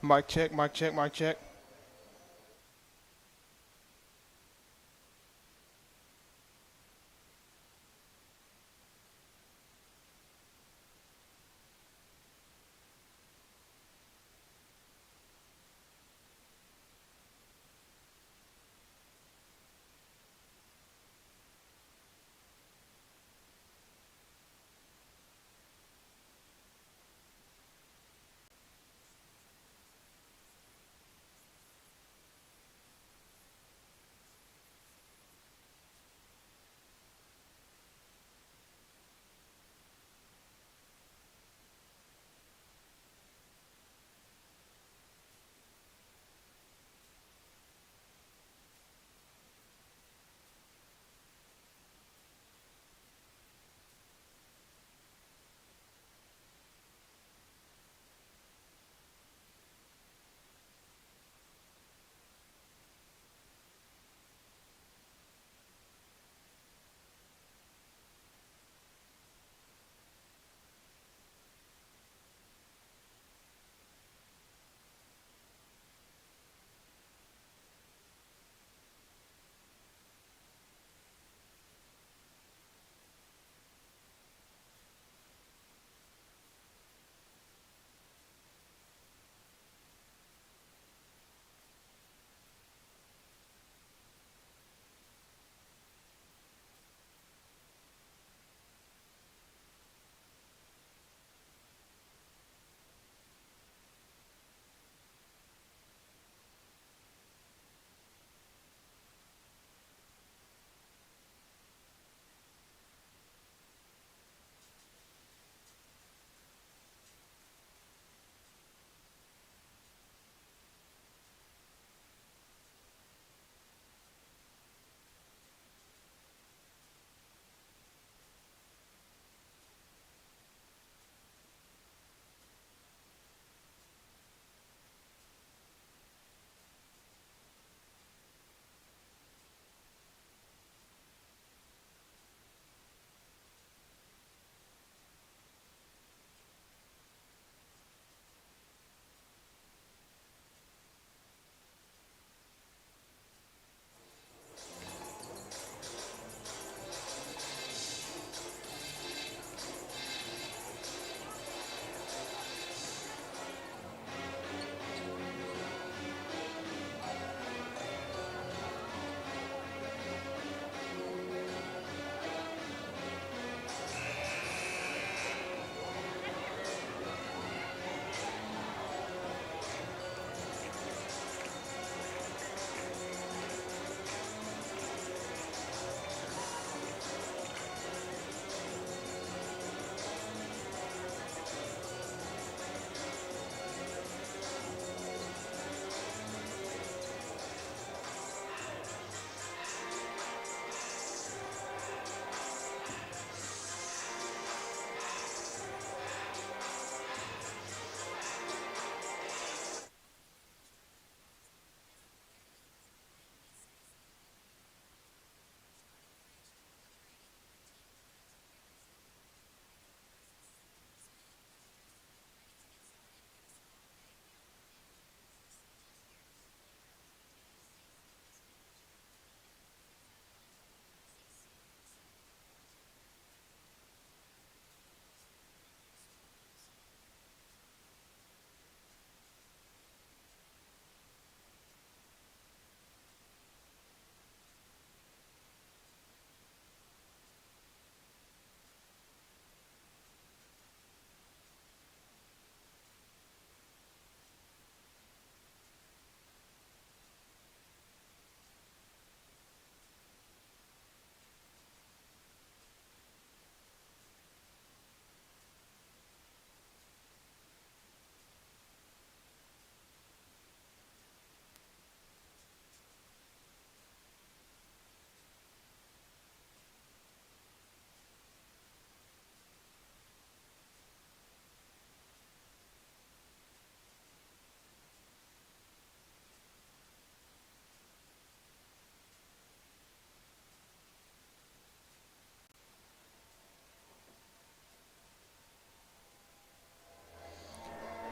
Mic check, mic check, mic check.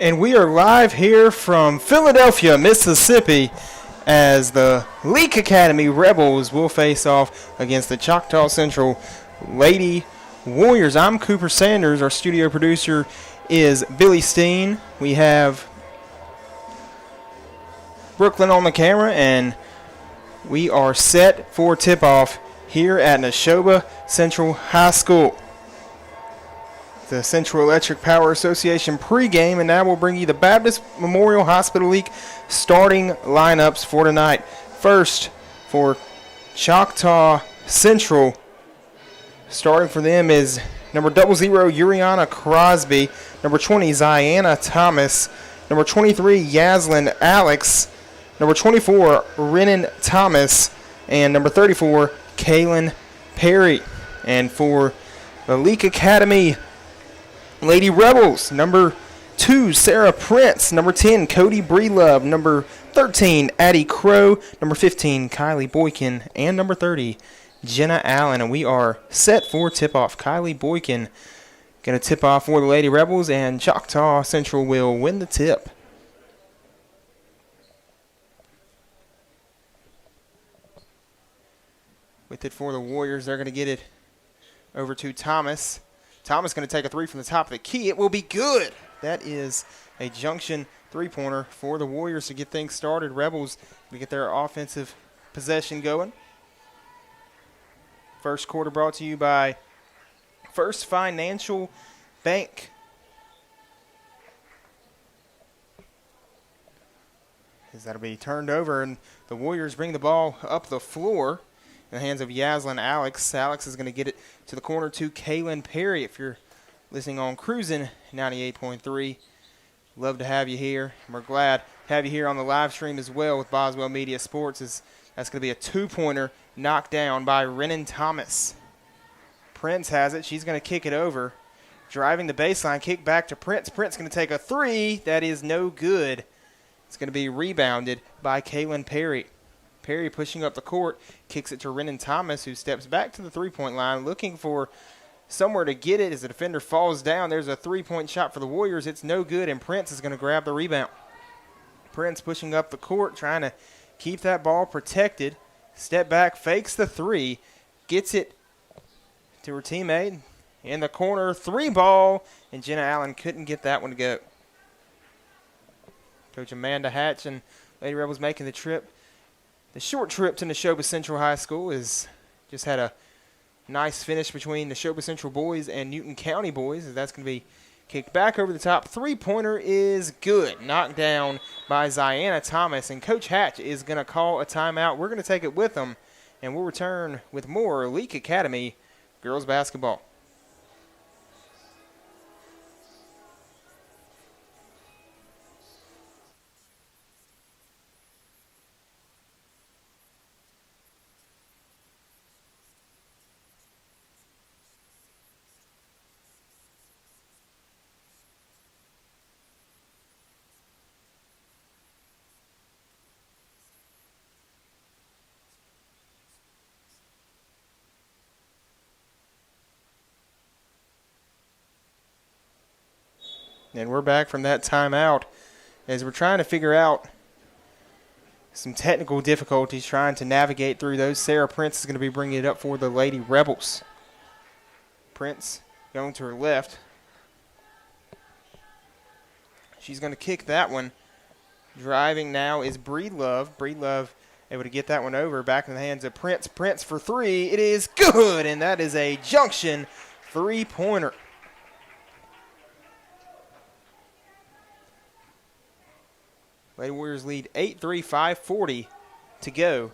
And we are live here from Philadelphia, Mississippi, as the Leake Academy Rebels will face off against the Choctaw Central Lady Warriors. I'm Cooper Sanders. Our studio producer is Billy Steen. We have Brooklyn on the camera, and we are set for tip-off here at Neshoba Central High School. The Central Electric Power Association pregame, and now we'll bring you the Baptist Memorial Hospital League starting lineups for tonight. First, for Choctaw Central, starting for them is number 00, Uriana Crosby, number 20, Ziana Thomas, number 23, Yaslin Alex, number 24, Renan Thomas, and number 34, Kaylin Perry. And for the Leake Academy Lady Rebels, number 2, Sarah Prince, number 10, Cody Breelove, number 13, Addie Crow, number 15, Kylie Boykin, and number 30, Jenna Allen. And we are set for tip-off. Kylie Boykin going to tip off for the Lady Rebels, and Choctaw Central will win the tip. With it for the Warriors, they're going to get it over to Thomas. Thomas going to take a three from the top of the key. It will be good. That is a junction three-pointer for the Warriors to get things started. Rebels to get their offensive possession going. First quarter brought to you by First Financial Bank. As that'll be turned over, and the Warriors bring the ball up the floor in the hands of Yaslin Alex. Alex is going to get it to the corner to Kaylin Perry. If you're listening on Cruisin' 98.3, love to have you here. We're glad to have you here on the live stream as well with Boswell Media Sports. That's going to be a two-pointer knocked down by Renan Thomas. Prince has it. She's going to kick it over. Driving the baseline, kick back to Prince. Prince going to take a three. That is no good. It's going to be rebounded by Kaylin Perry. Perry pushing up the court, kicks it to Renan Thomas, who steps back to the three-point line, looking for somewhere to get it. As the defender falls down, there's a three-point shot for the Warriors. It's no good, and Prince is going to grab the rebound. Prince pushing up the court, trying to keep that ball protected. Step back, fakes the three, gets it to her teammate in the corner. Three ball, and Jenna Allen couldn't get that one to go. Coach Amanda Hatch and Lady Rebels making the trip. The short trip to Neshoba Central High School is just had a nice finish between Neshoba Central boys and Newton County boys, as that's going to be kicked back over the top. Three-pointer is good. Knocked down by Ziana Thomas, and Coach Hatch is going to call a timeout. We're going to take it with them, and we'll return with more Leake Academy girls basketball. And we're back from that timeout as we're trying to figure out some technical difficulties, trying to navigate through those. Sarah Prince is going to be bringing it up for the Lady Rebels. Prince going to her left. She's going to kick that one. Driving now is Breedlove. Breedlove able to get that one over. Back in the hands of Prince. Prince for three. It is good, and that is a junction three-pointer. Lady Warriors lead 8-3, 5:40 to go.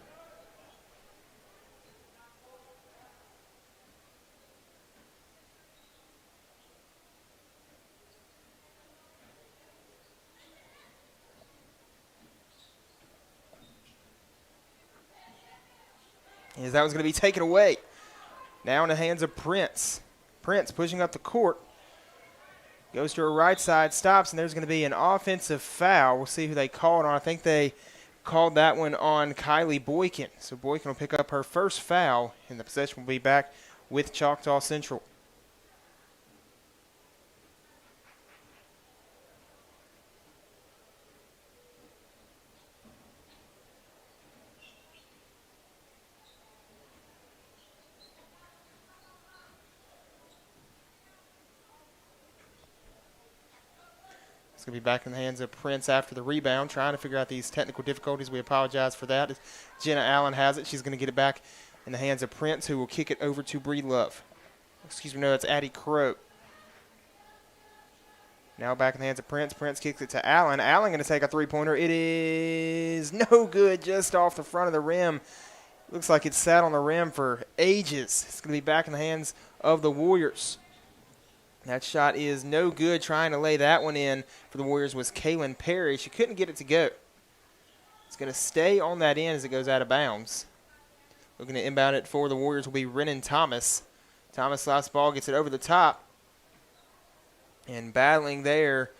As that was going to be taken away. Now in the hands of Prince. Prince pushing up the court. Goes to her right side, stops, and there's going to be an offensive foul. We'll see who they called on. I think they called that one on Kylie Boykin. So Boykin will pick up her first foul, and the possession will be back with Choctaw Central. It's going to be back in the hands of Prince after the rebound, trying to figure out these technical difficulties. We apologize for that. Jenna Allen has it. She's going to get it back in the hands of Prince, who will kick it over to Breedlove. Excuse me, no, it's Addie Crow. Now back in the hands of Prince. Prince kicks it to Allen. Allen going to take a three-pointer. It is no good, just off the front of the rim. Looks like it sat on the rim for ages. It's going to be back in the hands of the Warriors. That shot is no good. Trying to lay that one in for the Warriors was Kaylin Perry. She couldn't get it to go. It's going to stay on that end as it goes out of bounds. Looking to inbound it for the Warriors will be Renan Thomas. Thomas last ball, gets it over the top. And battling there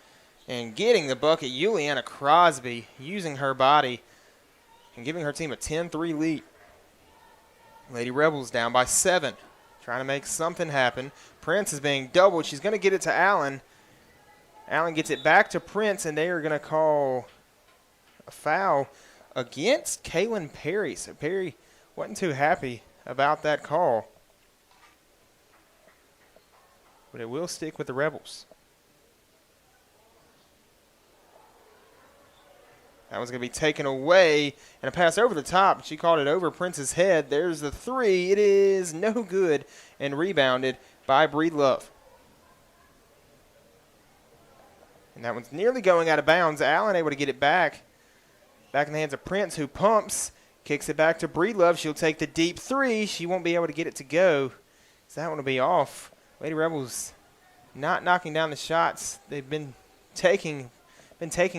and getting the bucket, Juliana Crosby using her body and giving her team a 10-3 lead. Lady Rebels down by 7. Trying to make something happen. Prince is being doubled. She's going to get it to Allen. Allen gets it back to Prince, and they are going to call a foul against Kaylin Perry. So Perry wasn't too happy about that call. But it will stick with the Rebels. That was going to be taken away, and a pass over the top. She called it over Prince's head. There's the three. It is no good and rebounded by Breedlove. And that one's nearly going out of bounds. Allen able to get it back. Back in the hands of Prince, who pumps. Kicks it back to Breedlove. She'll take the deep three. She won't be able to get it to go. So that one will be off. Lady Rebels not knocking down the shots. They've been taking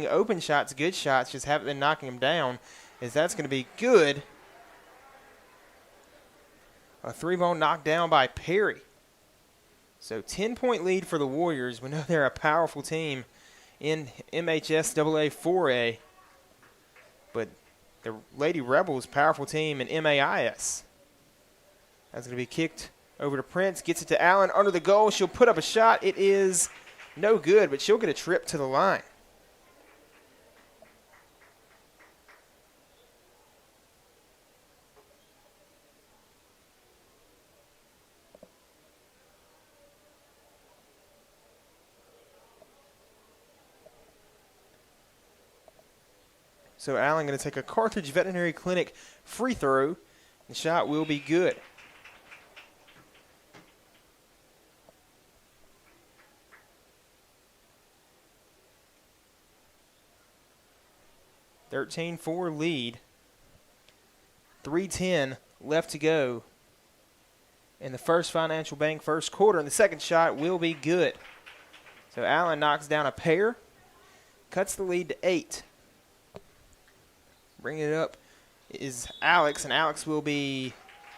open shots, good shots, just haven't been knocking them down, as that's going to be good. A three-ball knocked down by Perry. So 10-point lead for the Warriors. We know they're a powerful team in MHSAA 4A, but the Lady Rebels, powerful team in MAIS. That's going to be kicked over to Prince, gets it to Allen under the goal. She'll put up a shot. It is no good, but she'll get a trip to the line. So Allen going to take a Carthage Veterinary Clinic free throw. The shot will be good. (13-4) lead. 3:10 left to go in the First Financial Bank first quarter, and the second shot will be good. So Allen knocks down a pair, cuts the lead to 8. Bringing it up is Alex, and Alex will be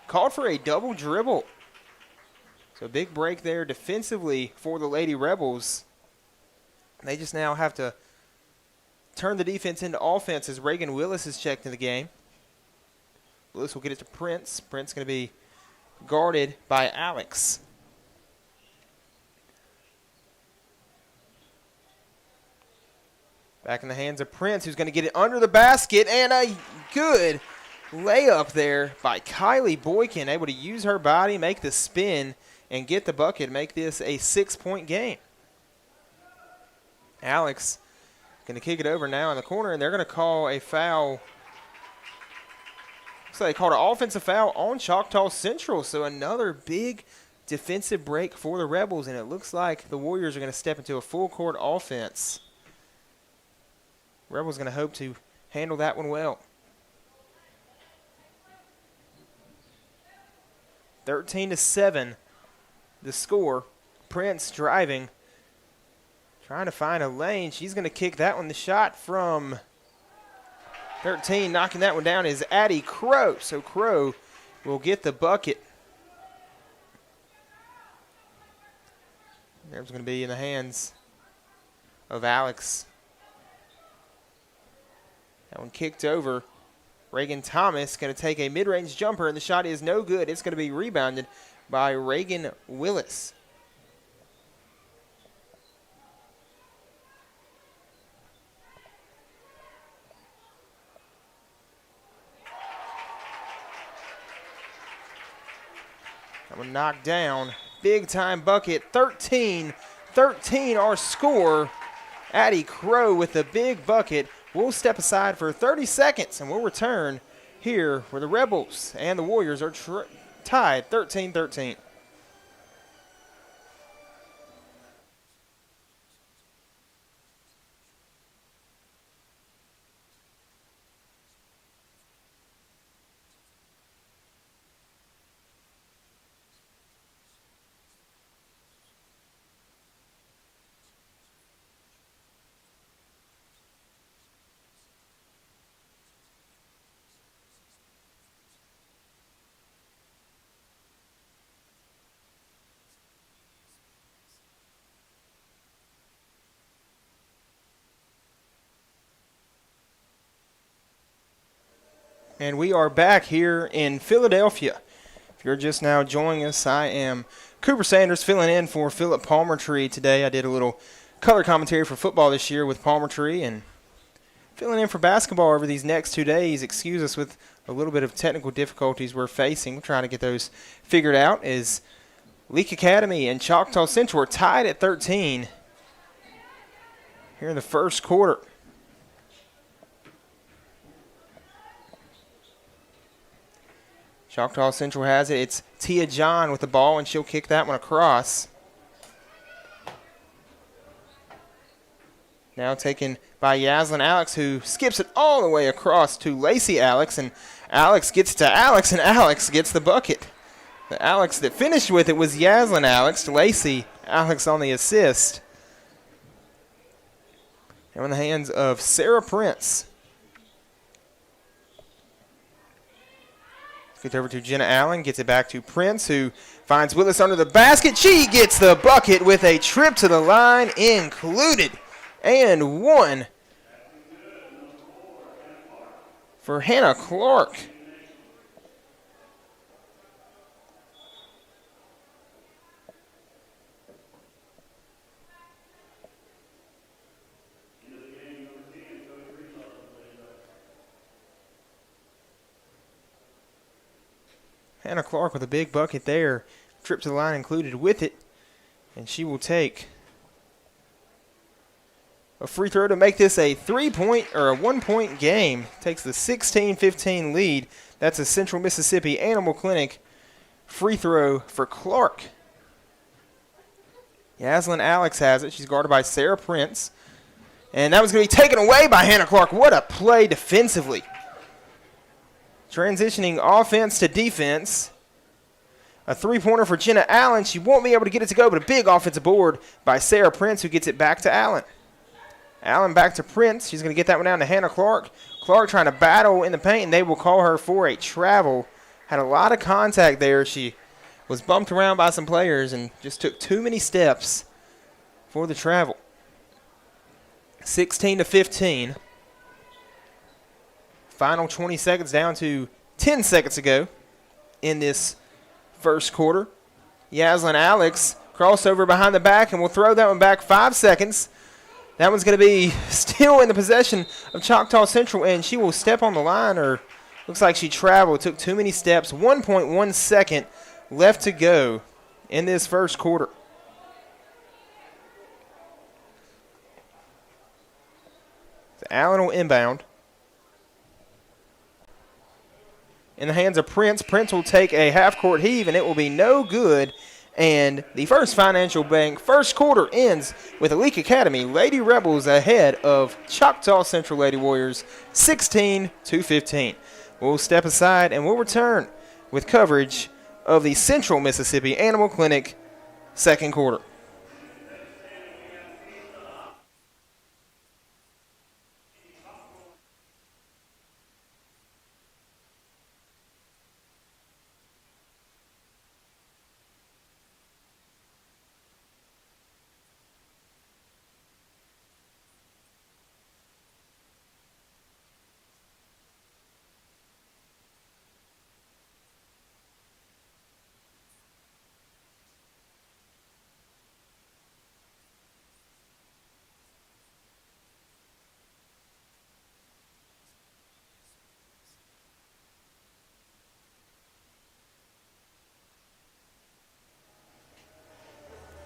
called for a double dribble. So big break there defensively for the Lady Rebels. They just now have to turn the defense into offense as Reagan Willis is checked in the game. Willis will get it to Prince. Prince going to be guarded by Alex. Back in the hands of Prince, who's going to get it under the basket, and a good layup there by Kylie Boykin, able to use her body, make the spin, and get the bucket, make this a 6-point game. Alex going to kick it over now in the corner, and they're going to call a foul. Looks like they called an offensive foul on Choctaw Central, so another big defensive break for the Rebels, and it looks like the Warriors are going to step into a full-court offense. Rebels going to hope to handle that one well. 13-7, the score. Prince driving, trying to find a lane. She's going to kick that one. The shot from 13, knocking that one down, is Addie Crow. So Crow will get the bucket. There's going to be in the hands of Alex. That one kicked over. Reagan Thomas going to take a mid-range jumper, and the shot is no good. It's going to be rebounded by Reagan Willis. That one knocked down. Big-time bucket. 13-13 our score Addie Crow with the big bucket. We'll step aside for 30 seconds, and we'll return here where the Rebels and the Warriors are tied 13-13. And we are back here in Philadelphia. If you're just now joining us, I am Cooper Sanders filling in for Philip Palmertree today. I did a little color commentary for football this year with Palmertree and filling in for basketball over these next 2 days. Excuse us with a little bit of technical difficulties we're facing. We're trying to get those figured out as Leake Academy and Choctaw Central are tied at 13 here in the first quarter. Choctaw Central has it. It's Tia John with the ball, and she'll kick that one across. Now taken by Yaslin Alex, who skips it all the way across to Lacey Alex, and Alex gets to Alex, and Alex gets the bucket. The Alex that finished with it was Yaslin Alex. Lacey Alex on the assist. Now in the hands of Sarah Prince. Gets over to Jenna Allen, gets it back to Prince, who finds Willis under the basket. She gets the bucket with a trip to the line included. And one for Hannah Clark. Hannah Clark with a big bucket there. Trip to the line included with it. And she will take a free throw to make this a 3-point or a 1-point game. Takes the 16-15 lead. That's a Central Mississippi Animal Clinic free throw for Clark. Yaslin Alex has it. She's guarded by Sarah Prince. And that was going to be taken away by Hannah Clark. What a play defensively. Transitioning offense to defense. A three-pointer for Jenna Allen. She won't be able to get it to go, but a big offensive board by Sarah Prince, who gets it back to Allen. Allen back to Prince. She's going to get that one down to Hannah Clark. Clark trying to battle in the paint, and they will call her for a travel. Had a lot of contact there. She was bumped around by some players and just took too many steps for the travel. 16-15. Final 20 seconds down to 10 seconds ago in this first quarter. Yaslin Alex crossover behind the back, and we'll throw that one back 5 seconds. That one's going to be still in the possession of Choctaw Central, and she will step on the line, or looks like she traveled, took too many steps. 1.1 second left to go in this first quarter. So Allen will inbound. In the hands of Prince. Prince will take a half-court heave, and it will be no good. And the First Financial Bank first quarter ends with the Leake Academy Lady Rebels ahead of Choctaw Central Lady Warriors 16-15. We'll step aside, and we'll return with coverage of the Central Mississippi Animal Clinic second quarter.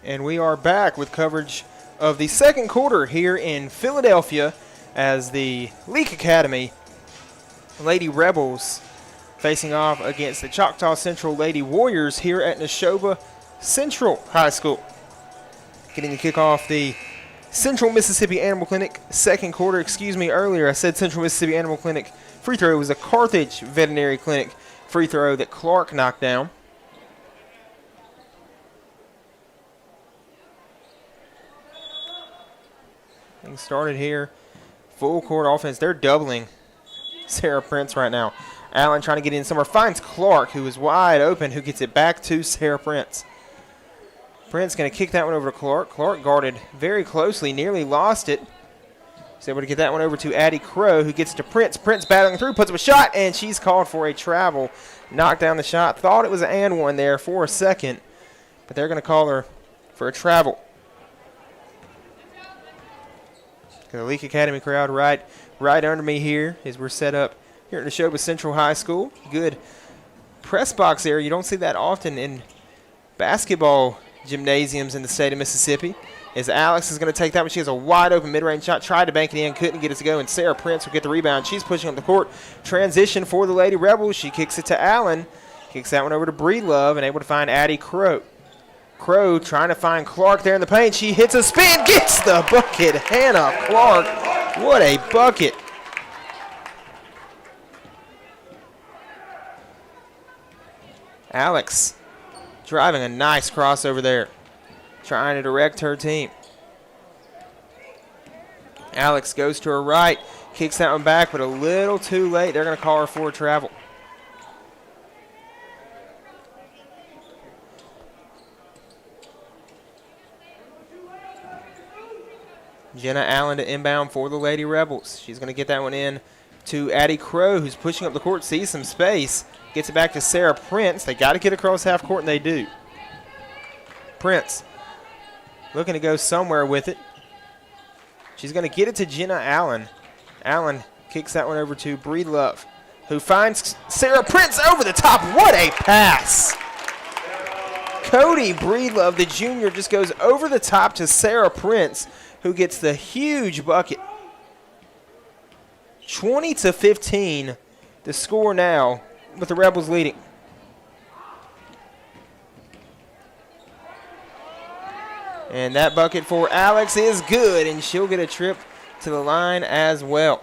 And we are back with coverage of the second quarter here in Philadelphia as the Leake Academy Lady Rebels facing off against the Choctaw Central Lady Warriors here at Neshoba Central High School. Getting to kick off the Central Mississippi Animal Clinic second quarter. Excuse me, earlier I said Central Mississippi Animal Clinic free throw. It was a Carthage Veterinary Clinic free throw that Clark knocked down. Things started here. Full court offense. They're doubling Sarah Prince right now. Allen trying to get in somewhere. Finds Clark, who is wide open, who gets it back to Sarah Prince. Prince going to kick that one over to Clark. Clark guarded very closely, nearly lost it. He's able to get that one over to Addie Crow, who gets to Prince. Prince battling through, puts up a shot, and she's called for a travel. Knocked down the shot. Thought it was an and one there for a second, but they're going to call her for a travel. The Leake Academy crowd right under me here as we're set up here at Neshoba Central High School. Good press box area. You don't see that often in basketball gymnasiums in the state of Mississippi. As Alex is going to take that one. She has a wide open mid-range shot. Tried to bank it in, couldn't get it to go, and Sarah Prince will get the rebound. She's pushing up the court. Transition for the Lady Rebels. She kicks it to Allen. Kicks that one over to Breedlove and able to find Addie Crow. Crow trying to find Clark there in the paint. She hits a spin, gets the bucket. Hannah Clark, what a bucket. Alex driving a nice crossover there, trying to direct her team. Alex goes to her right, kicks that one back, but a little too late. They're going to call her for a travel. Jenna Allen to inbound for the Lady Rebels. She's going to get that one in to Addie Crow, who's pushing up the court, sees some space, gets it back to Sarah Prince. They got to get across half court, and they do. Prince looking to go somewhere with it. She's going to get it to Jenna Allen. Allen kicks that one over to Breedlove, who finds Sarah Prince over the top. What a pass. Cody Breedlove, the junior, just goes over the top to Sarah Prince, who gets the huge bucket. 20-15, the score now with the Rebels leading. And that bucket for Alex is good, and she'll get a trip to the line as well.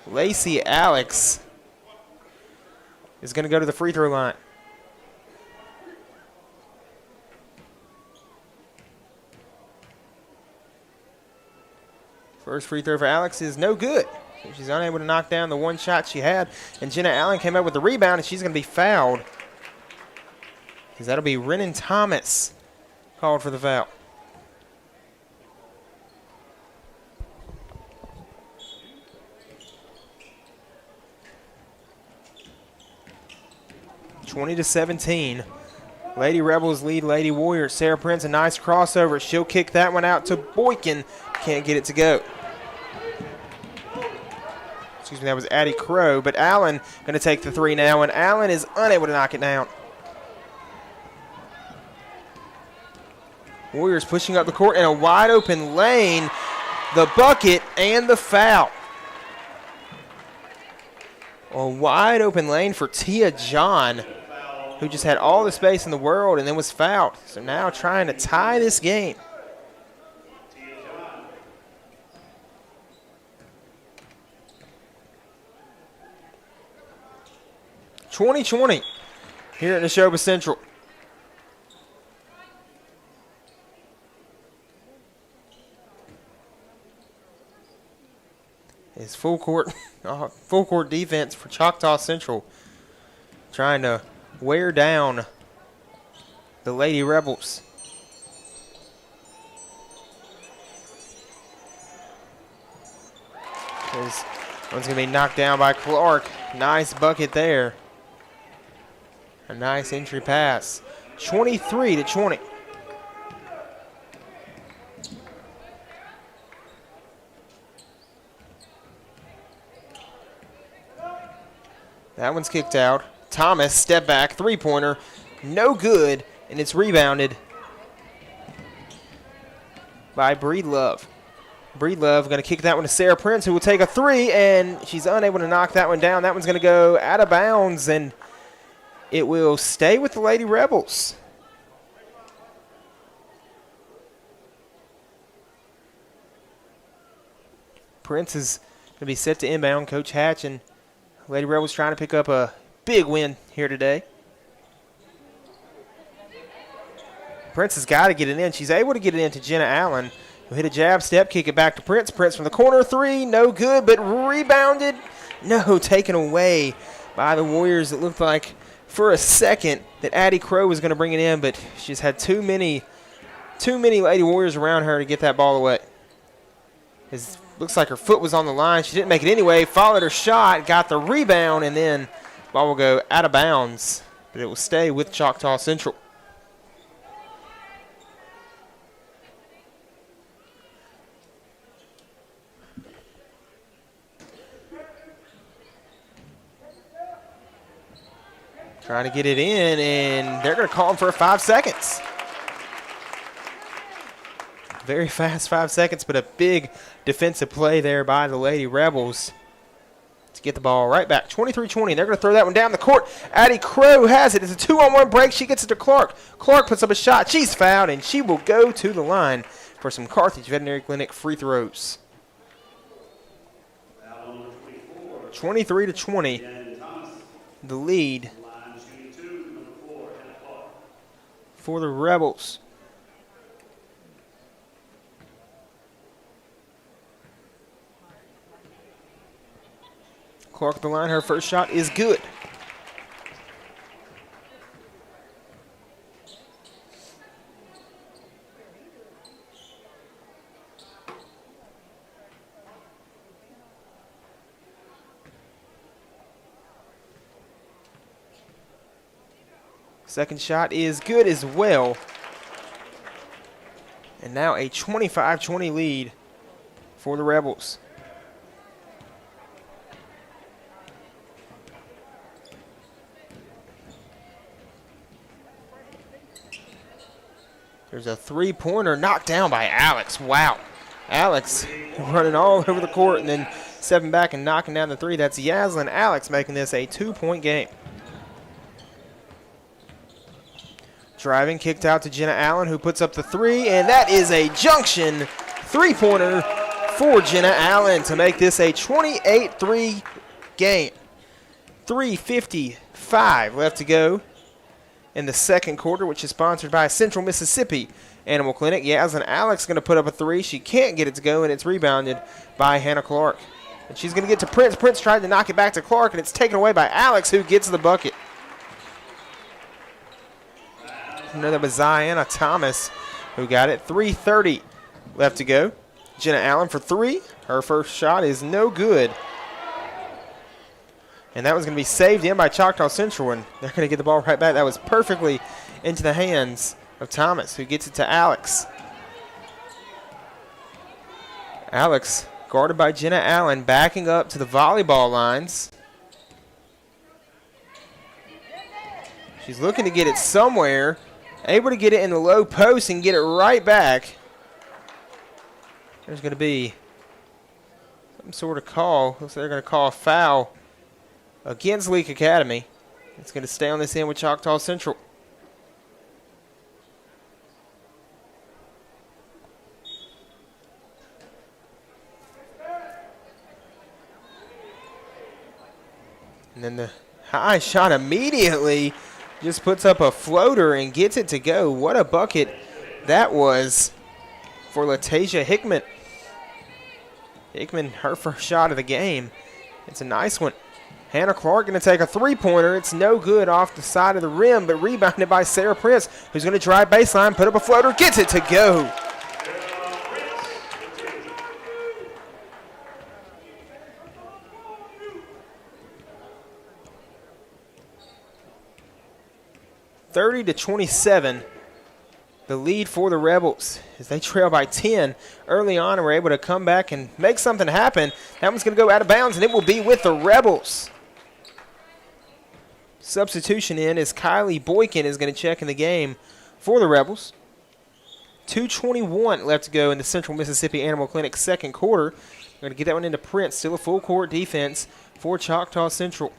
Lacey Alex is going to go to the free throw line. First free throw for Alex is no good. She's unable to knock down the one shot she had. And Jenna Allen came up with the rebound, and she's going to be fouled. Because that'll be Renan Thomas called for the foul. (20-17). Lady Rebels lead Lady Warriors. Sarah Prince, a nice crossover. She'll kick that one out to Boykin. Can't get it to go. Excuse me, that was Addie Crow. But Allen going to take the three now, and Allen is unable to knock it down. Warriors pushing up the court in a wide open lane. The bucket and the foul. A wide open lane for Tia John, who just had all the space in the world and then was fouled. So now trying to tie this game. (20-20) here at Neshoba Central. It's full court defense for Choctaw Central, trying to wear down the Lady Rebels. This one's going to be knocked down by Clark. Nice bucket there. A nice entry pass. 23-20. That one's kicked out. Thomas, step back, three-pointer, no good, and it's rebounded by Breedlove. Breedlove going to kick that one to Sarah Prince, who will take a three, and she's unable to knock that one down. That one's going to go out of bounds, and it will stay with the Lady Rebels. Prince is going to be set to inbound. Coach Hatch and Lady Rebels trying to pick up a big win here today. Prince has got to get it in. She's able to get it in to Jenna Allen, who hit a jab step, kick it back to Prince. Prince from the corner, three, no good, but rebounded. No, taken away by the Warriors. It looked like for a second that Addie Crow was going to bring it in, but she's had too many Lady Warriors around her to get that ball away. It looks like her foot was on the line. She didn't make it anyway. Followed her shot, got the rebound, and then the ball will go out of bounds, but it will stay with Choctaw Central. Trying to get it in, and they're going to call him for 5 seconds. Very fast 5 seconds, but a big defensive play there by the Lady Rebels to get the ball right back. 23-20. They're going to throw that one down the court. Addie Crow has it. It's a 2-on-1 break. She gets it to Clark. Clark puts up a shot. She's fouled, and she will go to the line for some Carthage Veterinary Clinic free throws. 23-20. The lead for the Rebels. Clark at the line. Her first shot is good. Second shot is good as well. And now a 25-20 lead for the Rebels. There's a three-pointer knocked down by Alex. Wow. Alex running all over the court and then stepping back and knocking down the three. That's Yaslin Alex making this a 2-point game. Driving, kicked out to Jenna Allen, who puts up the three, and that is a junction three-pointer for Jenna Allen to make this a 28-3 game. 3:55 left to go in the second quarter, which is sponsored by Central Mississippi Animal Clinic. Yaslin Alex going to put up a three. She can't get it to go, and it's rebounded by Hannah Clark. And she's going to get to Prince. Prince tried to knock it back to Clark, and it's taken away by Alex, who gets the bucket. No, that was Ziana Thomas who got it. 3:30 left to go. Jenna Allen for three. Her first shot is no good. And that was going to be saved in by Choctaw Central, and they're going to get the ball right back. That was perfectly into the hands of Thomas, who gets it to Alex. Alex, guarded by Jenna Allen, backing up to the volleyball lines. She's looking to get it somewhere. Able to get it in the low post and get it right back. There's going to be some sort of call. Looks like they're going to call a foul against Leake Academy. It's going to stay on this end with Choctaw Central. And then the high shot immediately just puts up a floater and gets it to go. What a bucket that was for Latasia Hickman. Hickman, her first shot of the game. It's a nice one. Hannah Clark going to take a three-pointer. It's no good off the side of the rim, but rebounded by Sarah Prince, who's going to drive baseline, put up a floater, gets it to go. (30-27), the lead for the Rebels as they trail by 10 early on and were able to come back and make something happen. That one's going to go out of bounds, and it will be with the Rebels. Substitution in as Kylie Boykin is going to check in the game for the Rebels. 2:21 left to go in the Central Mississippi Animal Clinic second quarter. We're going to get that one into Prince. Still a full court defense for Choctaw Central.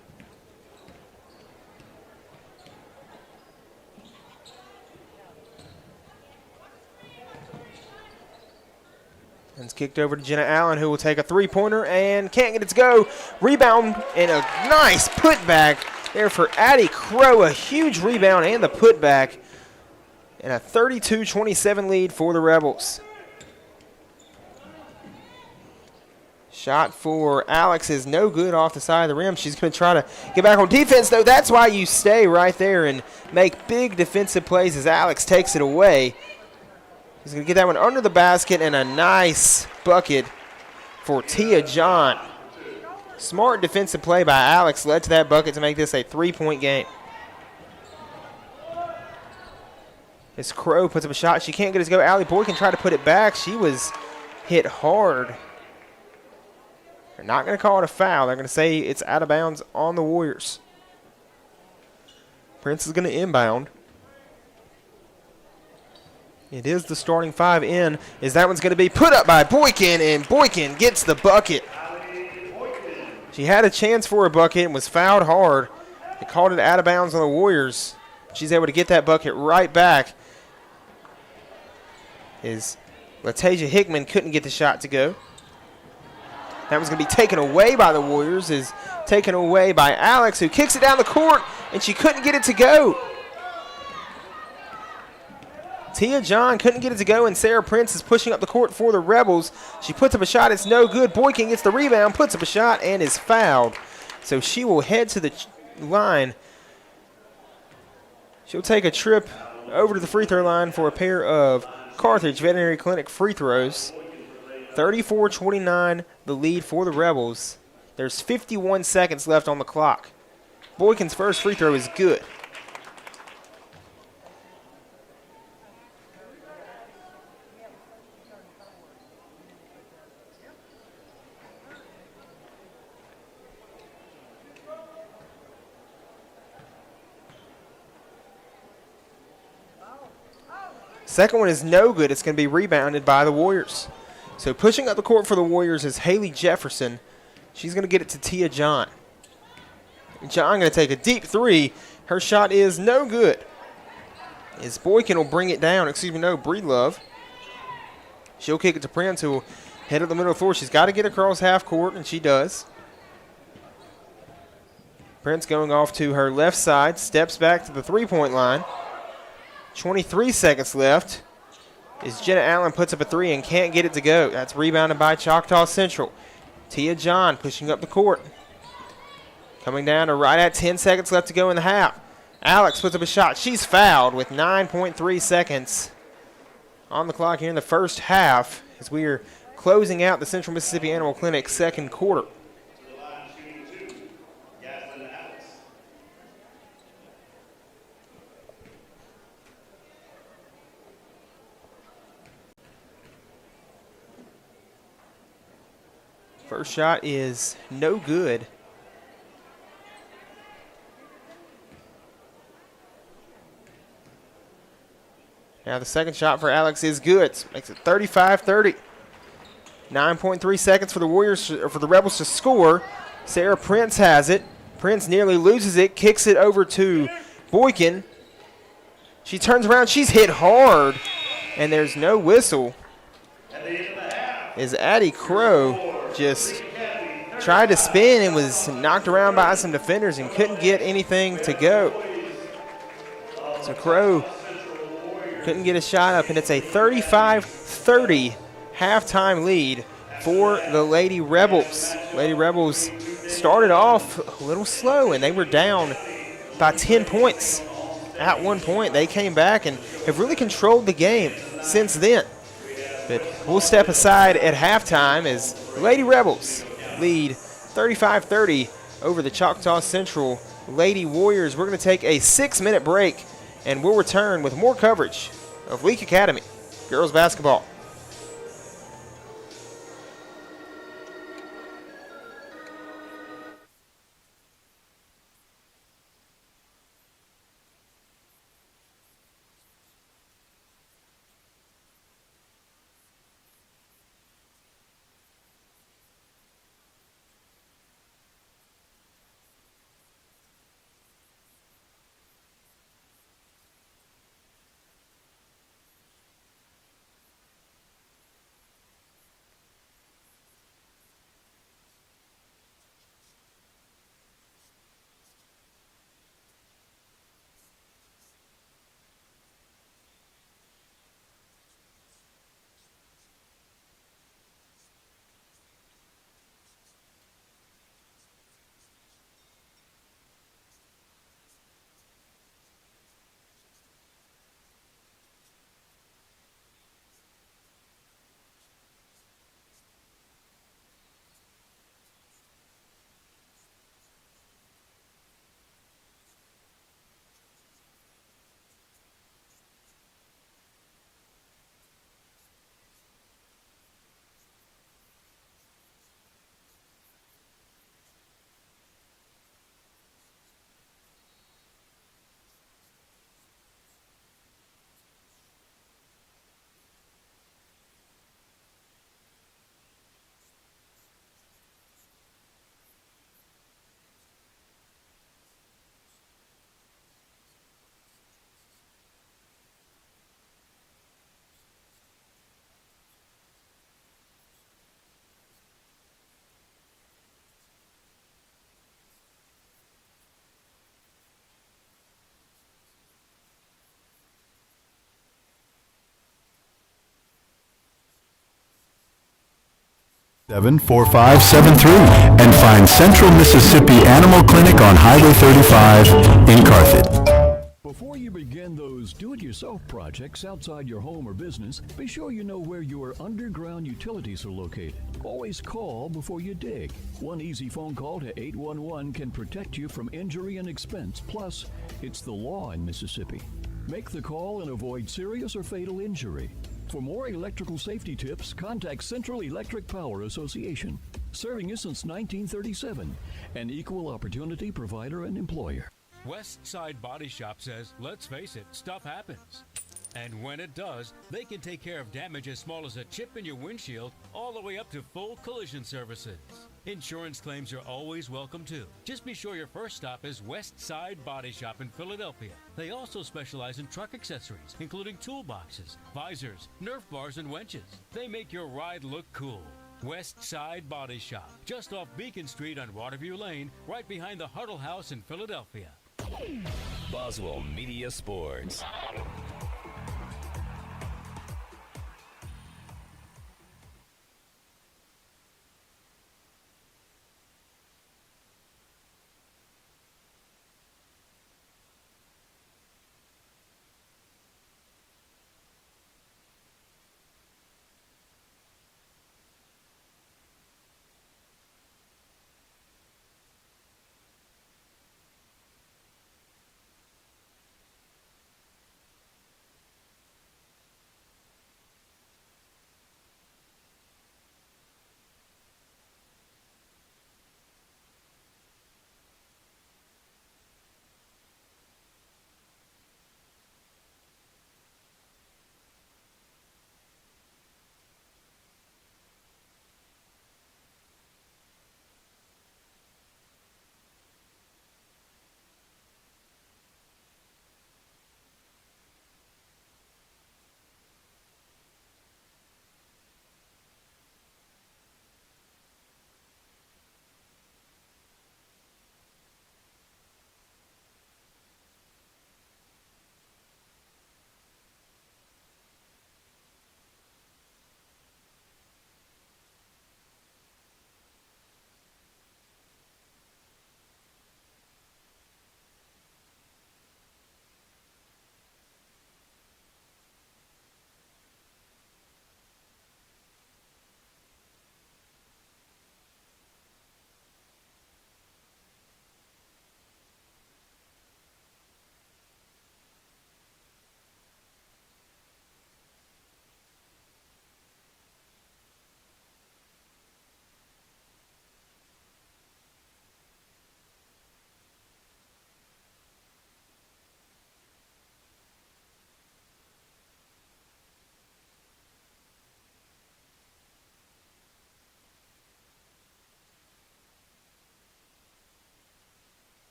And it's kicked over to Jenna Allen, who will take a three-pointer and can't get it to go. Rebound and a nice putback there for Addie Crow. A huge rebound and the putback. And a 32-27 lead for the Rebels. Shot for Alex is no good off the side of the rim. She's going to try to get back on defense, though. That's why you stay right there and make big defensive plays as Alex takes it away. He's going to get that one under the basket, and a nice bucket for Tia John. Smart defensive play by Alex led to that bucket to make this a three-point game. As Crow puts up a shot, she can't get it to go. Allie Boykin tried to put it back. She was hit hard. They're not going to call it a foul. They're going to say it's out of bounds on the Warriors. Prince is going to inbound. It is the starting five in, as that one's going to be put up by Boykin, and Boykin gets the bucket. She had a chance for a bucket and was fouled hard. They called it out of bounds on the Warriors. She's able to get that bucket right back. As Latasia Hickman couldn't get the shot to go. That was going to be taken away by the Warriors, is taken away by Alex, who kicks it down the court, and she couldn't get it to go. Tia John couldn't get it to go, and Sarah Prince is pushing up the court for the Rebels. She puts up a shot. It's no good. Boykin gets the rebound, puts up a shot, and is fouled. So she will head to the line. She'll take a trip over to the free throw line for a pair of Carthage Veterinary Clinic free throws. 34-29, the lead for the Rebels. There's 51 seconds left on the clock. Boykin's first free throw is good. Second one is no good. It's going to be rebounded by the Warriors. So pushing up the court for the Warriors is Haley Jefferson. She's going to get it to Tia John. John going to take a deep three. Her shot is no good. As Boykin will bring it down. Breedlove. She'll kick it to Prince, who will head up the middle of the floor. She's got to get across half court, and she does. Prince going off to her left side. Steps back to the three-point line. 23 seconds left as Jenna Allen puts up a three and can't get it to go. That's rebounded by Choctaw Central. Tia John pushing up the court. Coming down to right at 10 seconds left to go in the half. Alex puts up a shot. She's fouled with 9.3 seconds on the clock here in the first half as we are closing out the Central Mississippi Animal Clinic second quarter. First shot is no good. Now the second shot for Alex is good. Makes it 35-30. 9.3 seconds for the Warriors, or for the Rebels to score. Sarah Prince has it. Prince nearly loses it, kicks it over to Boykin. She turns around, she's hit hard, and there's no whistle. As Addie Crow just tried to spin and was knocked around by some defenders and couldn't get anything to go. So Crow couldn't get a shot up, and it's a 35-30 halftime lead for the Lady Rebels. Lady Rebels started off a little slow, and they were down by 10 points. At one point, they came back and have really controlled the game since then. But we'll step aside at halftime as Lady Rebels lead 35-30 over the Choctaw Central Lady Warriors. We're going to take a 6-minute break, and we'll return with more coverage of Leake Academy girls basketball. 74573 and find Central Mississippi Animal Clinic on Highway 35 in Carthage. Before you begin those do-it-yourself projects outside your home or business, be sure you know where your underground utilities are located. Always call before you dig. One easy phone call to 811 can protect you from injury and expense. Plus, it's the law in Mississippi. Make the call and avoid serious or fatal injury. For more electrical safety tips, contact Central Electric Power Association, serving you since 1937, an equal opportunity provider and employer. West Side Body Shop says, let's face it, stuff happens. And when it does, they can take care of damage as small as a chip in your windshield all the way up to full collision services. Insurance claims are always welcome too. Just be sure your first stop is West Side Body Shop in Philadelphia. They also specialize in truck accessories, including toolboxes, visors, Nerf bars, and winches. They make your ride look cool. West Side Body Shop, just off Beacon Street on Waterview Lane, right behind the Huddle House in Philadelphia. Boswell Media Sports.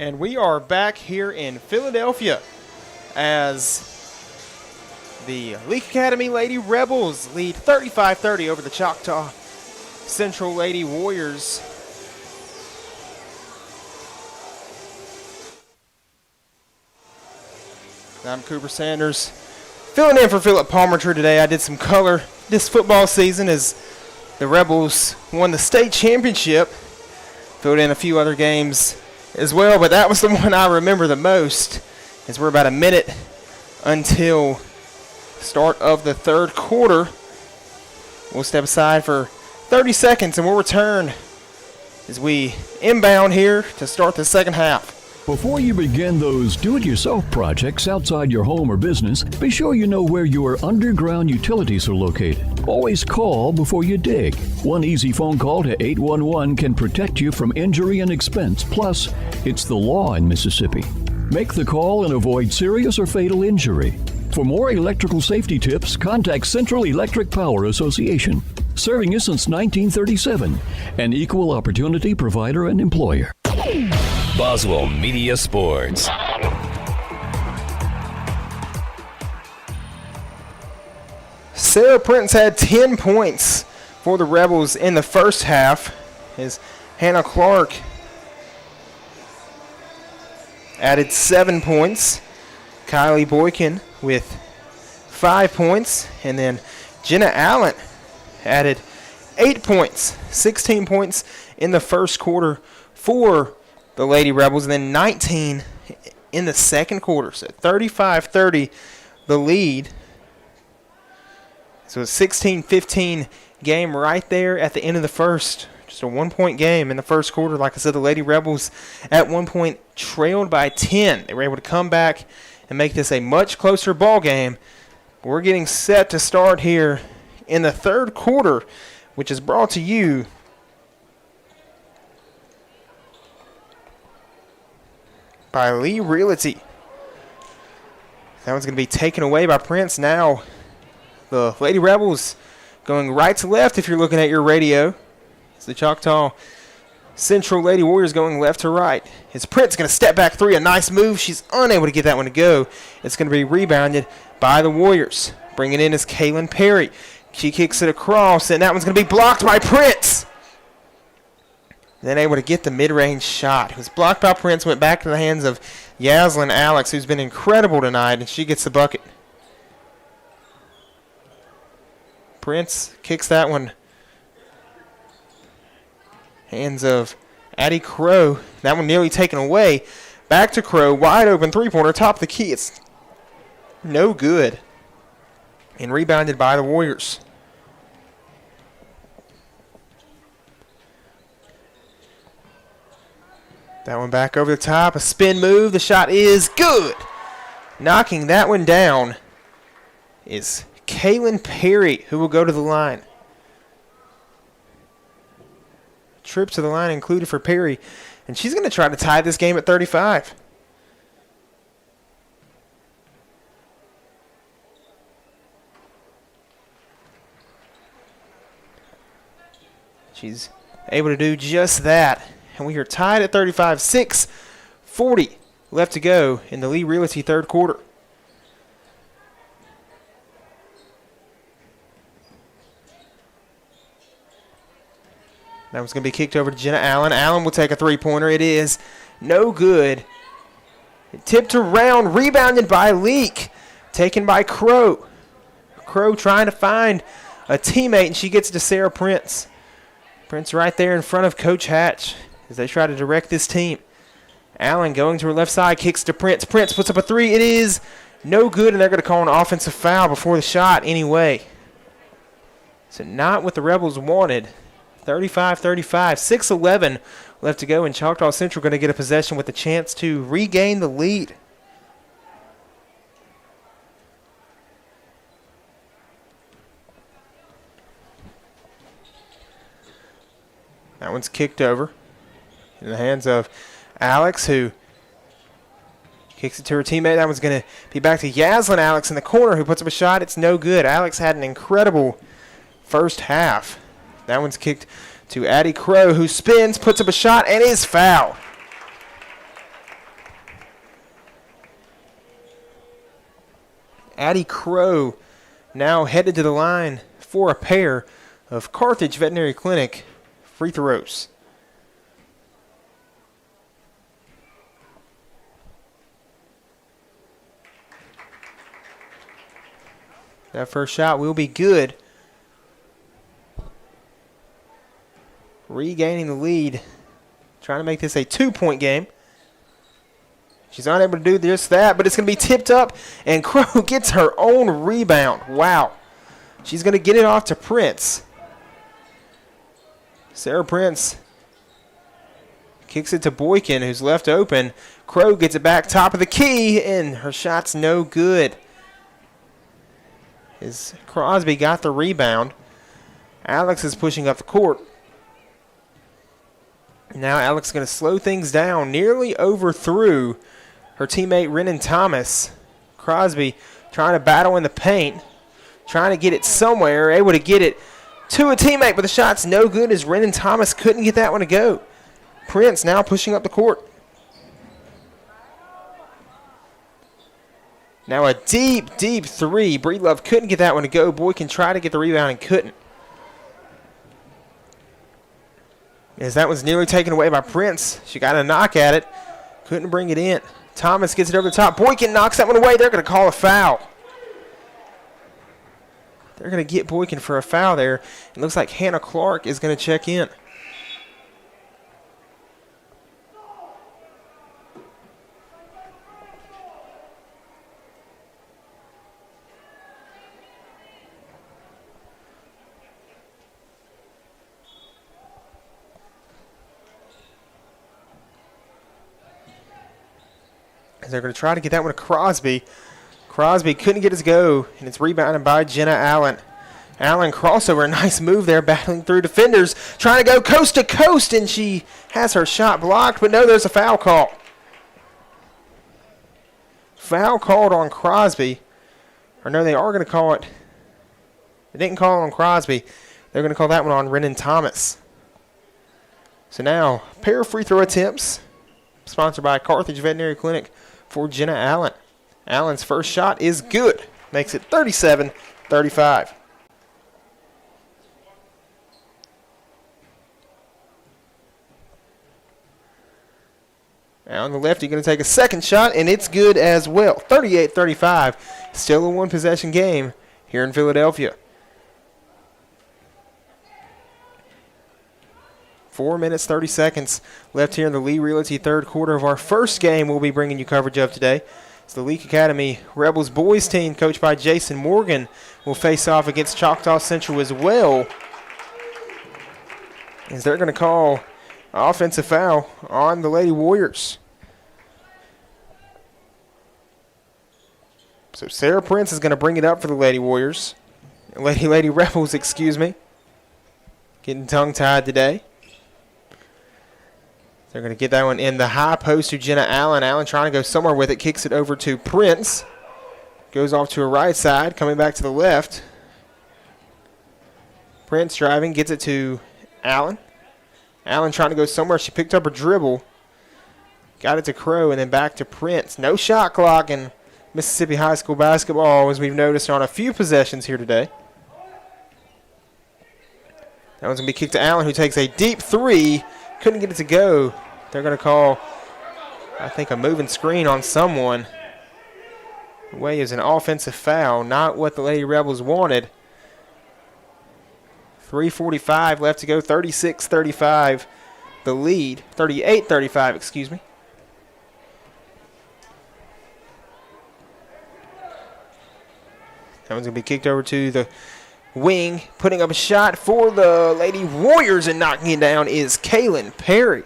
And we are back here in Philadelphia as the Leake Academy Lady Rebels lead 35-30 over the Choctaw Central Lady Warriors. I'm Cooper Sanders, filling in for Philip Palmerture today. I did some color this football season as the Rebels won the state championship. Filled in a few other games as well, but that was the one I remember the most, as we're about a minute until start of the third quarter. We'll step aside for 30 seconds and we'll return as we inbound here to start the second half. Before you begin those do-it-yourself projects outside your home or business, be sure you know where your underground utilities are located. Always call before you dig. One easy phone call to 811 can protect you from injury and expense. Plus, it's the law in Mississippi. Make the call and avoid serious or fatal injury. For more electrical safety tips, contact Central Electric Power Association, serving you since 1937, an equal opportunity provider and employer. Boswell Media Sports. Sarah Prince had 10 points for the Rebels in the first half, as Hannah Clark added 7 points. Kylie Boykin with 5 points, and then Jenna Allen added 8 points, 16 points in the first quarter for the Lady Rebels, and then 19 in the second quarter. So 35-30 the lead. So a 16-15 game right there at the end of the first. Just a 1-point game in the first quarter. Like I said, the Lady Rebels at one point trailed by 10. They were able to come back and make this a much closer ball game. We're getting set to start here in the third quarter, which is brought to you by Lee Realty. That one's going to be taken away by Prince. Now the Lady Rebels going right to left if you're looking at your radio. It's the Choctaw Central Lady Warriors going left to right. It's Prince going to step back three. A nice move. She's unable to get that one to go. It's going to be rebounded by the Warriors. Bringing in is Kaylin Perry. She kicks it across, and that one's going to be blocked by Prince. Then able to get the mid-range shot. It was blocked by Prince, went back to the hands of Yaslin Alex, who's been incredible tonight, and she gets the bucket. Prince kicks that one. Hands of Addie Crow. That one nearly taken away. Back to Crow. Wide open three-pointer. Top of the key. It's no good. And rebounded by the Warriors. That one back over the top. A spin move. The shot is good. Knocking that one down is Kaylin Perry, who will go to the line. Trip to the line included for Perry, and she's going to try to tie this game at 35. She's able to do just that, and we are tied at 35. 6:40 left to go in the Lee Realty third quarter. That was going to be kicked over to Jenna Allen. Allen will take a three-pointer. It is no good. It tipped around, rebounded by Leake. Taken by Crow. Crow trying to find a teammate, and she gets to Sarah Prince. Prince right there in front of Coach Hatch as they try to direct this team. Allen going to her left side, kicks to Prince. Prince puts up a three. It is no good, and they're going to call an offensive foul before the shot anyway. So not what the Rebels wanted. 35-35, 6:11 left to go, and Choctaw Central going to get a possession with a chance to regain the lead. That one's kicked over in the hands of Alex, who kicks it to her teammate. That one's going to be back to Yaslin Alex in the corner, who puts up a shot. It's no good. Alex had an incredible first half. That one's kicked to Addie Crow, who spins, puts up a shot, and is fouled. Addie Crow now headed to the line for a pair of Carthage Veterinary Clinic free throws. That first shot will be good. Regaining the lead. Trying to make this a 2-point game. She's unable to do just that, but it's going to be tipped up, and Crow gets her own rebound. Wow. She's going to get it off to Prince. Sarah Prince kicks it to Boykin, who's left open. Crow gets it back top of the key, and her shot's no good. As Crosby got the rebound. Alex is pushing up the court. Now Alex is going to slow things down, nearly overthrew her teammate Renan Thomas. Crosby trying to battle in the paint, trying to get it somewhere, able to get it to a teammate, but the shot's no good as Renan Thomas couldn't get that one to go. Prince now pushing up the court. Now a deep, deep three. Breedlove couldn't get that one to go. Boykin tried to get the rebound and couldn't. As that was nearly taken away by Prince. She got a knock at it. Couldn't bring it in. Thomas gets it over the top. Boykin knocks that one away. They're going to call a foul. They're going to get Boykin for a foul there. It looks like Hannah Clark is going to check in. They're going to try to get that one to Crosby. Crosby couldn't get his go, and it's rebounded by Jenna Allen. Allen crossover, a nice move there, battling through defenders, trying to go coast to coast, and she has her shot blocked, but no, there's a foul call. Foul called on Crosby. Or no, they are going to call it. They didn't call it on Crosby. They're going to call that one on Renan Thomas. So now, pair of free throw attempts, sponsored by Carthage Veterinary Clinic, for Jenna Allen. Allen's first shot is good. Makes it 37-35. Now on the left, you're going to take a second shot, and it's good as well. 38-35. Still a one-possession game here in Philadelphia. 4 minutes, 30 seconds left here in the Lee Realty third quarter of our first game we'll be bringing you coverage of today. It's the Leake Academy Rebels boys team, coached by Jason Morgan, will face off against Choctaw Central as well, as they're going to call offensive foul on the Lady Warriors. So Sarah Prince is going to bring it up for the Lady Warriors. Lady Rebels, excuse me. Getting tongue-tied today. They're going to get that one in the high post to Jenna Allen. Allen trying to go somewhere with it. Kicks it over to Prince. Goes off to her right side. Coming back to the left. Prince driving. Gets it to Allen. Allen trying to go somewhere. She picked up her dribble. Got it to Crow and then back to Prince. No shot clock in Mississippi High School basketball, as we've noticed on a few possessions here today. That one's going to be kicked to Allen, who takes a deep three. Couldn't get it to go. They're going to call, I think, a moving screen on someone. Way is an offensive foul, not what the Lady Rebels wanted. 3:45 left to go, 36-35 the lead. 38-35, excuse me. That one's going to be kicked over to the wing. Putting up a shot for the Lady Warriors and knocking it down is Kaylin Perry.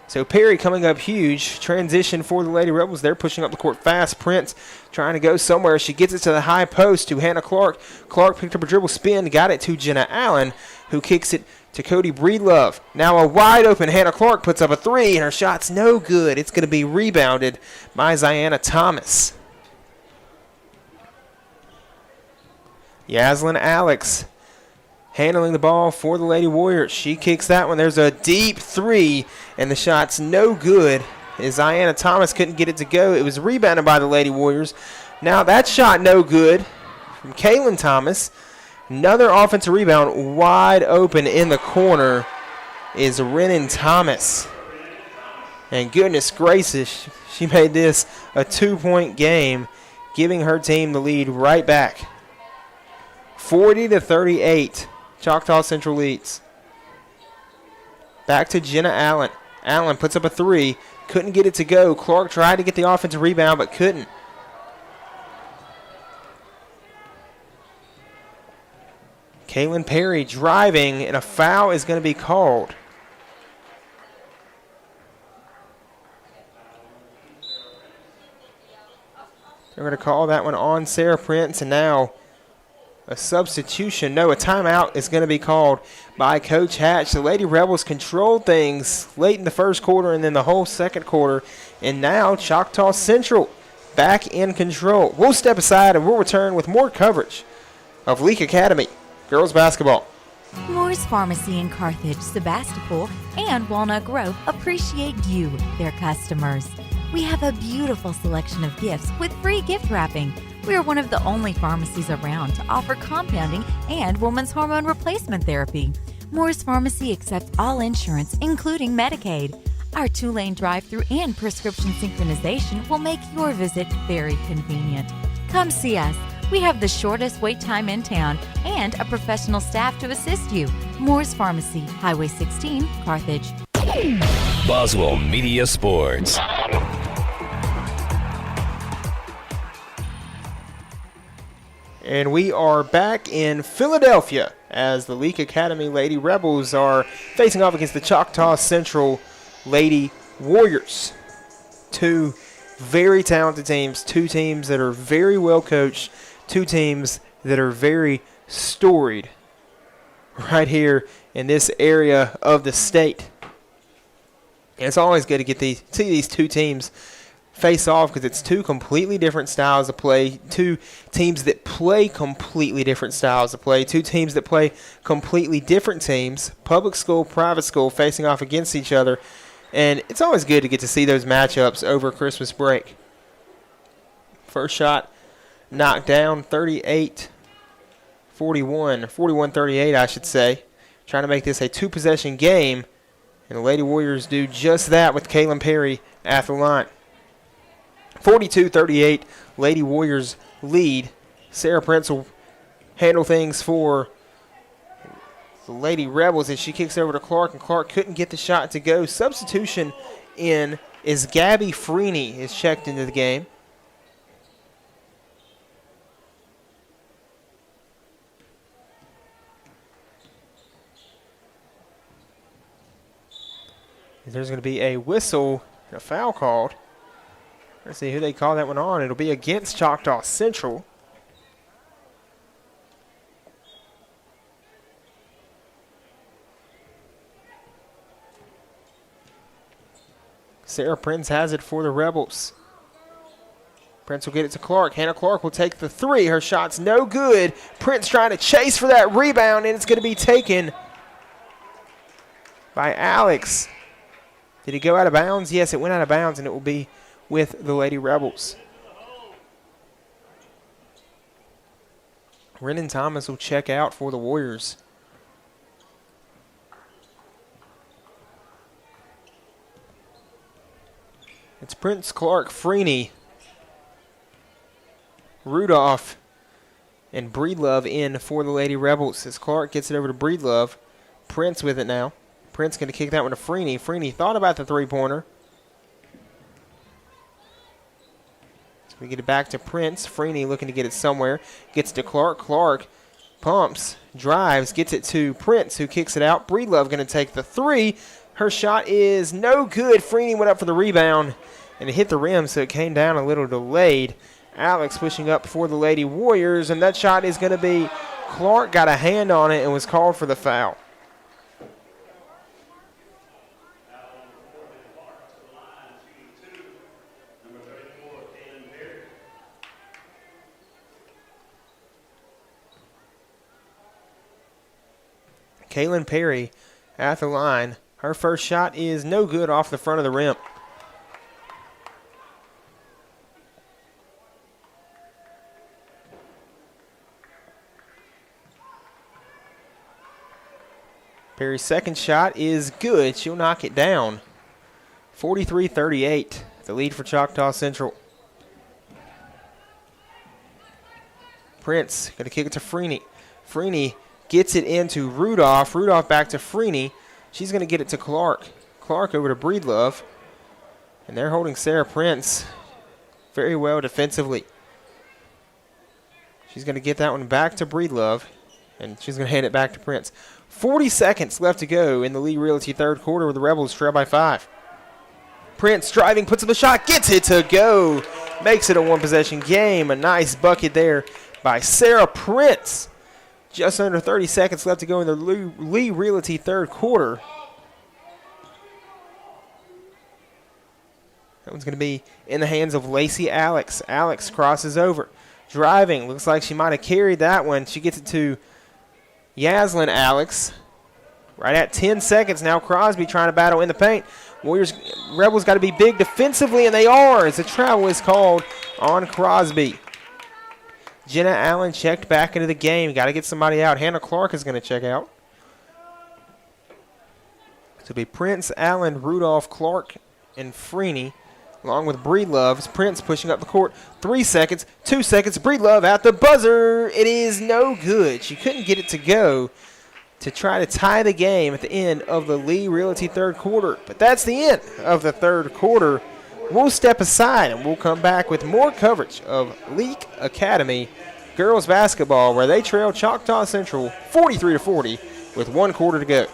So Perry coming up huge. Transition for the Lady Rebels. They're pushing up the court fast. Prince trying to go somewhere. She gets it to the high post to Hannah Clark. Clark picked up a dribble spin, got it to Jenna Allen, who kicks it to Cody Breedlove. Now a wide open Hannah Clark puts up a three, and her shot's no good. It's going to be rebounded by Ziana Thomas. Yaslin Alex handling the ball for the Lady Warriors. She kicks that one. There's a deep three, and the shot's no good. As Ziana Thomas couldn't get it to go. It was rebounded by the Lady Warriors. Now that shot no good from Kaylin Thomas. Another offensive rebound wide open in the corner is Renan Thomas. And goodness gracious, she made this a 2-point game, giving her team the lead right back. 40-38, Choctaw Central leads. Back to Jenna Allen. Allen puts up a three. Couldn't get it to go. Clark tried to get the offensive rebound, but couldn't. Kaylin Perry driving, and a foul is going to be called. They're going to call that one on Sarah Prince, and now a substitution. No, a timeout is going to be called by Coach Hatch. The Lady Rebels controlled things late in the first quarter and then the whole second quarter. And now Choctaw Central back in control. We'll step aside and we'll return with more coverage of Leake Academy girls basketball. Moore's Pharmacy in Carthage, Sebastopol, and Walnut Grove appreciate you, their customers. We have a beautiful selection of gifts with free gift wrapping. We are one of the only pharmacies around to offer compounding and women's hormone replacement therapy. Moore's Pharmacy accepts all insurance, including Medicaid. Our 2-lane drive-thru and prescription synchronization will make your visit very convenient. Come see us. We have the shortest wait time in town and a professional staff to assist you. Moore's Pharmacy, Highway 16, Carthage. Boswell Media Sports. And we are back in Philadelphia as the Leake Academy Lady Rebels are facing off against the Choctaw Central Lady Warriors. Two very talented teams, two teams that are very well coached, two teams that are very storied right here in this area of the state. And it's always good to see these two teams face off because it's two completely different styles of play, two teams that play completely different styles of play, two teams that play completely different teams, public school, private school, facing off against each other. And it's always good to get to see those matchups over Christmas break. First shot knocked down, 41-38, I should say. Trying to make this a two-possession game. And the Lady Warriors do just that with Kaylin Perry at the line. 42-38, Lady Warriors lead. Sarah Prince will handle things for the Lady Rebels as she kicks over to Clark, and Clark couldn't get the shot to go. Substitution in is Gabby Freeney is checked into the game. There's going to be a whistle and a foul called. Let's see who they call that one on. It'll be against Choctaw Central. Sarah Prince has it for the Rebels. Prince will get it to Clark. Hannah Clark will take the three. Her shot's no good. Prince trying to chase for that rebound, and it's going to be taken by Alex. Did he go out of bounds? Yes, it went out of bounds, and it will be with the Lady Rebels. Renan Thomas will check out for the Warriors. It's Prince, Clark, Freeney, Rudolph, and Breedlove in for the Lady Rebels. As Clark gets it over to Breedlove. Prince with it now. Prince going to kick that one to Freeney. Freeney thought about the three-pointer. So we get it back to Prince. Freeney looking to get it somewhere. Gets to Clark. Clark pumps, drives, gets it to Prince, who kicks it out. Breedlove going to take the three. Her shot is no good. Freeney went up for the rebound, and it hit the rim, so it came down a little delayed. Alex pushing up for the Lady Warriors, and that shot is going to be Clark got a hand on it and was called for the foul. Kaylin Perry at the line. Her first shot is no good off the front of the rim. Perry's second shot is good. She'll knock it down. 43-38, the lead for Choctaw Central. Prince going to kick it to Freeney. Freeney gets it into Rudolph. Rudolph back to Freeney. She's going to get it to Clark. Clark over to Breedlove. And they're holding Sarah Prince very well defensively. She's going to get that one back to Breedlove. And she's going to hand it back to Prince. 40 seconds left to go in the Lee Realty third quarter with the Rebels trail by 5. Prince driving, puts up a shot, gets it to go. Makes it a one-possession game. A nice bucket there by Sarah Prince. Just under 30 seconds left to go in the Lee Realty third quarter. That one's going to be in the hands of Lacey Alex. Alex crosses over. Driving. Looks like she might have carried that one. She gets it to Yaslin Alex. Right at 10 seconds now. Crosby trying to battle in the paint. Rebels got to be big defensively, and they are as the travel is called on Crosby. Jenna Allen checked back into the game. Got to get somebody out. Hannah Clark is going to check out. So it'll be Prince, Allen, Rudolph, Clark, and Freeney, along with Breedlove. Prince pushing up the court. 3 seconds, 2 seconds. Breedlove at the buzzer. It is no good. She couldn't get it to go to try to tie the game at the end of the Lee Realty third quarter. But that's the end of the third quarter. We'll step aside and we'll come back with more coverage of Leake Academy girls basketball, where they trail Choctaw Central 43-40 with 1 quarter to go.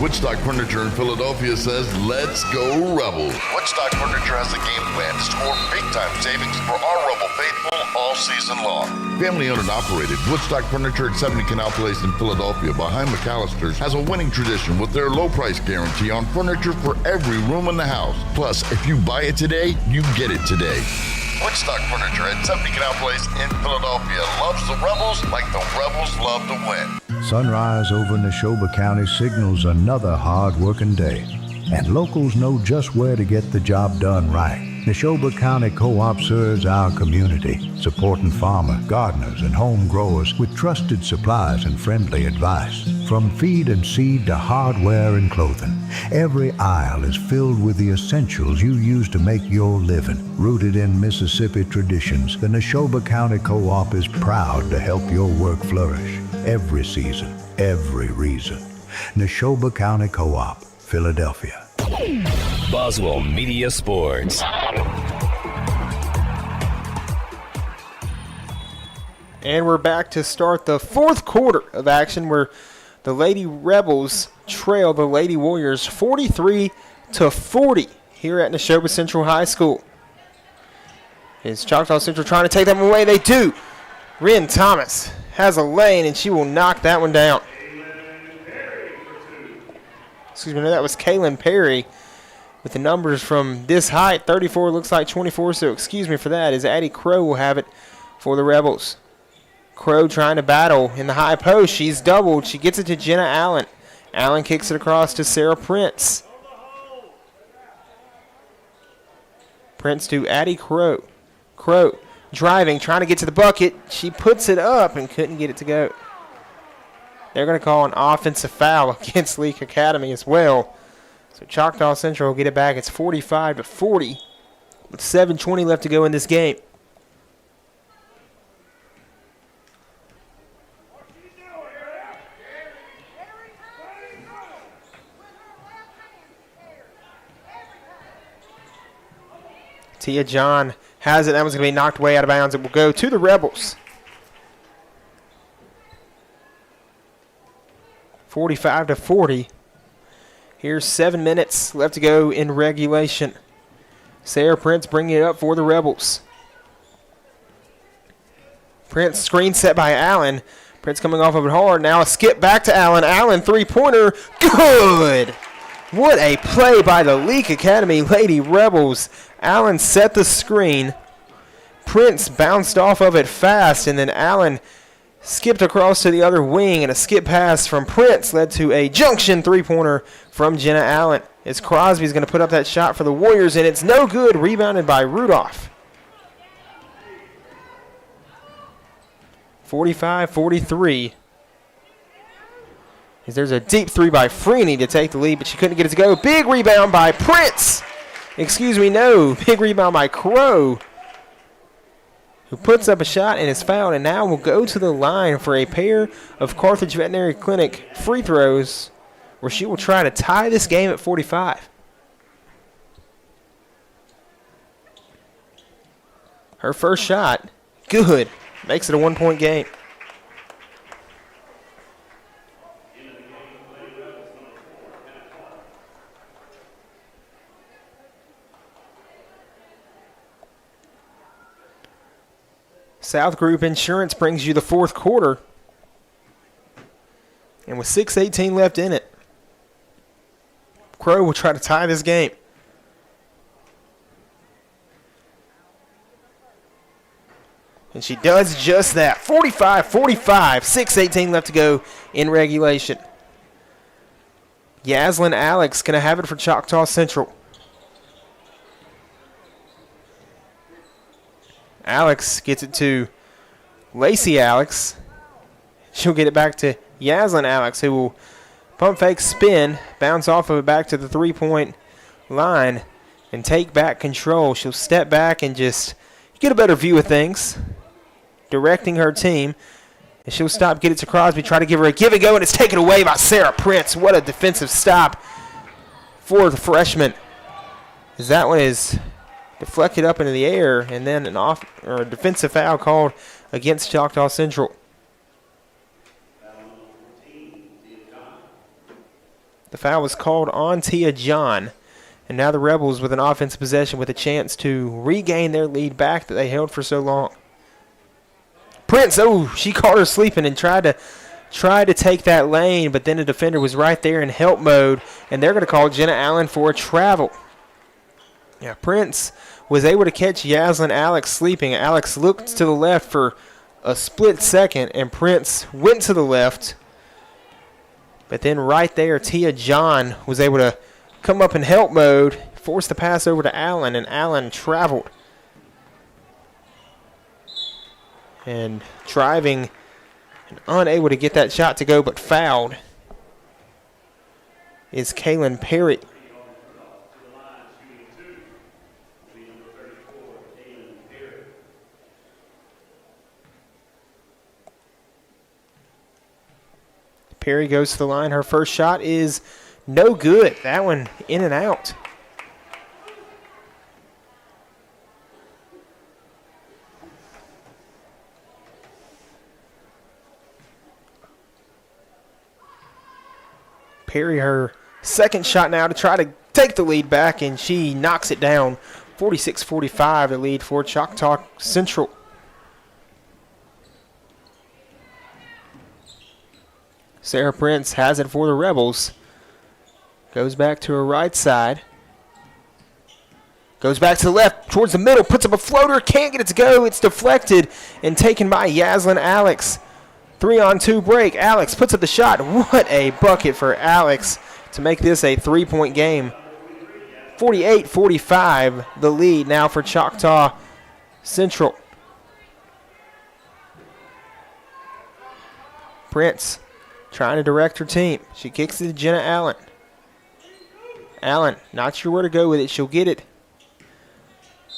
Woodstock Furniture in Philadelphia says, let's go Rebels. Woodstock Furniture has a game plan to score big-time savings for our Rebel faithful all season long. Family-owned and operated, Woodstock Furniture at 70 Canal Place in Philadelphia behind McAllister's has a winning tradition with their low price guarantee on furniture for every room in the house. Plus, if you buy it today, you get it today. Woodstock Furniture at 70 Canal Place in Philadelphia loves the Rebels like the Rebels love to win. Sunrise over Neshoba County signals another hard-working day, and locals know just where to get the job done right. Neshoba County Co-op serves our community, supporting farmers, gardeners, and home growers with trusted supplies and friendly advice. From feed and seed to hardware and clothing, every aisle is filled with the essentials you use to make your living. Rooted in Mississippi traditions, the Neshoba County Co-op is proud to help your work flourish. Every season, every reason. Neshoba County Co-op, Philadelphia. Boswell Media Sports. And we're back to start the fourth quarter of action, where the Lady Rebels trail the Lady Warriors 43-40 here at Neshoba Central High School. Is Choctaw Central trying to take them away? They do. Ren Thomas has a lane, and she will knock that one down. Excuse me, no, that was Kaylin Perry with the numbers from this height. 34 looks like 24, so excuse me for that, as Addie Crow will have it for the Rebels. Crow trying to battle in the high post. She's doubled. She gets it to Jenna Allen. Allen kicks it across to Sarah Prince. Prince to Addie Crow. Crow driving, trying to get to the bucket. She puts it up and couldn't get it to go. They're going to call an offensive foul against Leake Academy as well. So Choctaw Central will get it back. It's 45-40 with 7:20 left to go in this game. Tia John has it. That one's going to be knocked way out of bounds. It will go to the Rebels. 45-40. Here's 7 minutes left to go in regulation. Sarah Prince bringing it up for the Rebels. Prince screen set by Allen. Prince coming off of it hard. Now a skip back to Allen. Allen three-pointer. Good! What a play by the Leake Academy Lady Rebels. Allen set the screen. Prince bounced off of it fast, and then Allen skipped across to the other wing, and a skip pass from Prince led to a junction three-pointer from Jenna Allen. As Crosby's going to put up that shot for the Warriors, and it's no good. Rebounded by Rudolph. 45-43. As there's a deep three by Freeney to take the lead, but she couldn't get it to go. Big rebound by Prince. Excuse me, no. Big rebound by Crow, who puts up a shot and is fouled, and now will go to the line for a pair of Carthage Veterinary Clinic free throws, where she will try to tie this game at 45. Her first shot, good. Makes it a one-point game. South Group Insurance brings you the fourth quarter. And with 6:18 left in it, Crow will try to tie this game. And she does just that. 45-45, 6:18 left to go in regulation. Yaslin Alex going to have it for Choctaw Central. Alex gets it to Lacey Alex. She'll get it back to Yaslin Alex, who will pump fake spin, bounce off of it back to the three-point line, and take back control. She'll step back and just get a better view of things, directing her team. And she'll stop, get it to Crosby, try to give her a give and go, and it's taken away by Sarah Prince. What a defensive stop for the freshman. As that one is deflected up into the air, and then a defensive foul called against Choctaw Central. The foul was called on Tia John. And now the Rebels with an offensive possession with a chance to regain their lead back that they held for so long. Prince, she caught her sleeping and tried to take that lane, but then the defender was right there in help mode, and they're going to call Jenna Allen for a travel. Yeah, Prince was able to catch Yaslin Alex sleeping. Alex looked to the left for a split second, and Prince went to the left. But then right there, Tia John was able to come up in help mode, forced the pass over to Allen, and Allen traveled. And driving and unable to get that shot to go, but fouled, is Kaylin Perry. Perry goes to the line. Her first shot is no good. That one in and out. Perry, her second shot now to try to take the lead back, and she knocks it down. 46-45, the lead for Choctaw Central. Sarah Prince has it for the Rebels. Goes back to her right side. Goes back to the left, towards the middle, puts up a floater, can't get it to go. It's deflected and taken by Yaslin Alex. 3-on-2 break. Alex puts up the shot. What a bucket for Alex to make this a three-point game. 48-45, the lead now for Choctaw Central. Prince trying to direct her team. She kicks it to Jenna Allen. Allen, not sure where to go with it. She'll get it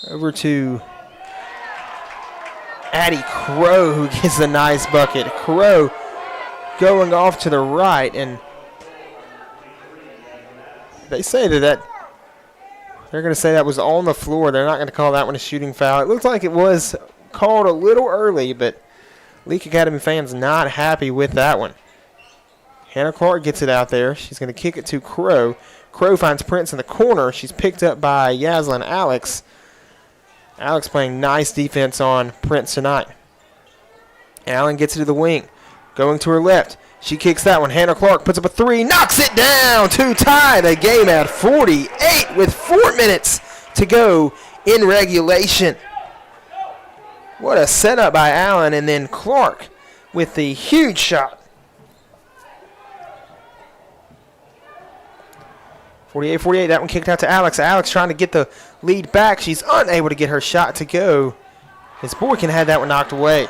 over to Addie Crow, who gets a nice bucket. Crow going off to the right, and they say that they're going to say that was on the floor. They're not going to call that one a shooting foul. It looked like it was called a little early, but Leake Academy fans not happy with that one. Hannah Clark gets it out there. She's going to kick it to Crow. Crow finds Prince in the corner. She's picked up by Yaslin Alex. Alex playing nice defense on Prince tonight. Allen gets it to the wing. Going to her left. She kicks that one. Hannah Clark puts up a three. Knocks it down to tie the game at 48 with 4 minutes to go in regulation. What a setup by Allen, and then Clark with the huge shot. 48-48, that one kicked out to Alex. Alex trying to get the lead back. She's unable to get her shot to go, as Boykin had that one knocked away.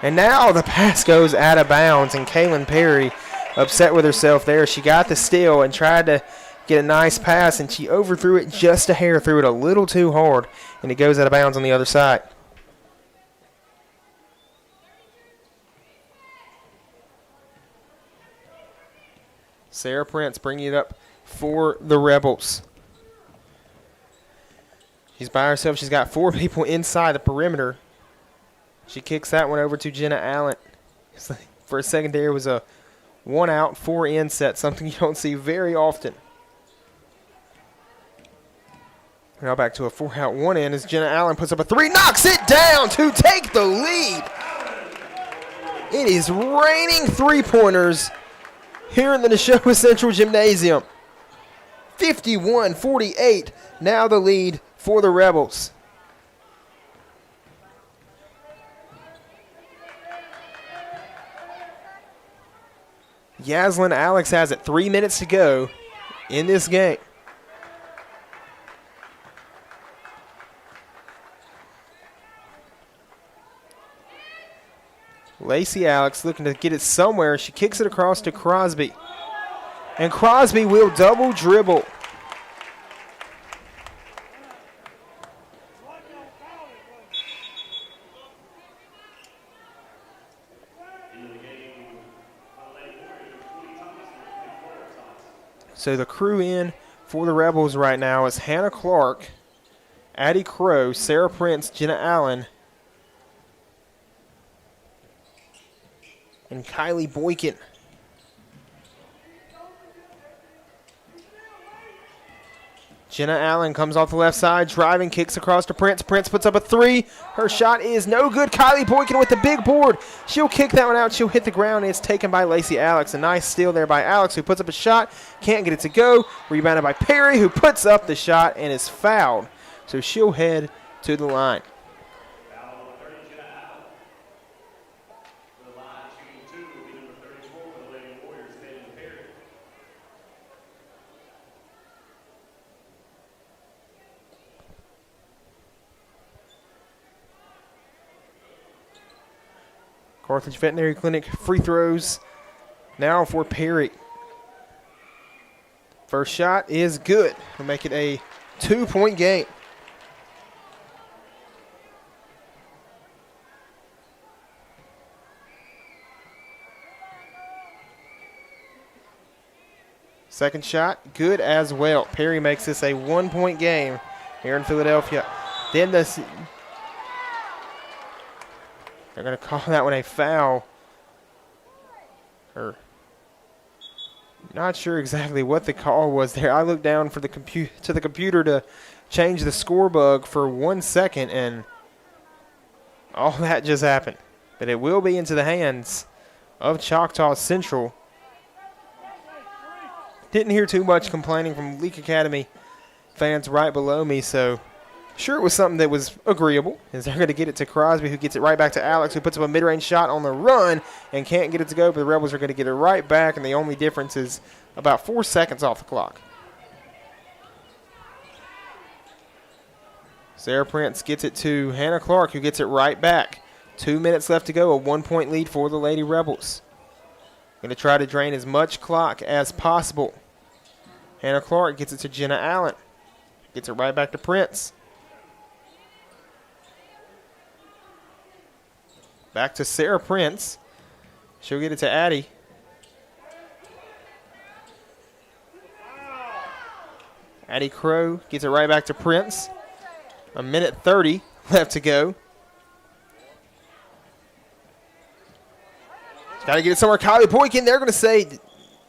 And now the pass goes out of bounds, and Kaylin Perry upset with herself there. She got the steal and tried to get a nice pass, and she overthrew it just a hair, threw it a little too hard, and it goes out of bounds on the other side. Sarah Prince bringing it up for the Rebels. She's by herself. She's got 4 people inside the perimeter. She kicks that one over to Jenna Allen. For a second there, it was a 1-out, 4-in set, something you don't see very often. Now back to a 4-out, 1-in as Jenna Allen puts up a three, knocks it down to take the lead. It is raining three-pointers here in the Neshoba Central Gymnasium. 51-48, now the lead for the Rebels. Yaslin Alex has it. 3 minutes to go in this game. Lacey Alex looking to get it somewhere. She kicks it across to Crosby. And Crosby will double dribble. So the crew in for the Rebels right now is Hannah Clark, Addie Crow, Sarah Prince, Jenna Allen, and Kylie Boykin. Jenna Allen comes off the left side, driving, kicks across to Prince. Prince puts up a three. Her shot is no good. Kylie Boykin with the big board. She'll kick that one out. She'll hit the ground, and it's taken by Lacey Alex. A nice steal there by Alex, who puts up a shot. Can't get it to go. Rebounded by Perry, who puts up the shot and is fouled. So she'll head to the line. Carthage Veterinary Clinic free throws now for Perry. First shot is good to make it a 2-point game. Second shot, good as well. Perry makes this a 1-point game here in Philadelphia. Then they're going to call that one a foul. Not sure exactly what the call was there. I looked down for the computer to change the score bug for 1 second, and all that just happened. But it will be into the hands of Choctaw Central. Didn't hear too much complaining from Leake Academy fans right below me, so sure it was something that was agreeable. As they're going to get it to Crosby, who gets it right back to Alex, who puts up a mid-range shot on the run and can't get it to go, but the Rebels are going to get it right back, and the only difference is about 4 seconds off the clock. Sarah Prince gets it to Hannah Clark, who gets it right back. 2 minutes left to go, a 1-point lead for the Lady Rebels. Going to try to drain as much clock as possible. Hannah Clark gets it to Jenna Allen. Gets it right back to Prince. Back to Sarah Prince. She'll get it to Addie. Addie Crow gets it right back to Prince. 1:30 left to go. Got to get it somewhere. Kylie Boykin, they're going to say,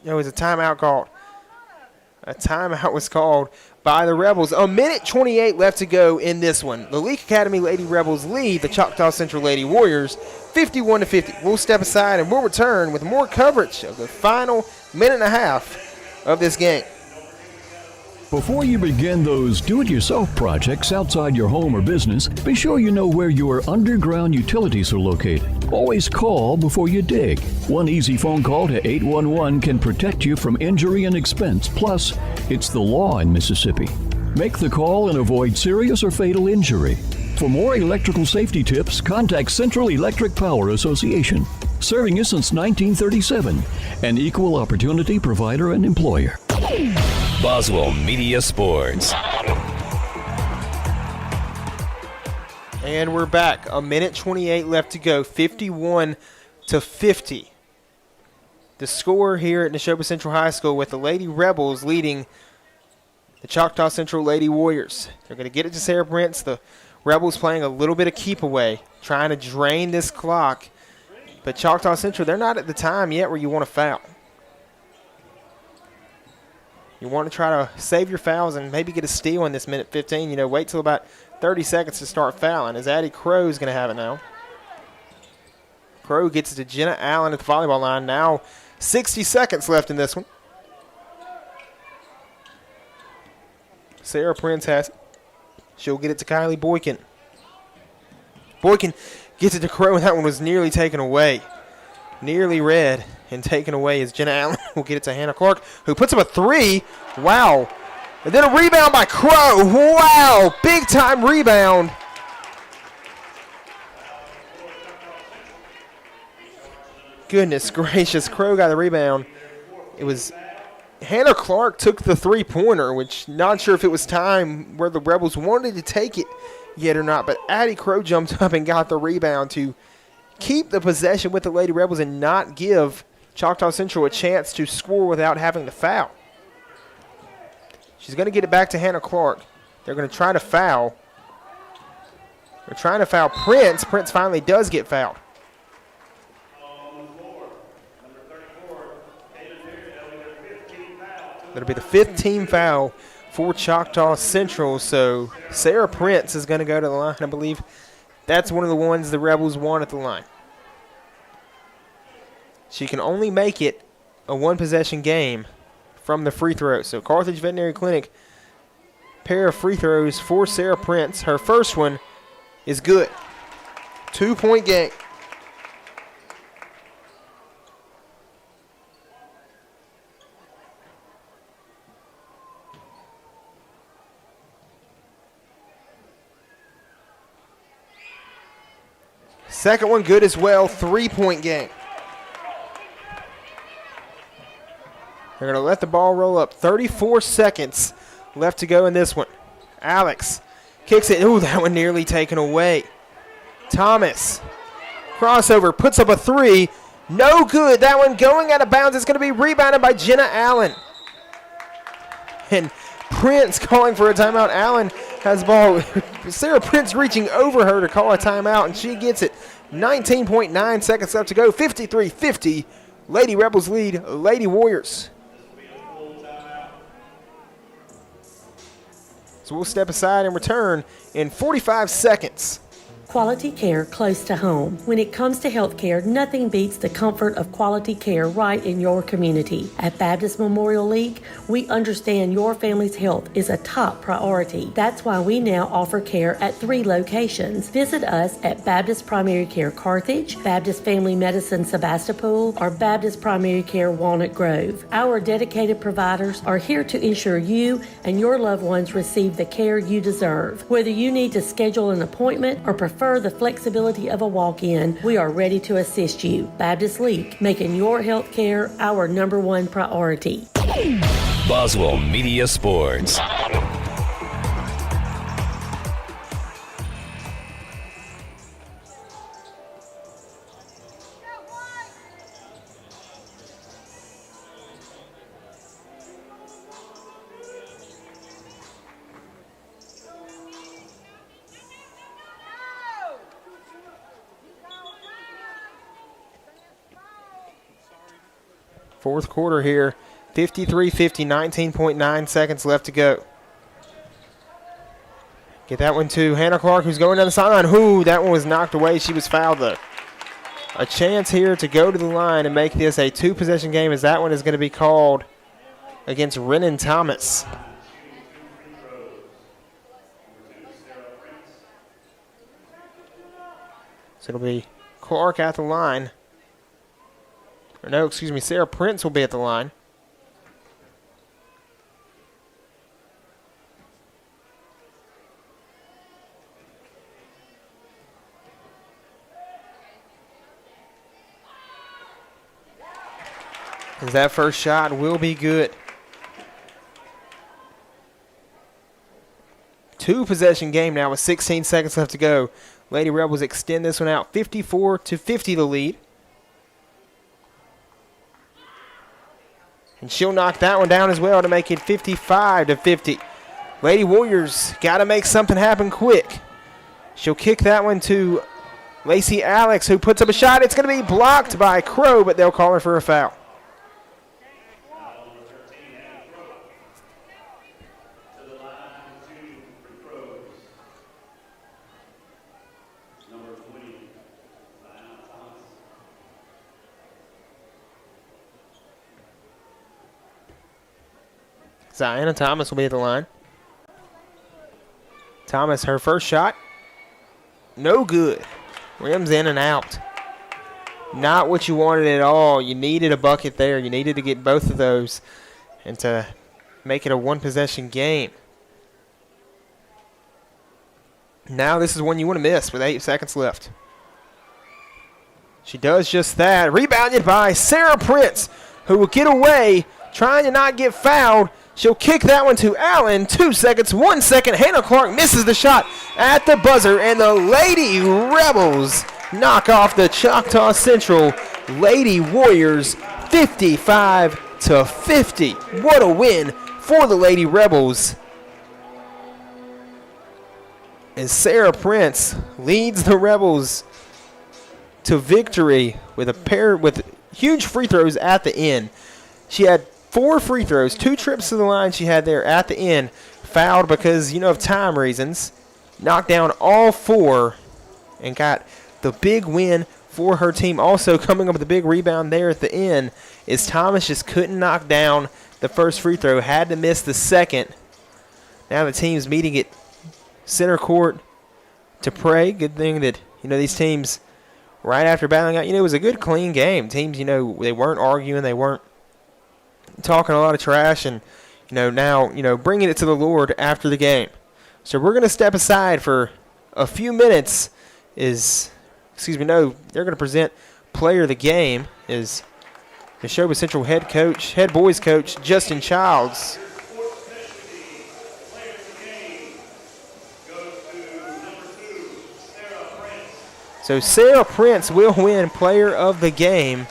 it was a timeout called. A timeout was called by the Rebels. 1:28 left to go in this one. The Leake Academy Lady Rebels lead the Choctaw Central Lady Warriors 51-50. We'll step aside and we'll return with more coverage of the final minute and a half of this game. Before you begin those do-it-yourself projects outside your home or business, be sure you know where your underground utilities are located. Always call before you dig. One easy phone call to 811 can protect you from injury and expense. Plus, it's the law in Mississippi. Make the call and avoid serious or fatal injury. For more electrical safety tips, contact Central Electric Power Association, serving you since 1937, an equal opportunity provider and employer. Boswell Media Sports. And we're back. 1:28 left to go. 51-50. The score here at Neshoba Central High School with the Lady Rebels leading the Choctaw Central Lady Warriors. They're going to get it to Sarah Prince. The Rebels playing a little bit of keep away, trying to drain this clock. But Choctaw Central, they're not at the time yet where you want to foul. You want to try to save your fouls and maybe get a steal in this minute 15. Wait till about 30 seconds to start fouling, as Addie Crow is going to have it now. Crow gets it to Jenna Allen at the volleyball line. Now 60 seconds left in this one. Sarah Prince has it. She'll get it to Kylie Boykin. Boykin gets it to Crow, and that one was nearly taken away. Nearly red. and taken away as Jenna Allen will get it to Hannah Clark, who puts up a 3. Wow. And then a rebound by Crow. Wow. Big time rebound. Goodness gracious. Crow got the rebound. It was Hannah Clark took the 3-pointer, which not sure if it was time where the Rebels wanted to take it yet or not, but Addie Crow jumped up and got the rebound to keep the possession with the Lady Rebels and not give Choctaw Central a chance to score without having to foul. She's going to get it back to Hannah Clark. They're going to try to foul. They're trying to foul Prince. Prince finally does get fouled. That'll be the 5th team foul for Choctaw Central. So Sarah Prince is going to go to the line. I believe that's one of the ones the Rebels want at the line. She can only make it a 1-possession game from the free throw. So Carthage Veterinary Clinic, pair of free throws for Sarah Prince. Her first one is good. 2-point game. Second one good as well, 3-point game. They're going to let the ball roll up. 34 seconds left to go in this one. Alex kicks it. Ooh, that one nearly taken away. Thomas, crossover, puts up a 3. No good. That one going out of bounds. It's going to be rebounded by Jenna Allen. And Prince calling for a timeout. Allen has the ball. Sarah Prince reaching over her to call a timeout, and she gets it. 19.9 seconds left to go. 53-50. Lady Rebels lead Lady Warriors. So we'll step aside and return in 45 seconds. Quality care close to home. When it comes to health care, nothing beats the comfort of quality care right in your community. At Baptist Memorial Leake, we understand your family's health is a top priority. That's why we now offer care at 3 locations. Visit us at Baptist Primary Care Carthage, Baptist Family Medicine Sebastopol, or Baptist Primary Care Walnut Grove. Our dedicated providers are here to ensure you and your loved ones receive the care you deserve. Whether you need to schedule an appointment or prefer the flexibility of a walk-in, we are ready to assist you. Baptist Leake, making your health care our #1 priority. Boswell Media Sports. Fourth quarter here, 53-50, 19.9 seconds left to go. Get that one to Hannah Clark, who's going down the sideline. Ooh, that one was knocked away. She was fouled, though. A chance here to go to the line and make this a 2-possession game, as that one is going to be called against Renan Thomas. So it'll be Clark at the line. Or no, excuse me, Sarah Prince will be at the line. As that first shot will be good. 2-possession game now with 16 seconds left to go. Lady Rebels extend this one out, 54-50 the lead. And she'll knock that one down as well to make it 55-50. Lady Warriors got to make something happen quick. She'll kick that one to Lacey Alex, who puts up a shot. It's going to be blocked by Crow, but they'll call her for a foul. Ziana Thomas will be at the line. Thomas, her first shot, no good. Rims in and out. not what you wanted at all. You needed a bucket there. You needed to get both of those and to make it a one-possession game. Now this is one you want to miss with 8 seconds left. She does just that. Rebounded by Sarah Prince, who will get away, trying to not get fouled. She'll kick that one to Allen. 2 seconds, 1 second. Hannah Clark misses the shot at the buzzer, and the Lady Rebels knock off the Choctaw Central Lady Warriors 55-50. What a win for the Lady Rebels. And Sarah Prince leads the Rebels to victory with huge free throws at the end. She had 4 free throws, 2 trips to the line she had there at the end, fouled because, of time reasons, knocked down all 4 and got the big win for her team. Also coming up with a big rebound there at the end is Thomas just couldn't knock down the first free throw, had to miss the second. Now the team's meeting at center court to pray. Good thing that, these teams, right after battling out, it was a good, clean game. Teams, they weren't arguing. They weren't talking a lot of trash. And, now, bringing it to the Lord after the game. So we're going to step aside for a few minutes. They're going to present player of the game is Neshoba Central head boys coach, Justin Childs. So Sarah Prince will win player of the game.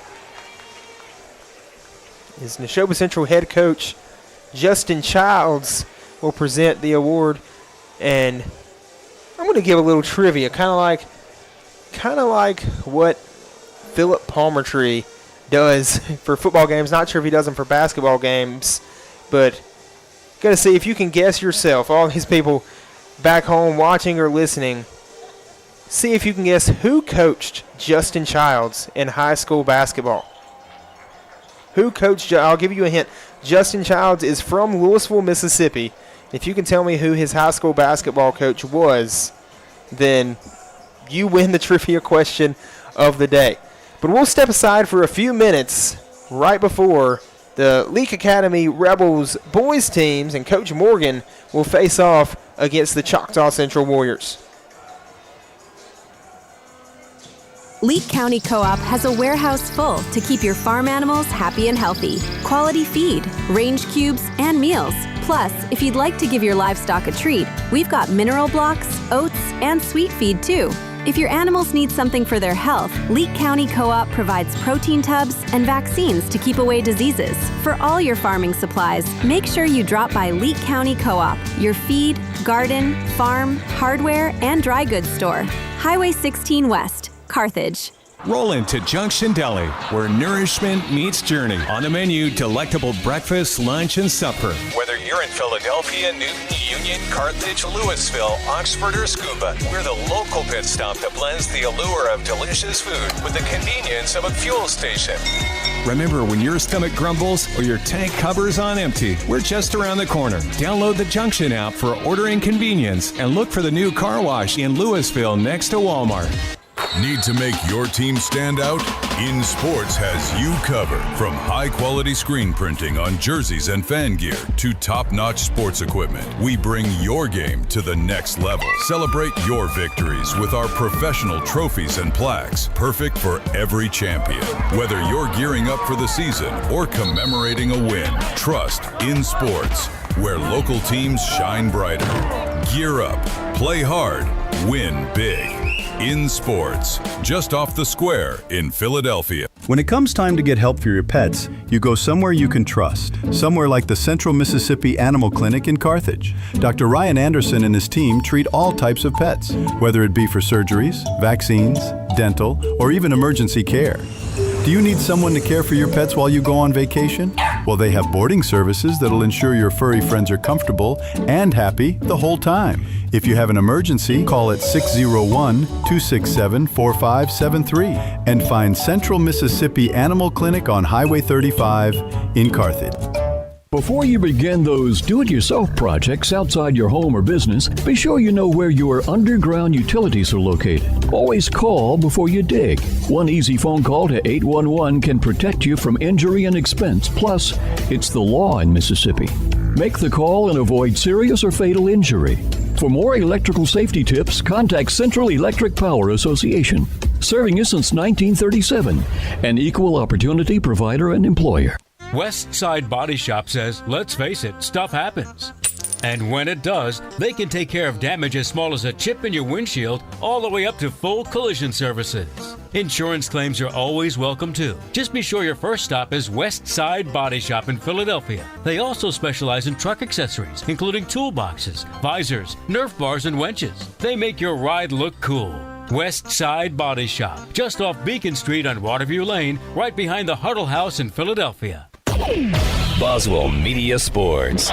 As Neshoba Central head coach Justin Childs will present the award. And I'm going to give a little trivia, kind of like what Philip Palmertree does for football games. Not sure if he does them for basketball games, but got to see if you can guess yourself. All these people back home watching or listening, see if you can guess who coached Justin Childs in high school basketball. Who coached? I'll give you a hint. Justin Childs is from Louisville, Mississippi. If you can tell me who his high school basketball coach was, then you win the trivia question of the day. But we'll step aside for a few minutes right before the Leake Academy Rebels boys teams and Coach Morgan will face off against the Choctaw Central Warriors. Leake County Co-op has a warehouse full to keep your farm animals happy and healthy. Quality feed, range cubes, and meals. Plus, if you'd like to give your livestock a treat, we've got mineral blocks, oats, and sweet feed too. If your animals need something for their health, Leake County Co-op provides protein tubs and vaccines to keep away diseases. For all your farming supplies, make sure you drop by Leake County Co-op, your feed, garden, farm, hardware, and dry goods store. Highway 16 West, Carthage. Roll into Junction Deli, where nourishment meets journey. On the menu, delectable breakfast, lunch, and supper. Whether you're in Philadelphia, Newton, Union, Carthage, Louisville, Oxford, or Scuba, we're the local pit stop that blends the allure of delicious food with the convenience of a fuel station. Remember, when your stomach grumbles or your tank covers on empty, we're just around the corner. Download the Junction app for ordering convenience and look for the new car wash in Louisville next to Walmart. Need to make your team stand out? In Sports has you covered. From high-quality screen printing on jerseys and fan gear to top-notch sports equipment, we bring your game to the next level. Celebrate your victories with our professional trophies and plaques, perfect for every champion. Whether you're gearing up for the season or commemorating a win, trust In Sports, where local teams shine brighter. Gear up, play hard, win big. In Sports, just off the square in Philadelphia. When it comes time to get help for your pets, you go somewhere you can trust. Somewhere like the Central Mississippi Animal Clinic in Carthage. Dr. Ryan Anderson and his team treat all types of pets, whether it be for surgeries, vaccines, dental, or even emergency care. Do you need someone to care for your pets while you go on vacation? Well, they have boarding services that'll ensure your furry friends are comfortable and happy the whole time. If you have an emergency, call at 601-267-4573 and find Central Mississippi Animal Clinic on Highway 35 in Carthage. Before you begin those do-it-yourself projects outside your home or business, be sure you know where your underground utilities are located. Always call before you dig. One easy phone call to 811 can protect you from injury and expense. Plus, it's the law in Mississippi. Make the call and avoid serious or fatal injury. For more electrical safety tips, contact Central Electric Power Association, serving you since 1937, an equal opportunity provider and employer. West Side Body Shop says, let's face it, stuff happens. And when it does, they can take care of damage as small as a chip in your windshield all the way up to full collision services. Insurance claims are always welcome too. Just be sure your first stop is West Side Body Shop in Philadelphia. They also specialize in truck accessories, including toolboxes, visors, Nerf bars, and winches. They make your ride look cool. West Side Body Shop, just off Beacon Street on Waterview Lane, right behind the Huddle House in Philadelphia. Boswell Media Sports.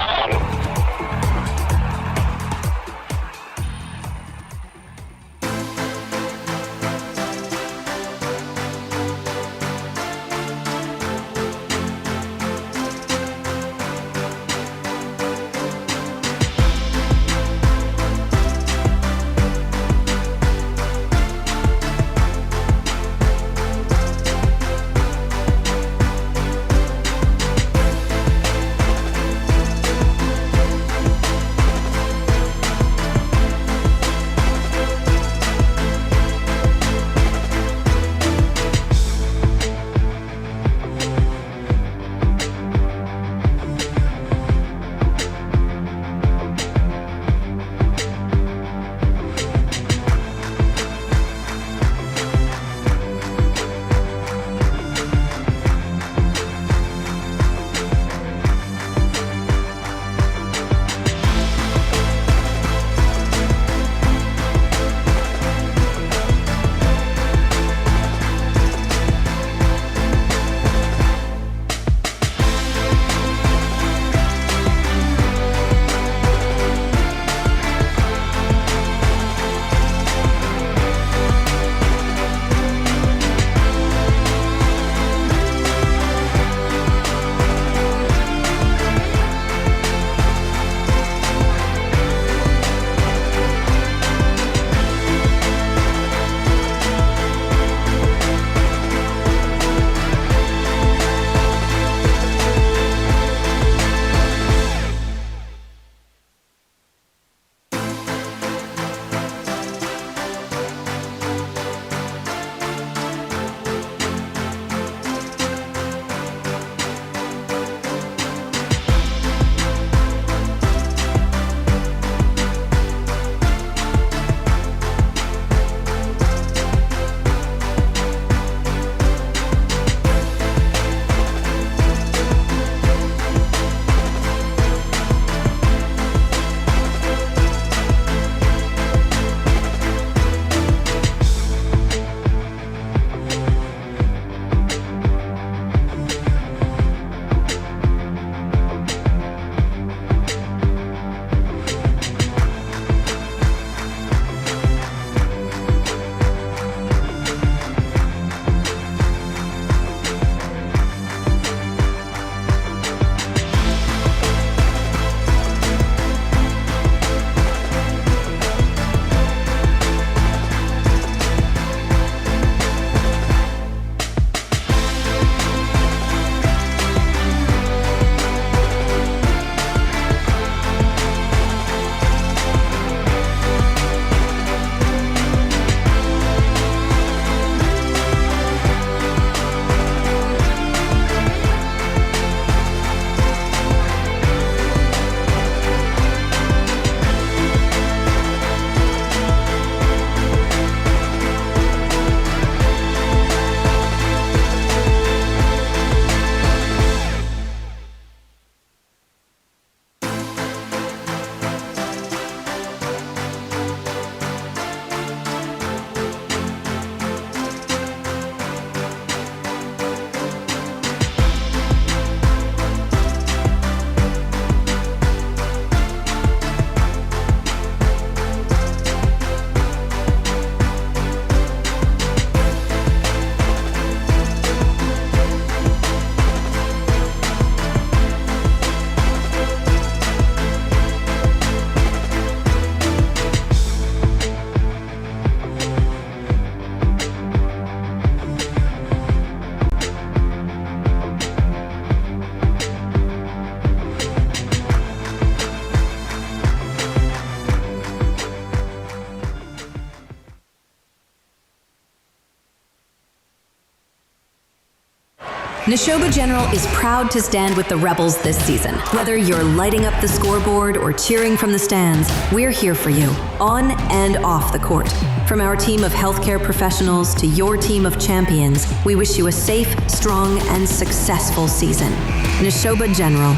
Neshoba General is proud to stand with the Rebels this season. Whether you're lighting up the scoreboard or cheering from the stands, we're here for you, on and off the court. From our team of healthcare professionals to your team of champions, we wish you a safe, strong, and successful season. Neshoba General,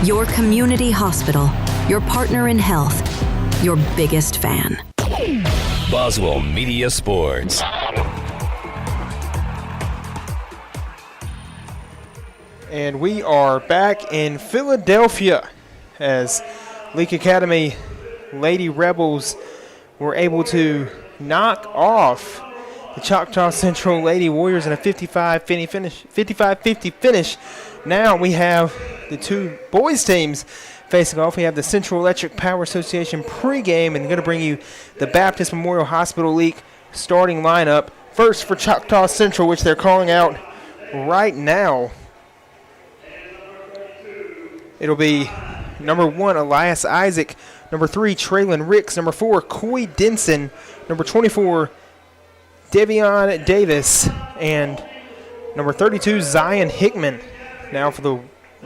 your community hospital, your partner in health, your biggest fan. Boswell Media Sports. And we are back in Philadelphia as Leake Academy Lady Rebels were able to knock off the Choctaw Central Lady Warriors in a 55-50 finish. Now we have the two boys teams facing off. We have the Central Electric Power Association pregame, and going to bring you the Baptist Memorial Hospital Leake starting lineup. First for Choctaw Central, which they're calling out right now. It'll be number 1, Elias Isaac. Number 3, Traylon Ricks. Number 4, Coy Denson. Number 24, Devion Davis. And number 32, Zion Hickman. Now for the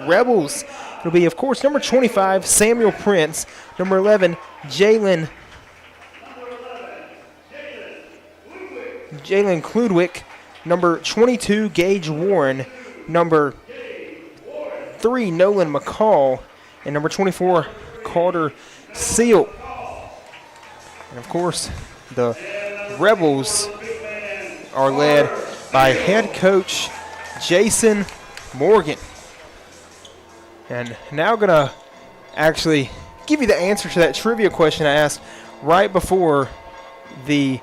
Rebels, it'll be, of course, number 25, Samuel Prince. Number 11, Jalen Kludwick. Number 22, Gage Warren. Number 3, Nolan McCall, and number 24, Carter Seal. And of course, the Rebels are led by head coach Jason Morgan. And now going to actually give you the answer to that trivia question I asked right before the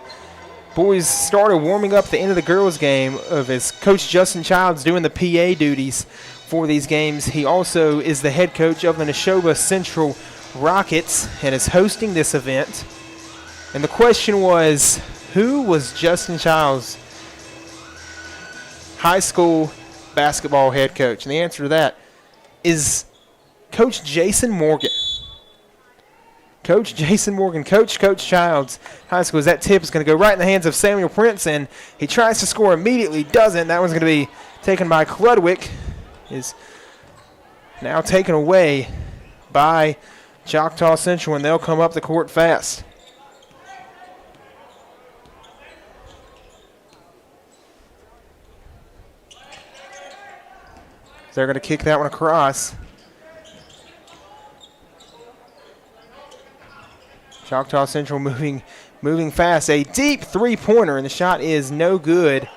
boys started warming up at the end of the girls' game as Coach Justin Childs doing the PA duties for these games. He also is the head coach of the Neshoba Central Rockets and is hosting this event. And the question was, who was Justin Childs' high school basketball head coach? And the answer to that is Coach Jason Morgan. Coach Jason Morgan, Coach Childs High School. As that tip is going to go right in the hands of Samuel Prince, and he tries to score immediately, doesn't. That one's going to be taken by Kludwick. Is now taken away by Choctaw Central, and they'll come up the court fast. They're going to kick that one across. Choctaw Central moving fast. A deep three-pointer, and the shot is no good.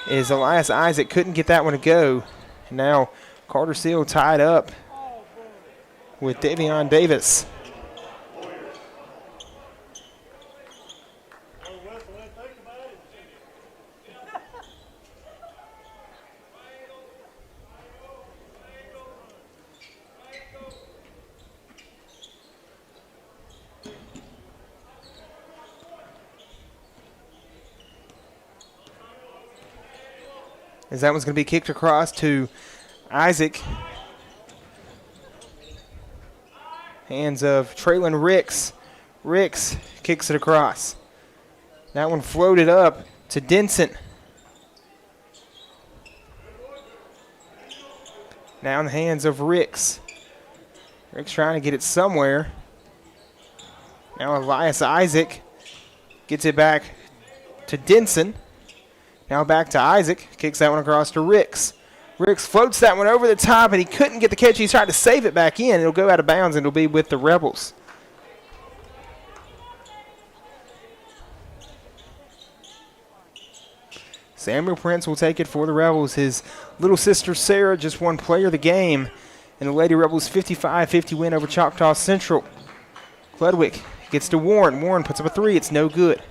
As Elias Isaac couldn't get that one to go. And now Carter Seal tied up with Davion Davis. As that one's going to be kicked across to Isaac. Hands of Traylon Ricks. Ricks kicks it across. That one floated up to Denson. Now in the hands of Ricks. Ricks trying to get it somewhere. Now Elias Isaac gets it back to Denson. Now back to Isaac. Kicks that one across to Ricks. Ricks floats that one over the top, and he couldn't get the catch. He's trying to save it back in. It'll go out of bounds, and it'll be with the Rebels. Samuel Prince will take it for the Rebels. His little sister Sarah just won Player of the Game in the Lady Rebels 55-50 win over Choctaw Central. Kludwick gets to Warren. Warren puts up a three. It's no good.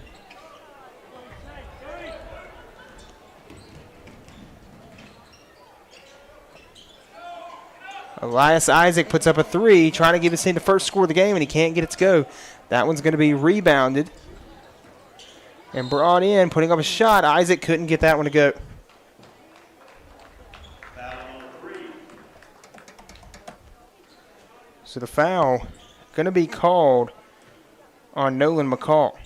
Elias Isaac puts up a three, trying to give his team the first score of the game, and he can't get it to go. That one's going to be rebounded and brought in, putting up a shot. Isaac couldn't get that one to go. So the foul going to be called on Nolan McCall.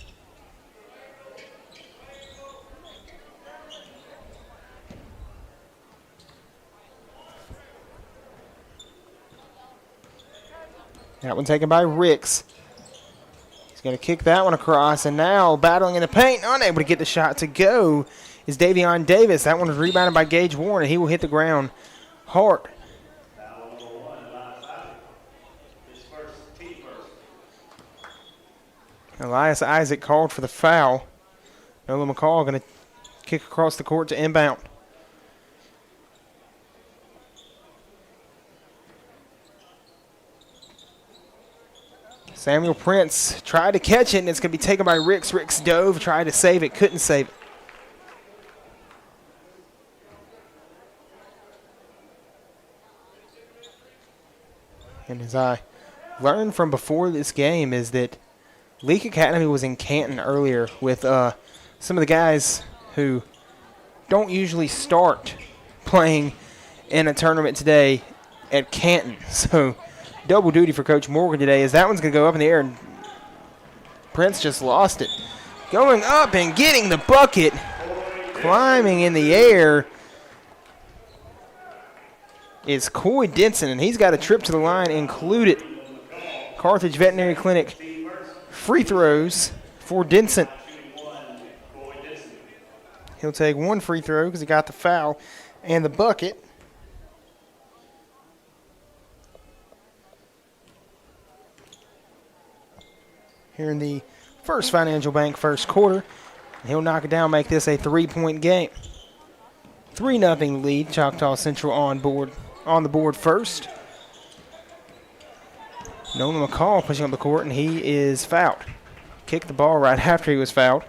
That one taken by Ricks. He's going to kick that one across, and now battling in the paint, unable to get the shot to go, is Davion Davis. That one was rebounded by Gage Warren, and he will hit the ground hard. Elias Isaac called for the foul. Nolan McCall going to kick across the court to inbound. Samuel Prince tried to catch it, and it's going to be taken by Ricks. Ricks dove, tried to save it, couldn't save it. And as I learned from before this game is that Leake Academy was in Canton earlier with some of the guys who don't usually start playing in a tournament today at Canton. So double duty for Coach Morgan today as that one's going to go up in the air, and Prince just lost it. Going up and getting the bucket, climbing in the air is Coy Denson, and he's got a trip to the line included. Carthage Veterinary Clinic free throws for Denson. He'll take one free throw because he got the foul and the bucket. Here in the First Financial Bank first quarter. He'll knock it down, make this a 3-point game. 3-0 lead, Choctaw Central on the board first. Nolan McCall pushing up the court, and he is fouled. Kicked the ball right after he was fouled.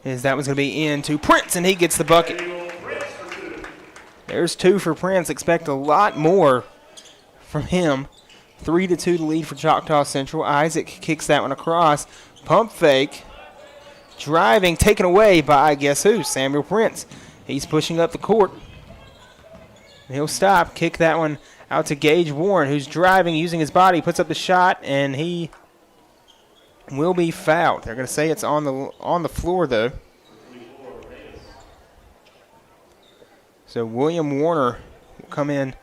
As that one's going to be into Prince, and he gets the bucket. There's 2 for Prince. Expect a lot more from him. 3-2 the lead for Choctaw Central. Isaac kicks that one across. Pump fake. Driving, taken away by, guess who? Samuel Prince. He's pushing up the court. And he'll stop. Kick that one out to Gage Warren, who's driving, using his body, puts up the shot, and he will be fouled. They're going to say it's on the floor, though. So William Warner will come in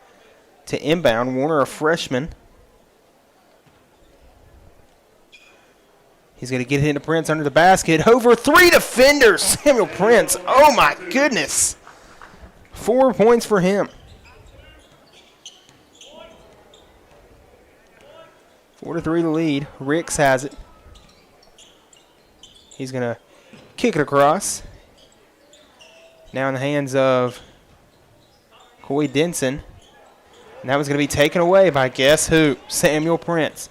to inbound. Warner, a freshman. He's going to get it into Prince under the basket. Over 3 defenders. Samuel Prince. Oh, my goodness. 4 points for him. 4-3 the lead. Ricks has it. He's going to kick it across. Now in the hands of Coy Denson. And that was going to be taken away by guess who? Samuel Prince.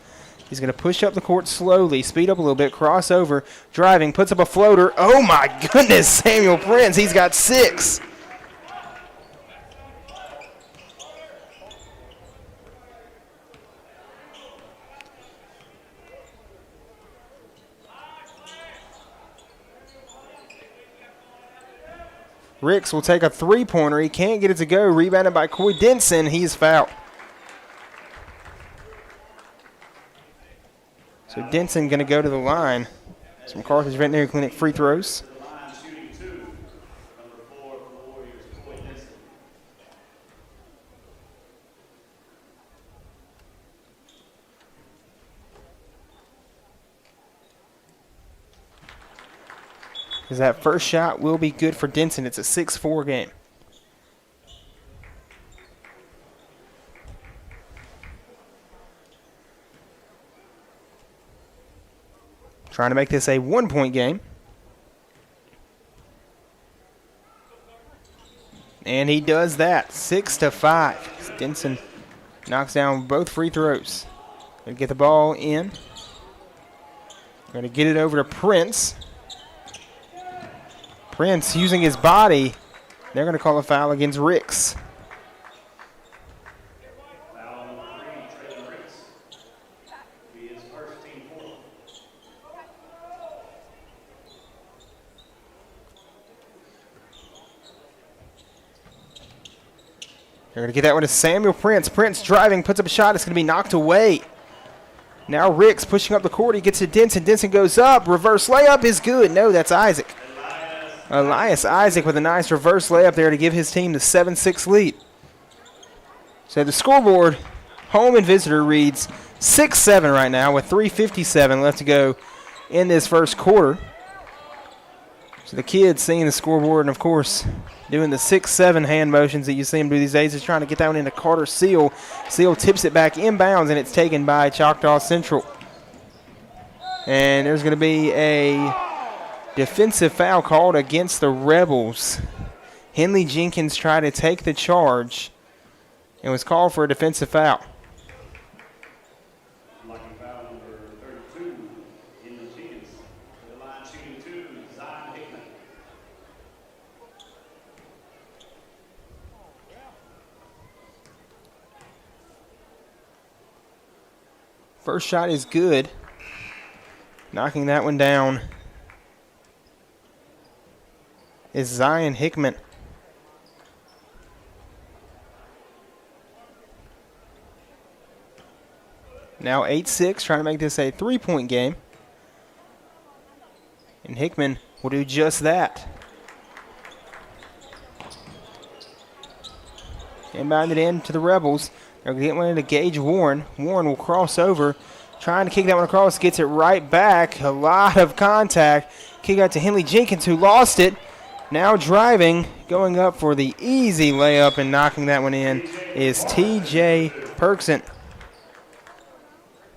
He's going to push up the court slowly, speed up a little bit, cross over, driving, puts up a floater. Oh, my goodness, Samuel Prince. He's got 6. Ricks will take a 3-pointer. He can't get it to go. Rebounded by Coy Denson. He's fouled. So Denson going to go to the line. Some Carthage Veterinary Clinic free throws. Because that first shot will be good for Denson. It's a 6-4 game. Trying to make this a 1-point game. And he does that. 6-5. Denson knocks down both free throws. Going to get the ball in. Going to get it over to Prince. Prince using his body. They're going to call a foul against Ricks. They're going to get that one to Samuel Prince. Prince driving, puts up a shot. It's going to be knocked away. Now Ricks pushing up the court. He gets to Denson. Denson goes up. Reverse layup is good. No, that's Isaac. Elias Isaac with a nice reverse layup there to give his team the 7-6 lead. So the scoreboard, home and visitor, reads 6-7 right now with 3:57 left to go in this first quarter. So the kids seeing the scoreboard and, of course, doing the 6-7 hand motions that you see them do these days is trying to get that one into Carter Seal. Seal tips it back inbounds, and it's taken by Choctaw Central. And there's going to be a defensive foul called against the Rebels. Henley Jenkins tried to take the charge and was called for a defensive foul. First shot is good. Knocking that one down is Zion Hickman. Now 8-6, trying to make this a three-point game. And Hickman will do just that. Inbounded in to the Rebels. They're going to get one into Gage Warren. Warren will cross over. Trying to kick that one across. Gets it right back. A lot of contact. Kick out to Henley Jenkins, who lost it. Now driving. Going up for the easy layup and knocking that one in is T.J. Perkson.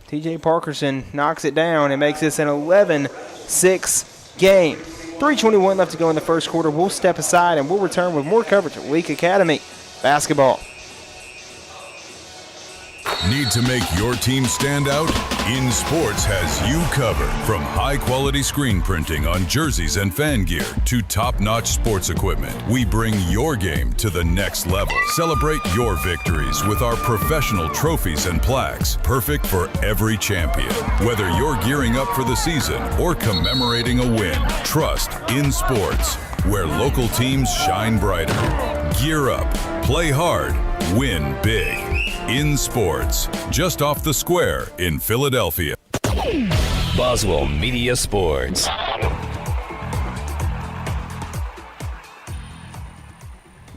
T.J. Parkerson knocks it down and makes this an 11-6 game. 3:21 left to go in the first quarter. We'll step aside and we'll return with more coverage of Leake Academy basketball. Need to make your team stand out? In Sports has you covered. From high-quality screen printing on jerseys and fan gear to top-notch sports equipment, we bring your game to the next level. Celebrate your victories with our professional trophies and plaques, perfect for every champion. Whether you're gearing up for the season or commemorating a win, trust In Sports, where local teams shine brighter. Gear up, play hard, win big. In Sports, just off the square in Philadelphia. Boswell Media Sports.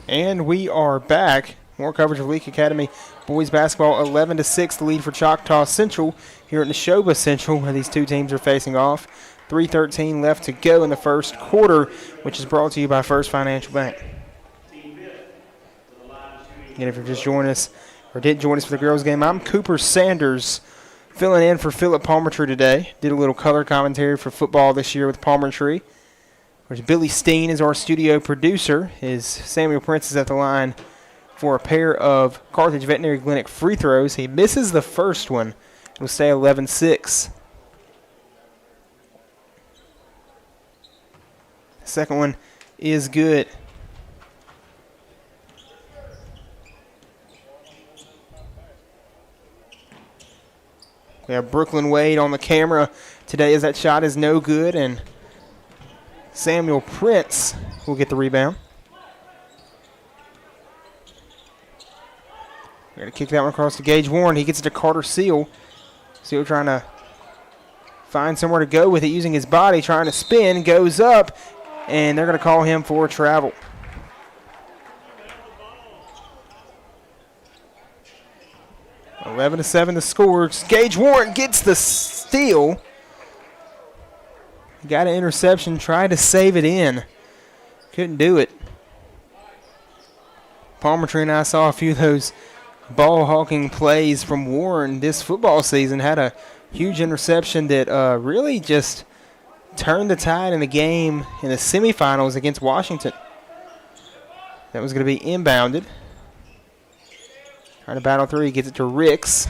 And we are back. More coverage of Leake Academy boys basketball, 11-6, the lead for Choctaw Central here at Neshoba Central, where these two teams are facing off. 3:13 left to go in the first quarter, which is brought to you by First Financial Bank. And if you're just joining us, or didn't join us for the girls' game, I'm Cooper Sanders, filling in for Philip Palmertree today. Did a little color commentary for football this year with Palmertree. Of course, Billy Steen is our studio producer. Is Samuel Prince is at the line for a pair of Carthage Veterinary Clinic free throws. He misses the first one. It will stay 11-6. The second one is good. We have Brooklyn Wade on the camera today as that shot is no good, and Samuel Prince will get the rebound. We're going to kick that one across to Gage Warren. He gets it to Carter Seal. Seal trying to find somewhere to go with it, using his body, trying to spin, goes up, and they're going to call him for travel. – 11-7 the score. Gage Warren gets the steal. Got an interception, tried to save it in. Couldn't do it. Palmertree and I saw a few of those ball-hawking plays from Warren this football season. Had a huge interception that really just turned the tide in the game in the semifinals against Washington. That was going to be inbounded. Trying to battle through. He gets it to Ricks.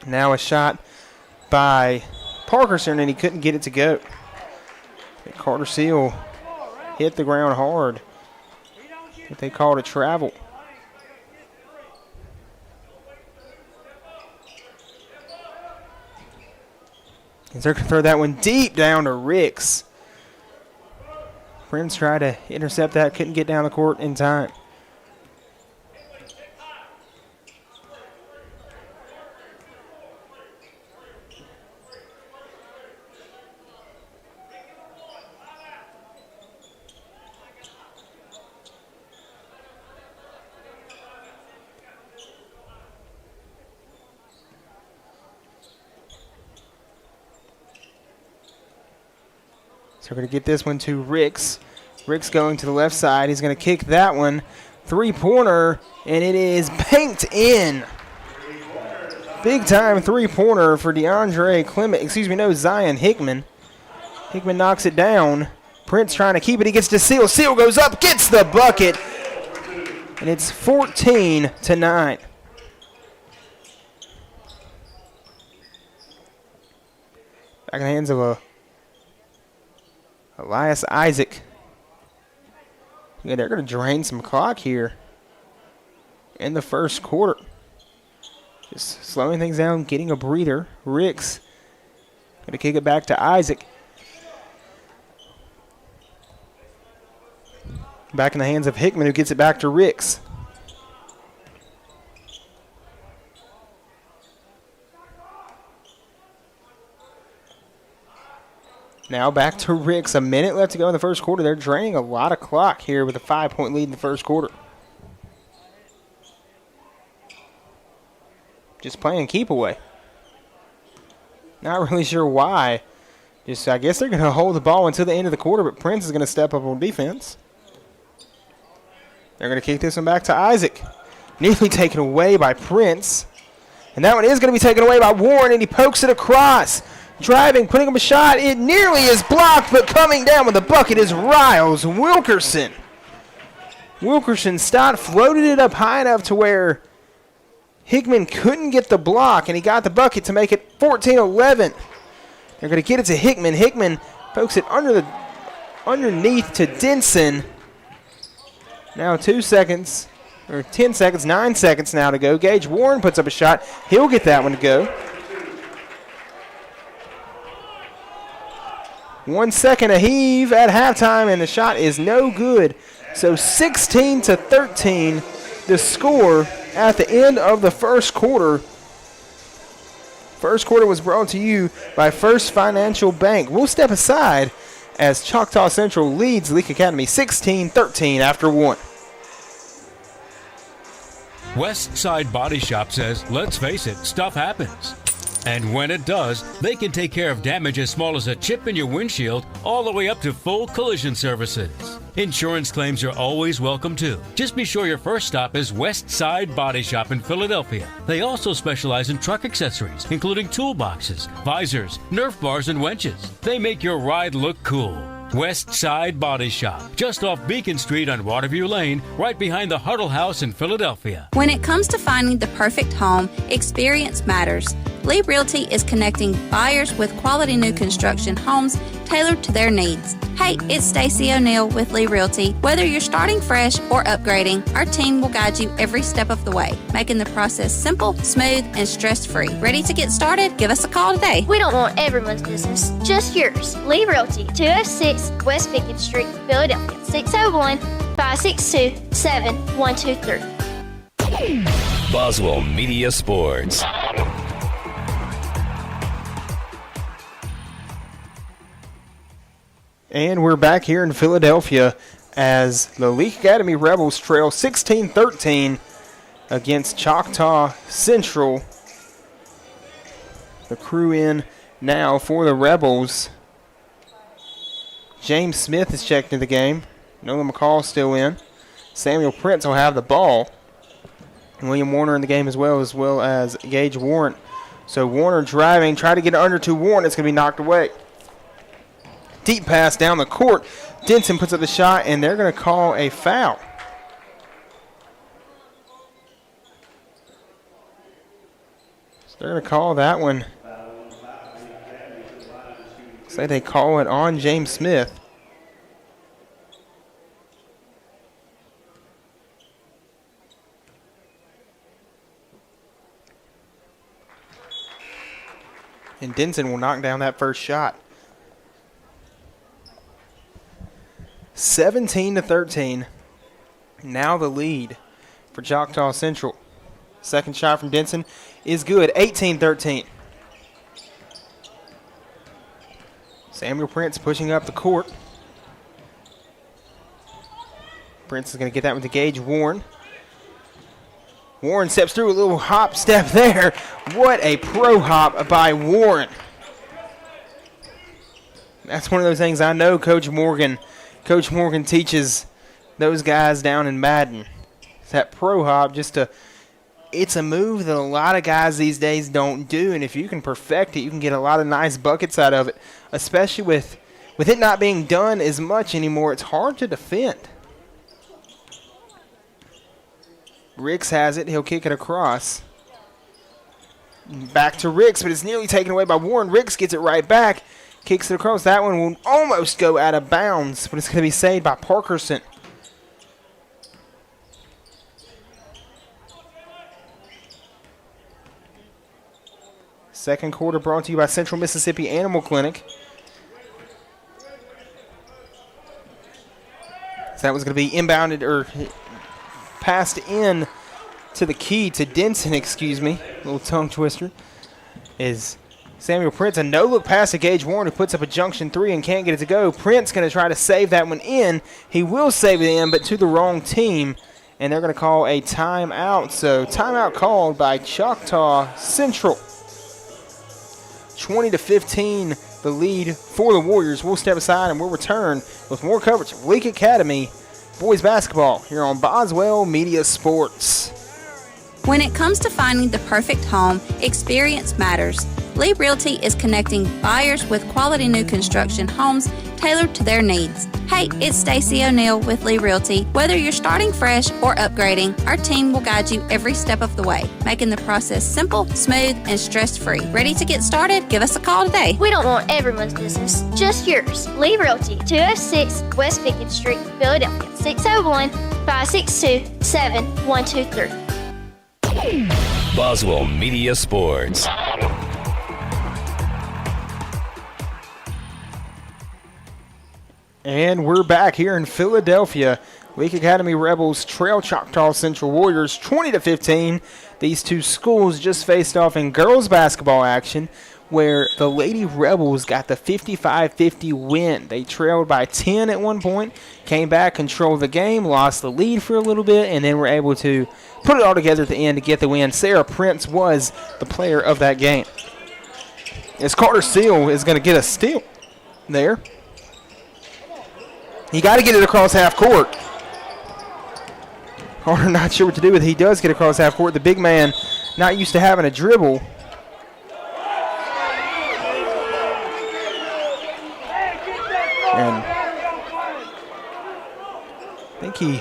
Now a shot by Parkerson, and he couldn't get it to go. Carter Seal hit the ground hard. I think they called a travel. And they're going to throw that one deep down to Ricks. Prince tried to intercept that, couldn't get down the court in time. So we're going to get this one to Ricks. Ricks going to the left side. He's going to kick that one. Three-pointer, and it is banked in. Big-time three-pointer for Zion Hickman. Hickman knocks it down. Prince trying to keep it. He gets to Seal. Seal goes up, gets the bucket, and it's 14-9. Back in the hands of Elias Isaac. Yeah, they're going to drain some clock here in the first quarter. Just slowing things down, getting a breather. Ricks going to kick it back to Isaac. Back in the hands of Hickman, who gets it back to Ricks. Now back to Ricks. A minute left to go in the first quarter. They're draining a lot of clock here with a 5-point lead in the first quarter. Just playing keep away. Not really sure why. I guess they're going to hold the ball until the end of the quarter, but Prince is going to step up on defense. They're going to kick this one back to Isaac. Nearly taken away by Prince. And that one is going to be taken away by Warren, and he pokes it across. Driving, putting up a shot. It nearly is blocked, but coming down with the bucket is Riles Wilkerson. Wilkerson floated it up high enough to where Hickman couldn't get the block, and he got the bucket to make it 14-11. They're going to get it to Hickman. Hickman pokes it underneath to Denson. Now 2 seconds, or 10 seconds, 9 seconds now to go. Gage Warren puts up a shot. He'll get that one to go. 1 second a heave at halftime, and the shot is no good. So 16-13, the score at the end of the first quarter. First quarter was brought to you by First Financial Bank. We'll step aside as Choctaw Central leads Leake Academy 16-13 after one. West Side Body Shop says, let's face it, stuff happens. And when it does, they can take care of damage as small as a chip in your windshield all the way up to full collision services. Insurance claims are always welcome too. Just be sure your first stop is West Side Body Shop in Philadelphia. They also specialize in truck accessories, including toolboxes, visors, Nerf bars, and winches. They make your ride look cool. West Side Body Shop, just off Beacon Street on Waterview Lane, right behind the Huddle House in Philadelphia. When it comes to finding the perfect home, experience matters. Lee Realty is connecting buyers with quality new construction homes tailored to their needs. Hey, it's Stacey O'Neill with Lee Realty. Whether you're starting fresh or upgrading, our team will guide you every step of the way, making the process simple, smooth, and stress-free. Ready to get started? Give us a call today. We don't want everyone's business, just yours. Lee Realty, 206 West Beacon Street, Philadelphia, 601-562-7123. Boswell Media Sports. And we're back here in Philadelphia as the Leake Academy Rebels trail 16-13 against Choctaw Central. The crew in now for the Rebels. James Smith is checked into the game. Nolan McCall still in. Samuel Prince will have the ball. And William Warner in the game as well as Gage Warren. So Warner driving, try to get it under to Warren. It's going to be knocked away. Deep pass down the court. Denson puts up the shot, and they're going to call a foul. So they're going to call that one. Looks like they call it on James Smith. And Denson will knock down that first shot. 17-13. Now the lead for Choctaw Central. Second shot from Denson is good. 18-13. Samuel Prince pushing up the court. Prince is going to get that one to Gage Warren. Warren steps through a little hop step there. What a pro hop by Warren. That's one of those things I know Coach Morgan teaches those guys down in Madden. That pro hop, it's a move that a lot of guys these days don't do, and if you can perfect it, you can get a lot of nice buckets out of it, especially with it not being done as much anymore. It's hard to defend. Ricks has it. He'll kick it across. Back to Ricks, but it's nearly taken away by Warren. Ricks gets it right back. Kicks it across. That one will almost go out of bounds, but it's going to be saved by Parkerson. Second quarter brought to you by Central Mississippi Animal Clinic. So that was going to be inbounded or passed in to the key to Denson, excuse me. Little tongue twister. Is Samuel Prince. A no-look pass to Gage Warren, who puts up a junction three and can't get it to go. Prince going to try to save that one in. He will save it in, but to the wrong team. And they're going to call a timeout. So timeout called by Choctaw Central. 20-15, the lead for the Warriors. We'll step aside and we'll return with more coverage of Leake Academy boys basketball here on Boswell Media Sports. When it comes to finding the perfect home, experience matters. Lee Realty is connecting buyers with quality new construction homes tailored to their needs. Hey, it's Stacey O'Neill with Lee Realty. Whether you're starting fresh or upgrading, our team will guide you every step of the way, making the process simple, smooth, and stress-free. Ready to get started? Give us a call today. We don't want everyone's business, just yours. Lee Realty, 206 West Pickett Street, Philadelphia, 601-562-7123. Boswell Media Sports. And we're back here in Philadelphia. Leake Academy Rebels trail Choctaw Central Warriors 20-15. These two schools just faced off in girls basketball action, where the Lady Rebels got the 55-50 win. They trailed by 10 at one point, came back, controlled the game, lost the lead for a little bit, and then were able to put it all together at the end to get the win. Sarah Prince was the player of that game. As Carter Seal is going to get a steal there. He got to get it across half court. Carter not sure what to do with it. He does get across half court. The big man not used to having a dribble. And I think he's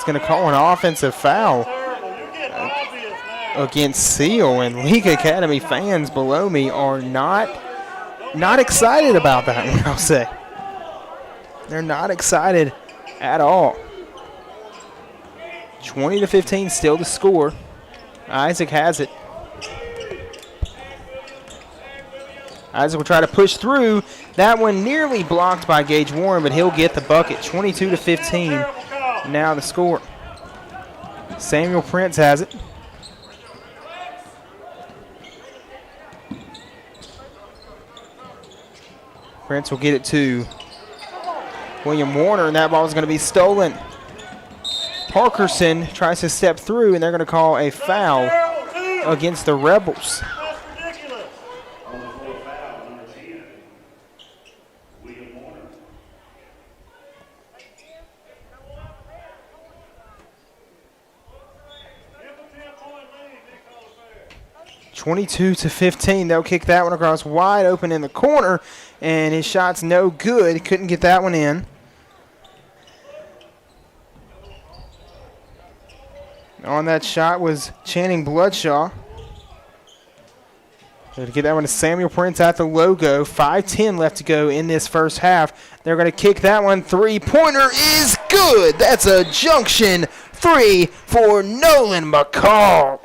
going to call an offensive foul against Seal. And Leake Academy fans below me are not excited about that one, I'll say. They're not excited at all. 20-15, still the score. Isaac has it. Isaac will try to push through. That one nearly blocked by Gage Warren, but he'll get the bucket. 22-15, now the score. Samuel Prince has it. Prince will get it to William Warner, and that ball is going to be stolen. Parkerson tries to step through, and they're going to call a foul against the Rebels. (22-15). They'll kick that one across wide open in the corner, and his shot's no good. Couldn't get that one in. On that shot was Channing Bloodshaw. To get that one to Samuel Prince at the logo. 5:10 left to go in this first half. They're going to kick that one. Three-pointer is good. That's a junction three for Nolan McCall.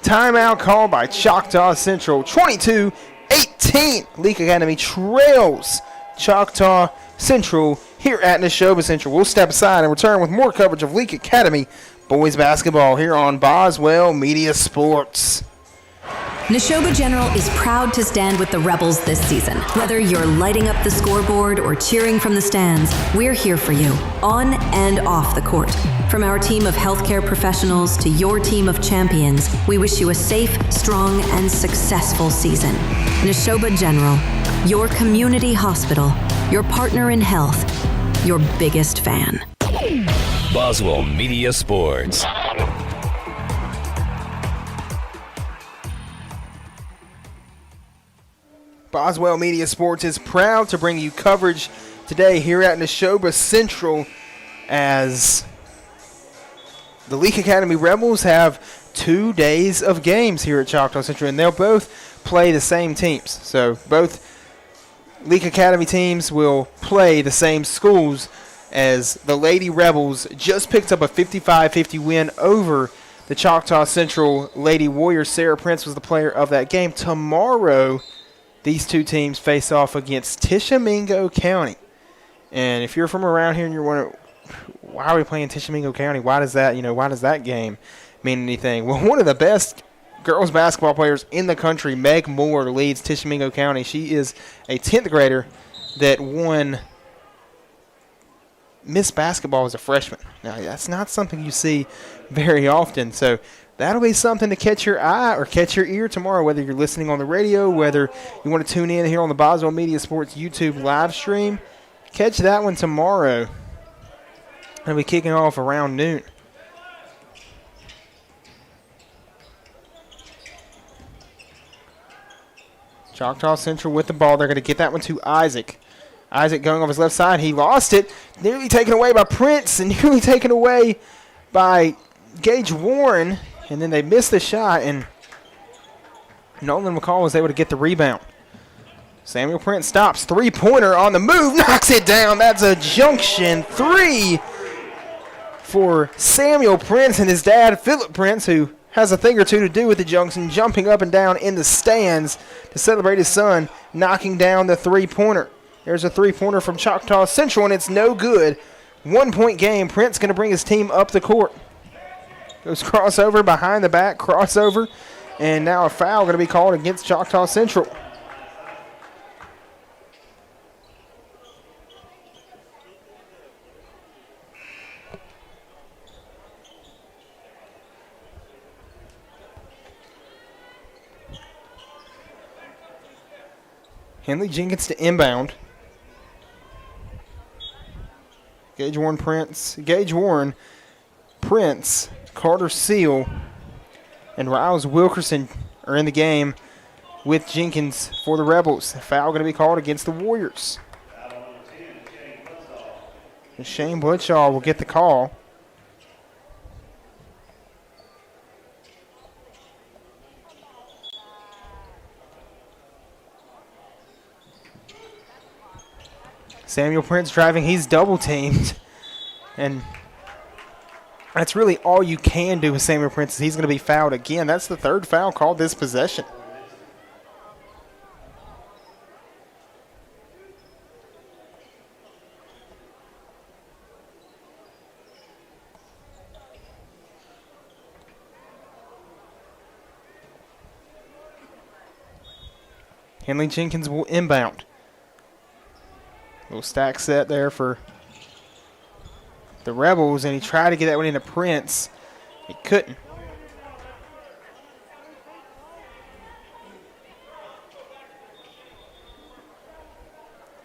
Timeout called by Choctaw Central. 22-18. Leake Academy trails Choctaw Central here at Neshoba Central. We'll step aside and return with more coverage of Leake Academy boys basketball here on Boswell Media Sports. Neshoba General is proud to stand with the Rebels this season. Whether you're lighting up the scoreboard or cheering from the stands, we're here for you, on and off the court. From our team of healthcare professionals to your team of champions, we wish you a safe, strong, and successful season. Neshoba General, your community hospital, your partner in health, your biggest fan. Boswell Media Sports. Boswell Media Sports is proud to bring you coverage today here at Neshoba Central as the Leake Academy Rebels have 2 days of games here at Choctaw Central, and they'll both play the same teams. So both Leake Academy teams will play the same schools, as the Lady Rebels just picked up a 55-50 win over the Choctaw Central Lady Warriors. Sarah Prince was the player of that game. Tomorrow, these two teams face off against Tishomingo County. And if you're from around here and you're wondering, why are we playing Tishomingo County? Why does that game mean anything? Well, one of the best girls basketball players in the country, Meg Moore, leads Tishomingo County. She is a 10th grader that won Miss Basketball as a freshman. Now, that's not something you see very often. So that'll be something to catch your eye or catch your ear tomorrow, whether you're listening on the radio, whether you want to tune in here on the Boswell Media Sports YouTube live stream. Catch that one tomorrow. It'll be kicking off around noon. Choctaw Central with the ball. They're going to get that one to Isaac. Isaac going off his left side. He lost it. Nearly taken away by Prince and nearly taken away by Gage Warren. And then they missed the shot, and Nolan McCall was able to get the rebound. Samuel Prince stops. Three-pointer on the move. Knocks it down. That's a junction three for Samuel Prince and his dad, Philip Prince, who has a thing or two to do with the junction, jumping up and down in the stands to celebrate his son knocking down the three-pointer. There's a three-pointer from Choctaw Central, and it's no good. 1 point game. Prince going to bring his team up the court. Goes crossover, behind the back, crossover, and now a foul going to be called against Choctaw Central. Henley Jenkins to inbound. Gage Warren, Prince, Carter Seal, and Riles Wilkerson are in the game with Jenkins for the Rebels. A foul going to be called against the Warriors. And Shane Bloodshaw will get the call. Samuel Prince driving. He's double teamed. And that's really all you can do with Samuel Prince. He's going to be fouled again. That's the third foul called this possession. Henley Jenkins will inbound. Little stack set there for the Rebels, and he tried to get that one into Prince. He couldn't.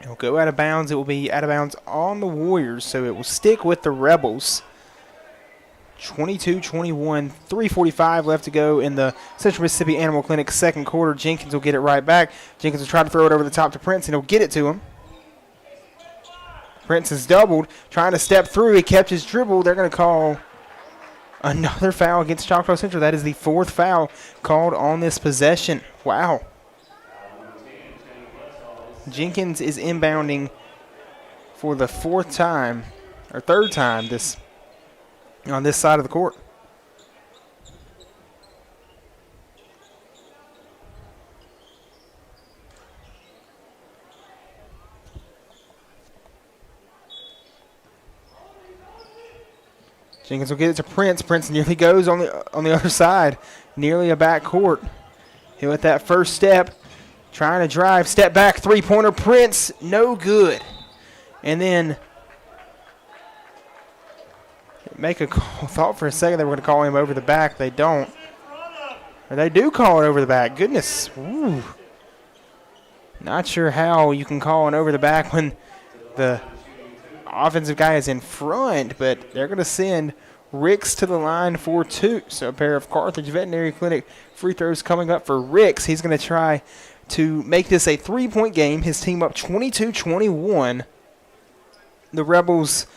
It'll go out of bounds. It will be out of bounds on the Warriors, so it will stick with the Rebels. 22-21, 3:45 left to go in the Central Mississippi Animal Clinic second quarter. Jenkins will get it right back. Jenkins will try to throw it over the top to Prince, and he'll get it to him. Prince is doubled, trying to step through. He kept his dribble. They're going to call another foul against Choctaw Central. That is the fourth foul called on this possession. Wow. Jenkins is inbounding for the third time on this side of the court. Jenkins will get it to Prince. Prince nearly goes on the other side, nearly a back court. He'll hit that first step. Trying to drive. Step back. Three-pointer. Prince. No good. And then make a call. Thought for a second they were going to call him over the back. They don't. Or they do call it over the back. Goodness. Ooh. Not sure how you can call an over the back when the offensive guy is in front, but they're going to send Ricks to the line for 2. So a pair of Carthage Veterinary Clinic free throws coming up for Ricks. He's going to try to make this a 3-point game. His team up 22-21. The Rebels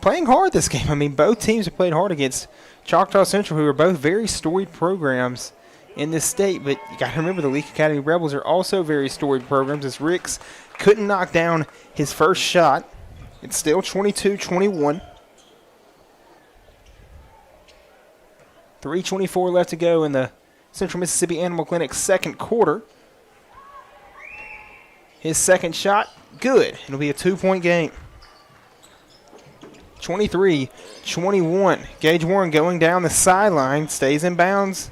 playing hard this game. I mean, both teams have played hard against Choctaw Central, who are both very storied programs in this state. But you got to remember the Leake Academy Rebels are also very storied programs, as Ricks couldn't knock down his first shot. It's still 22-21. 3:24 left to go in the Central Mississippi Animal Clinic second quarter. His second shot, good. It'll be a 2-point game. 23-21. Gage Warren going down the sideline, stays in bounds.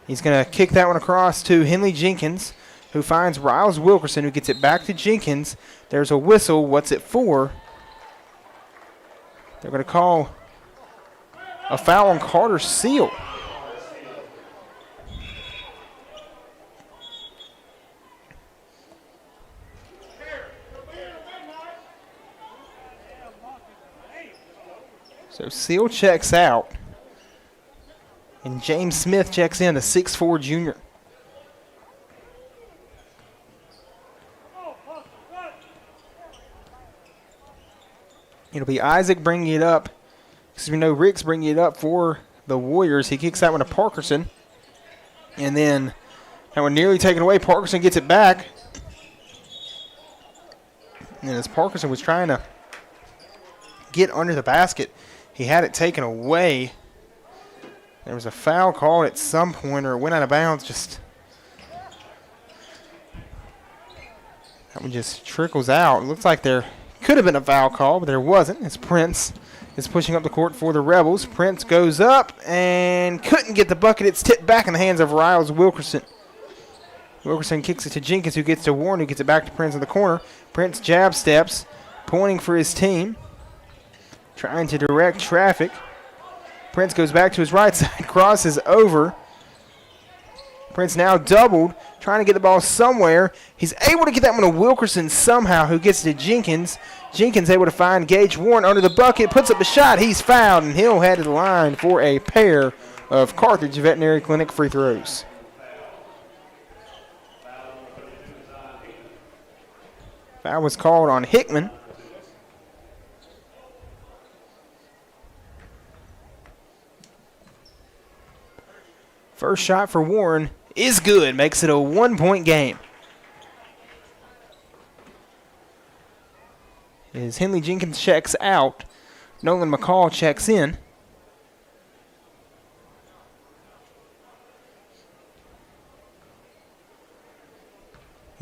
He's going to kick that one across to Henley Jenkins, who finds Riles Wilkerson, who gets it back to Jenkins. There's a whistle. What's it for? They're going to call a foul on Carter Seal. So Seal checks out, and James Smith checks in, the 6'4 junior. It'll be Isaac bringing it up. Ricks bringing it up for the Warriors. He kicks that one to Parkerson. And then that one nearly taken away. Parkerson gets it back. And as Parkerson was trying to get under the basket, he had it taken away. There was a foul called at some point, or it went out of bounds. That one just trickles out. It looks like there could have been a foul call, but there wasn't. As Prince is pushing up the court for the Rebels. Prince goes up and couldn't get the bucket. It's tipped back in the hands of Riles Wilkerson. Wilkerson kicks it to Jenkins, who gets to Warren, who gets it back to Prince in the corner. Prince jab steps, pointing for his team, trying to direct traffic. Prince goes back to his right side, crosses over. Prince now doubled, trying to get the ball somewhere. He's able to get that one to Wilkerson somehow, who gets to Jenkins. Jenkins able to find Gage Warren under the bucket, puts up a shot. He's fouled, and he'll head to the line for a pair of Carthage Veterinary Clinic free throws. Foul was called on Hickman. First shot for Warren is good, makes it a 1-point game. As Henley Jenkins checks out, Nolan McCall checks in.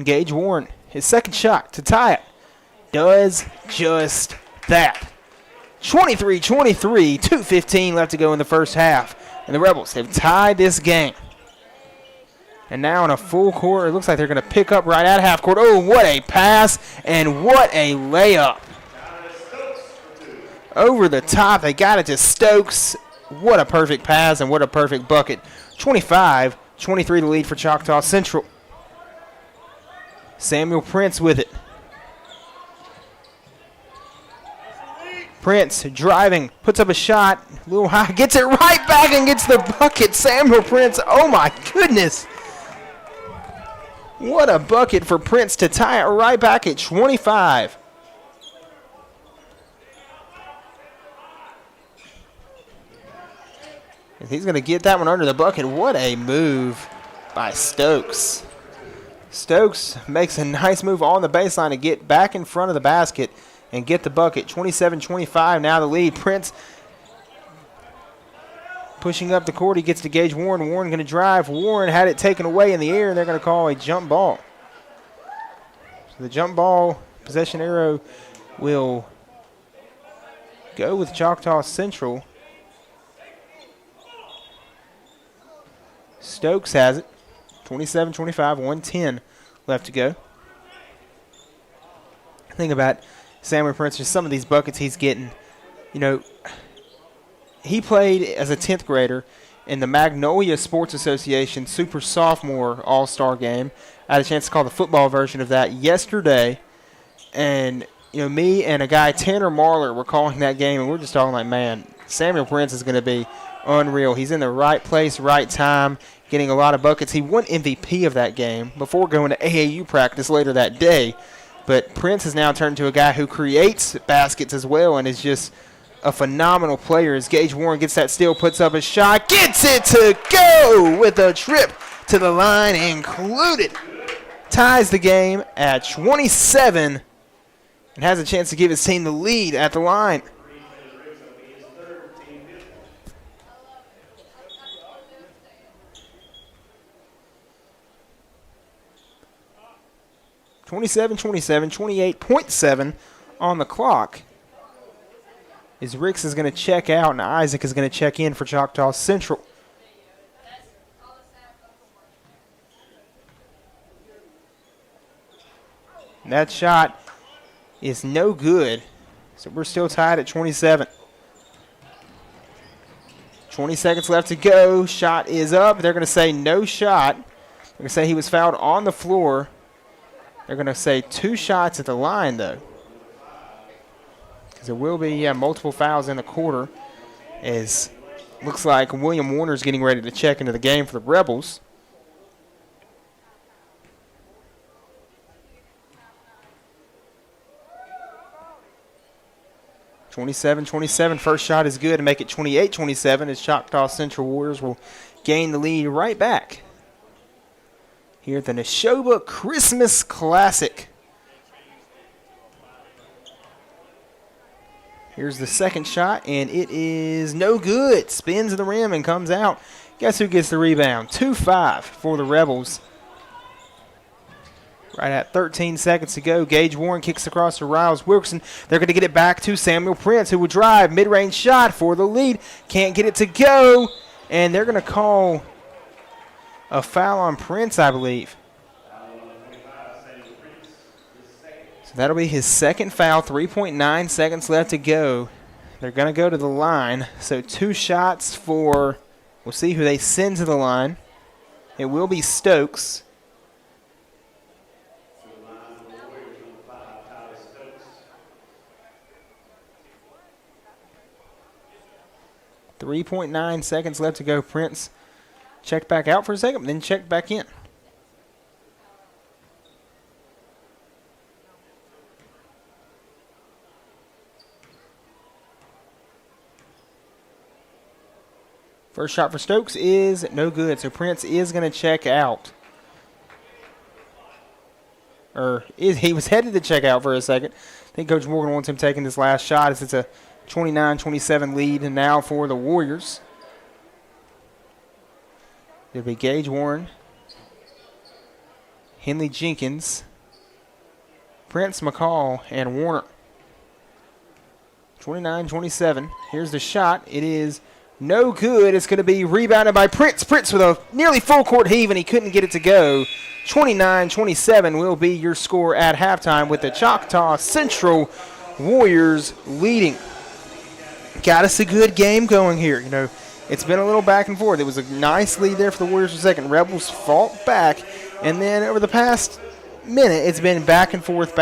Gage Warren, his second shot to tie it, does just that. 23-23, 2:15 left to go in the first half. And the Rebels have tied this game. And now in a full court, it looks like they're going to pick up right at half court. Oh, what a pass and what a layup. Over the top, they got it to Stokes. What a perfect pass and what a perfect bucket. 25-23 the lead for Choctaw Central. Samuel Prince with it. Prince driving, puts up a shot, a little high, gets it right back and gets the bucket. Samuel Prince, oh my goodness. What a bucket for Prince to tie it right back at 25. And he's going to get that one under the bucket. What a move by Stokes. Stokes makes a nice move on the baseline to get back in front of the basket and get the bucket. 27-25 now the lead. Prince pushing up the court. He gets to Gage Warren. Warren going to drive. Warren had it taken away in the air, and they're going to call a jump ball. So the jump ball possession arrow will go with Choctaw Central. Stokes has it. 27-25, 1:10 left to go. Think about Samuel Prince, just some of these buckets he's getting. You know, he played as a 10th grader in the Magnolia Sports Association Super Sophomore All-Star Game. I had a chance to call the football version of that yesterday. And, you know, me and a guy, Tanner Marler, were calling that game, and we're just talking like, man, Samuel Prince is going to be unreal. He's in the right place, right time, getting a lot of buckets. He won MVP of that game before going to AAU practice later that day. But Prince has now turned to a guy who creates baskets as well and is just a phenomenal player. As Gage Warren gets that steal, puts up a shot, gets it to go with a trip to the line included. Ties the game at 27 and has a chance to give his team the lead at the line. (27-27), 28.7 on the clock. As Ricks is going to check out and Isaac is going to check in for Choctaw Central. And that shot is no good. So we're still tied at 27. 20 seconds left to go. Shot is up. They're going to say no shot. They're going to say he was fouled on the floor. They're going to say 2 shots at the line, though. Because there will be multiple fouls in the quarter. As looks like William Warner's getting ready to check into the game for the Rebels. (27-27), first shot is good to make it 28-27 as Choctaw Central Warriors will gain the lead right back here at the Neshoba Christmas Classic. Here's the second shot, and it is no good. Spins to the rim and comes out. Guess who gets the rebound? 2-5 for the Rebels. Right at 13 seconds to go. Gage Warren kicks across to Riles Wilkerson. They're going to get it back to Samuel Prince, who will drive. Mid-range shot for the lead. Can't get it to go. And they're going to call a foul on Prince, I believe. So that'll be his second foul. 3.9 seconds left to go. They're going to go to the line. So 2 shots for, we'll see who they send to the line. It will be Stokes. 3.9 seconds left to go. Prince checked back out for a second, then checked back in. First shot for Stokes is no good, so Prince is going to check out. He was headed to check out for a second. I think Coach Morgan wants him taking this last shot as it's a 29-27 lead and now for the Warriors. It'll be Gage Warren, Henley Jenkins, Prince McCall, and Warner. 29-27. Here's the shot. It is no good. It's going to be rebounded by Prince. Prince with a nearly full court heave, and he couldn't get it to go. 29-27 will be your score at halftime with the Choctaw Central Warriors leading. Got us a good game going here. You know, it's been a little back and forth. It was a nice lead there for the Warriors for a second. Rebels fought back, and then over the past minute, it's been back and forth.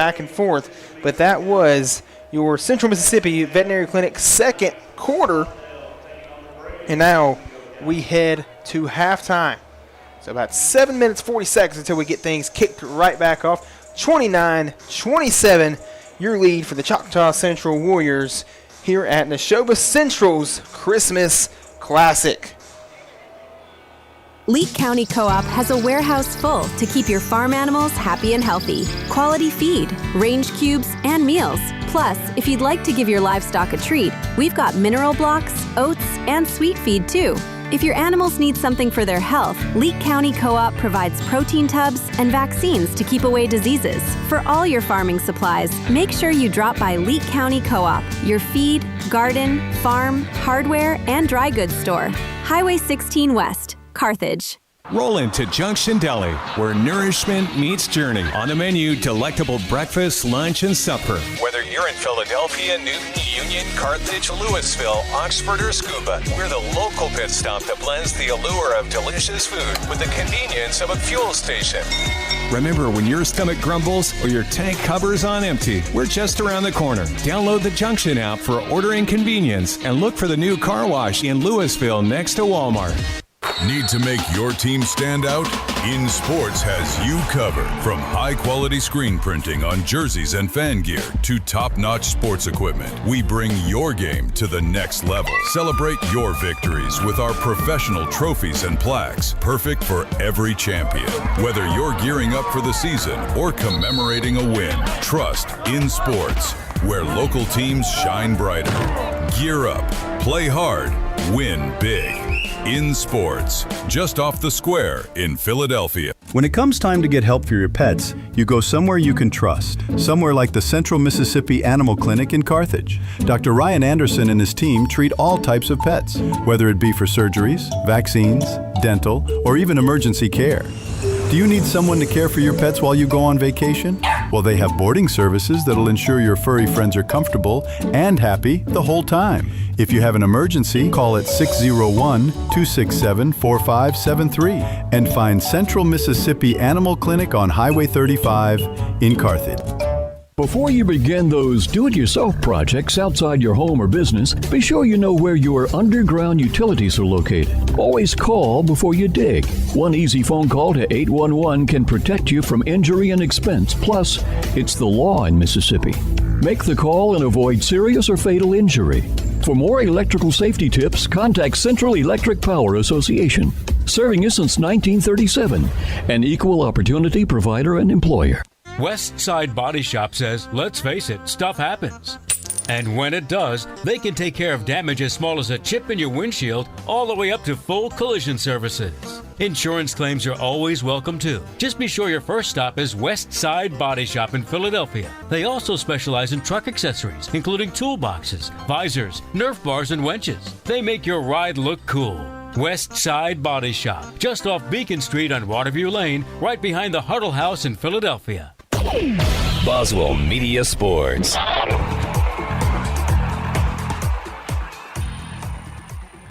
But that was your Central Mississippi Veterinary Clinic second quarter. And now we head to halftime. So about 7 minutes, 40 seconds until we get things kicked right back off. 29-27, your lead for the Choctaw Central Warriors here at Neshoba Central's Christmas Classic. Leake County Co-op has a warehouse full to keep your farm animals happy and healthy. Quality feed, range cubes, and meals. Plus, if you'd like to give your livestock a treat, we've got mineral blocks, oats, and sweet feed too. If your animals need something for their health, Leake County Co-op provides protein tubs and vaccines to keep away diseases. For all your farming supplies, make sure you drop by Leake County Co-op, your feed, garden, farm, hardware, and dry goods store. Highway 16 West, Carthage. Roll into Junction Deli, where nourishment meets journey. On the menu, delectable breakfast, lunch, and supper. Whether you're in Philadelphia, Newton, Union, Carthage, Louisville, Oxford, or Scuba, we're the local pit stop that blends the allure of delicious food with the convenience of a fuel station. Remember, when your stomach grumbles or your tank covers on empty, we're just around the corner. Download the Junction app for ordering convenience and look for the new car wash in Louisville next to Walmart. Need to make your team stand out? In Sports has you covered. From high-quality screen printing on jerseys and fan gear to top-notch sports equipment, we bring your game to the next level. Celebrate your victories with our professional trophies and plaques, perfect for every champion. Whether you're gearing up for the season or commemorating a win, trust In Sports, where local teams shine brighter. Gear up, play hard, win big. In Sports, just off the square in Philadelphia. When it comes time to get help for your pets, you go somewhere you can trust. Somewhere like the Central Mississippi Animal Clinic in Carthage. Dr. Ryan Anderson and his team treat all types of pets, whether it be for surgeries, vaccines, dental, or even emergency care. Do you need someone to care for your pets while you go on vacation? Well, they have boarding services that'll ensure your furry friends are comfortable and happy the whole time. If you have an emergency, call at 601-267-4573 and find Central Mississippi Animal Clinic on Highway 35 in Carthage. Before you begin those do-it-yourself projects outside your home or business, be sure you know where your underground utilities are located. Always call before you dig. One easy phone call to 811 can protect you from injury and expense. Plus, it's the law in Mississippi. Make the call and avoid serious or fatal injury. For more electrical safety tips, contact Central Electric Power Association, serving you since 1937, an equal opportunity provider and employer. West Side Body Shop says, let's face it, stuff happens. And when it does, they can take care of damage as small as a chip in your windshield all the way up to full collision services. Insurance claims are always welcome too. Just be sure your first stop is West Side Body Shop in Philadelphia. They also specialize in truck accessories, including toolboxes, visors, Nerf bars, and winches. They make your ride look cool. West Side Body Shop, just off Beacon Street on Waterview Lane, right behind the Huddle House in Philadelphia. Boswell Media Sports.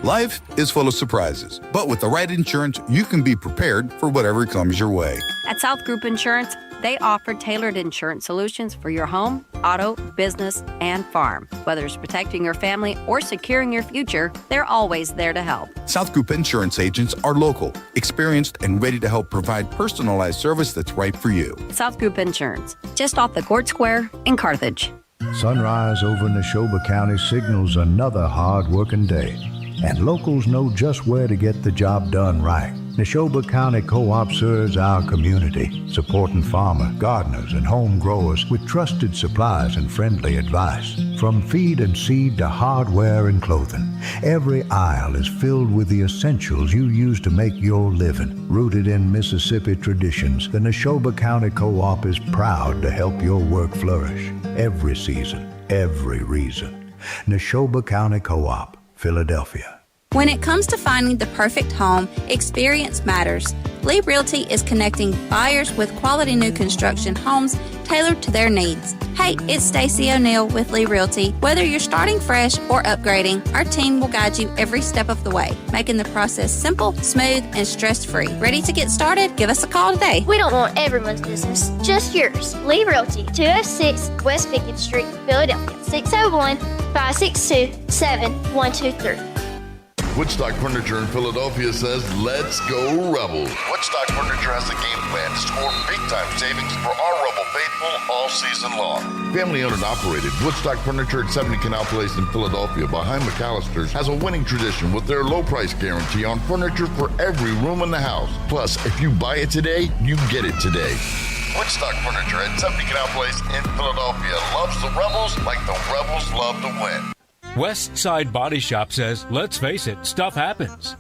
Life is full of surprises, but with the right insurance, you can be prepared for whatever comes your way. At South Group Insurance, they offer tailored insurance solutions for your home, auto, business, and farm. Whether it's protecting your family or securing your future, they're always there to help. South Group Insurance agents are local, experienced, and ready to help provide personalized service that's right for you. South Group Insurance, just off the Court Square in Carthage. Sunrise over Neshoba County signals another hard-working day, and locals know just where to get the job done right. Neshoba County Co-op serves our community, supporting farmers, gardeners, and home growers with trusted supplies and friendly advice. From feed and seed to hardware and clothing, every aisle is filled with the essentials you use to make your living. Rooted in Mississippi traditions, the Neshoba County Co-op is proud to help your work flourish. Every season, every reason. Neshoba County Co-op, Philadelphia. When it comes to finding the perfect home, experience matters. Lee Realty is connecting buyers with quality new construction homes tailored to their needs. Hey, it's Stacey O'Neill with Lee Realty. Whether you're starting fresh or upgrading, our team will guide you every step of the way, making the process simple, smooth, and stress-free. Ready to get started? Give us a call today. We don't want everyone's business, just yours. Lee Realty, 206 West Beacon Street, Philadelphia, 601-562-7123. Woodstock Furniture in Philadelphia says, let's go Rebels. Woodstock Furniture has a game plan to score big-time savings for our Rebel faithful all season long. Family-owned and operated, Woodstock Furniture at 70 Canal Place in Philadelphia behind McAllister's has a winning tradition with their low price guarantee on furniture for every room in the house. Plus, if you buy it today, you get it today. Woodstock Furniture at 70 Canal Place in Philadelphia loves the Rebels like the Rebels love to win. West Side Body Shop says, let's face it, stuff happens.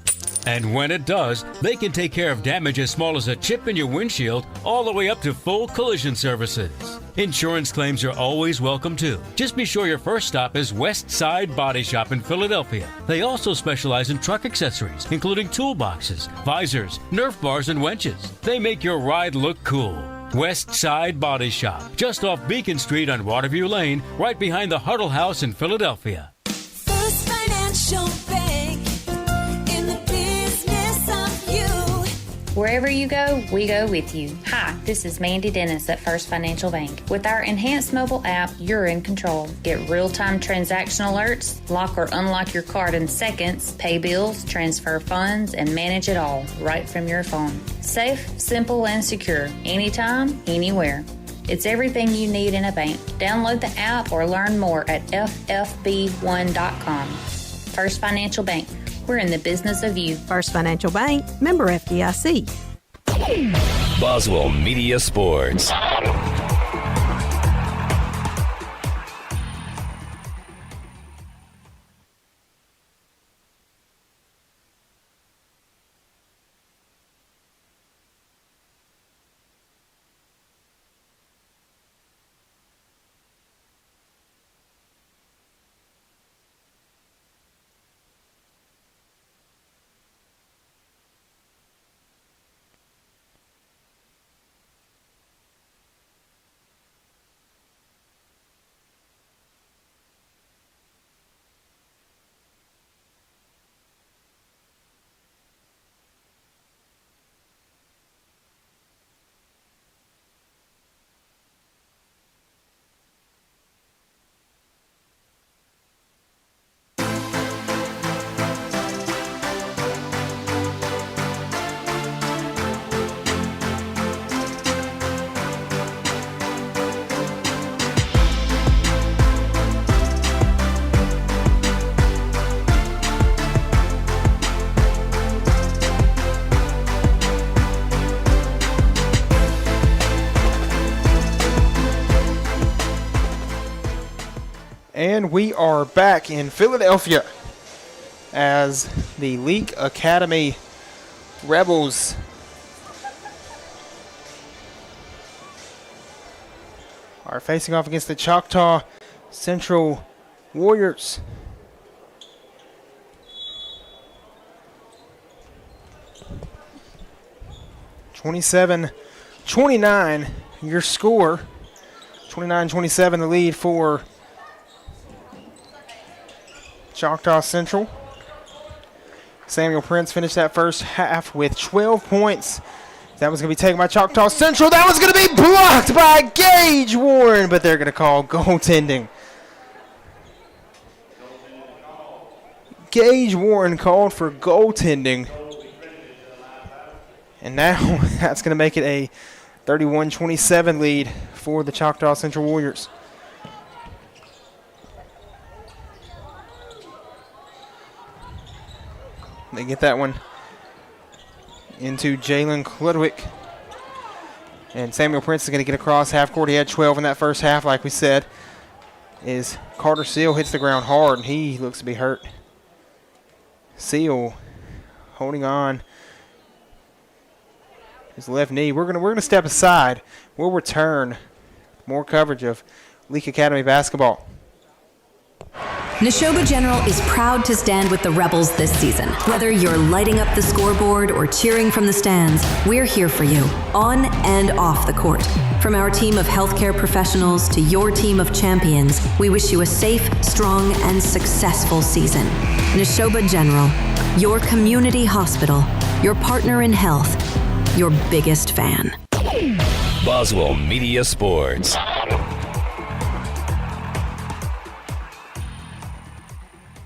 And when it does, they can take care of damage as small as a chip in your windshield all the way up to full collision services. Insurance claims are always welcome too. Just be sure your first stop is West Side Body Shop in Philadelphia. They also specialize in truck accessories, including toolboxes, visors, Nerf bars, and winches. They make your ride look cool. West Side Body Shop, just off Beacon Street on Waterview Lane, right behind the Huddle House in Philadelphia. First Financial Bank, in the business of you. Wherever you go, we go with you. Hi, this is Mandy Dennis at First Financial Bank. With our enhanced mobile app, you're in control. Get real-time transaction alerts, lock or unlock your card in seconds, pay bills, transfer funds, and manage it all right from your phone. Safe, simple, and secure. Anytime, anywhere. It's everything you need in a bank. Download the app or learn more at ffb1.com. First Financial Bank. We're in the business of you. First Financial Bank, member FDIC. Boswell Media Sports. And we are back in Philadelphia as the Leake Academy Rebels are facing off against the Choctaw Central Warriors. (27-29) your score. 29-27 the lead for Choctaw Central. Samuel Prince finished that first half with 12 points. That was going to be taken by Choctaw Central. That was going to be blocked by Gage Warren, but they're going to call goaltending. Gage Warren called for goaltending. And now that's going to make it a 31-27 lead for the Choctaw Central Warriors. They get that one into Jalen Kludwick. And Samuel Prince is going to get across half court. He had 12 in that first half, like we said. Is Carter Seal hits the ground hard, and he looks to be hurt. Seal holding on his left knee. We're gonna step aside. We'll return. More coverage of Leake Academy basketball. Neshoba General is proud to stand with the Rebels this season. Whether you're lighting up the scoreboard or cheering from the stands, we're here for you, on and off the court. From our team of healthcare professionals to your team of champions, we wish you a safe, strong, and successful season. Neshoba General, your community hospital, your partner in health, your biggest fan. Boswell Media Sports.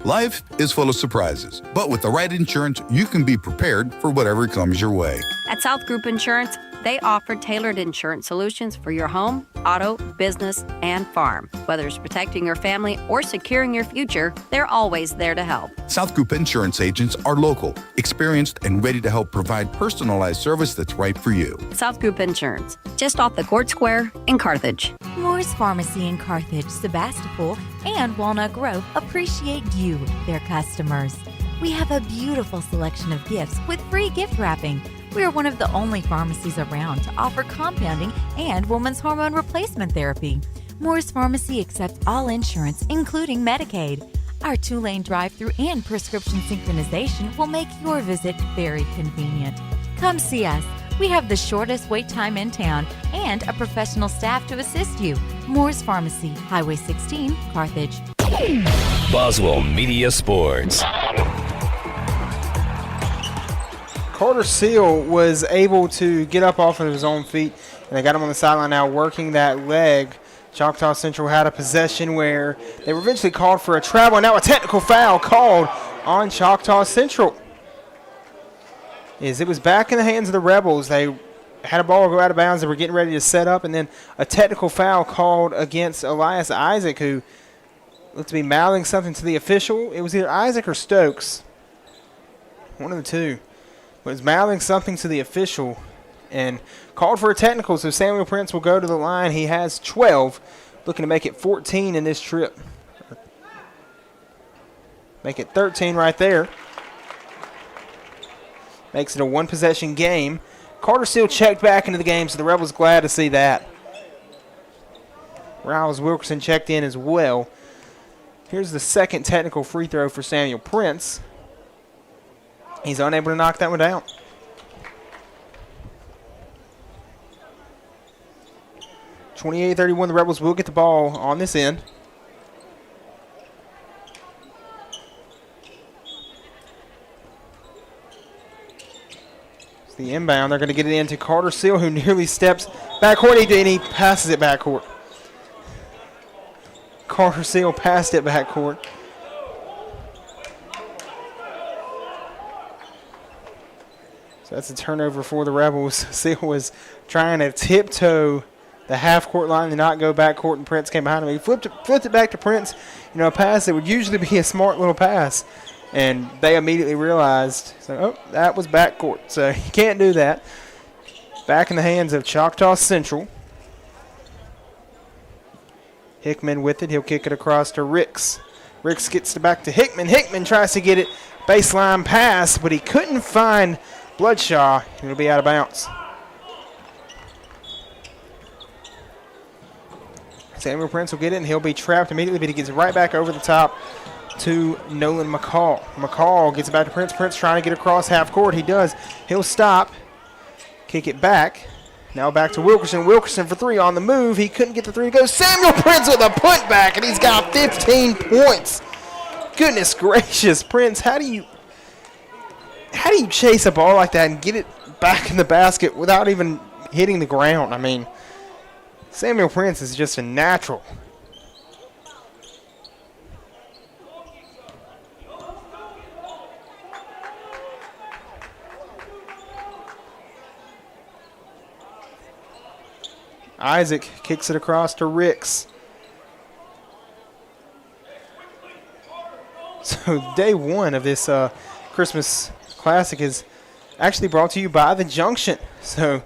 Life is full of surprises, but with the right insurance, you can be prepared for whatever comes your way. At South Group Insurance, they offer tailored insurance solutions for your home, auto, business, and farm. Whether it's protecting your family or securing your future, they're always there to help. South Group Insurance agents are local, experienced, and ready to help provide personalized service that's right for you. South Group Insurance, just off the Court Square in Carthage. Moore's Pharmacy in Carthage, Sebastopol, and Walnut Grove appreciate you, their customers. We have a beautiful selection of gifts with free gift wrapping. We are one of the only pharmacies around to offer compounding and women's hormone replacement therapy. Moore's Pharmacy accepts all insurance, including Medicaid. Our 2-lane drive-thru and prescription synchronization will make your visit very convenient. Come see us. We have the shortest wait time in town and a professional staff to assist you. Moore's Pharmacy, Highway 16, Carthage. Boswell Media Sports. Carter Seal was able to get up off of his own feet, and they got him on the sideline now working that leg. Choctaw Central had a possession where they were eventually called for a travel, and now a technical foul called on Choctaw Central. It was back in the hands of the Rebels. They had a ball go out of bounds. They were getting ready to set up, and then a technical foul called against Elias Isaac, who looked to be mouthing something to the official. It was either Isaac or Stokes, one of the two. Was mouthing something to the official and called for a technical, so Samuel Prince will go to the line. He has 12, looking to make it 14 in this trip. Make it 13 right there. Makes it a one-possession game. Carter Seal checked back into the game, so the Rebels glad to see that. Riles Wilkerson checked in as well. Here's the second technical free throw for Samuel Prince. He's unable to knock that one down. (28-31), the Rebels will get the ball on this end. It's the inbound. They're going to get it into Carter Seal, who nearly steps backcourt, and he passes it backcourt. Carter Seal passed it backcourt. So that's a turnover for the Rebels. Seal was trying to tiptoe the half-court line and not go backcourt, and Prince came behind him. He flipped it back to Prince. You know, a pass that would usually be a smart little pass. And they immediately realized, so, oh, that was backcourt. So you can't do that. Back in the hands of Choctaw Central. Hickman with it. He'll kick it across to Ricks. Ricks gets it back to Hickman. Hickman tries to get it baseline pass, but he couldn't find Bloodshaw. It'll be out of bounds. Samuel Prince will get it, and he'll be trapped immediately, but he gets right back over the top to Nolan McCall. McCall gets it back to Prince. Prince trying to get across half court. He does. He'll stop. Kick it back. Now back to Wilkerson. Wilkerson for three on the move. He couldn't get the three to go. Samuel Prince with a putback, and he's got 15 points. Goodness gracious, Prince, how do you chase a ball like that and get it back in the basket without even hitting the ground? I mean, Samuel Prince is just a natural. Isaac kicks it across to Ricks. So day one of this Christmas Classic is actually brought to you by The Junction. So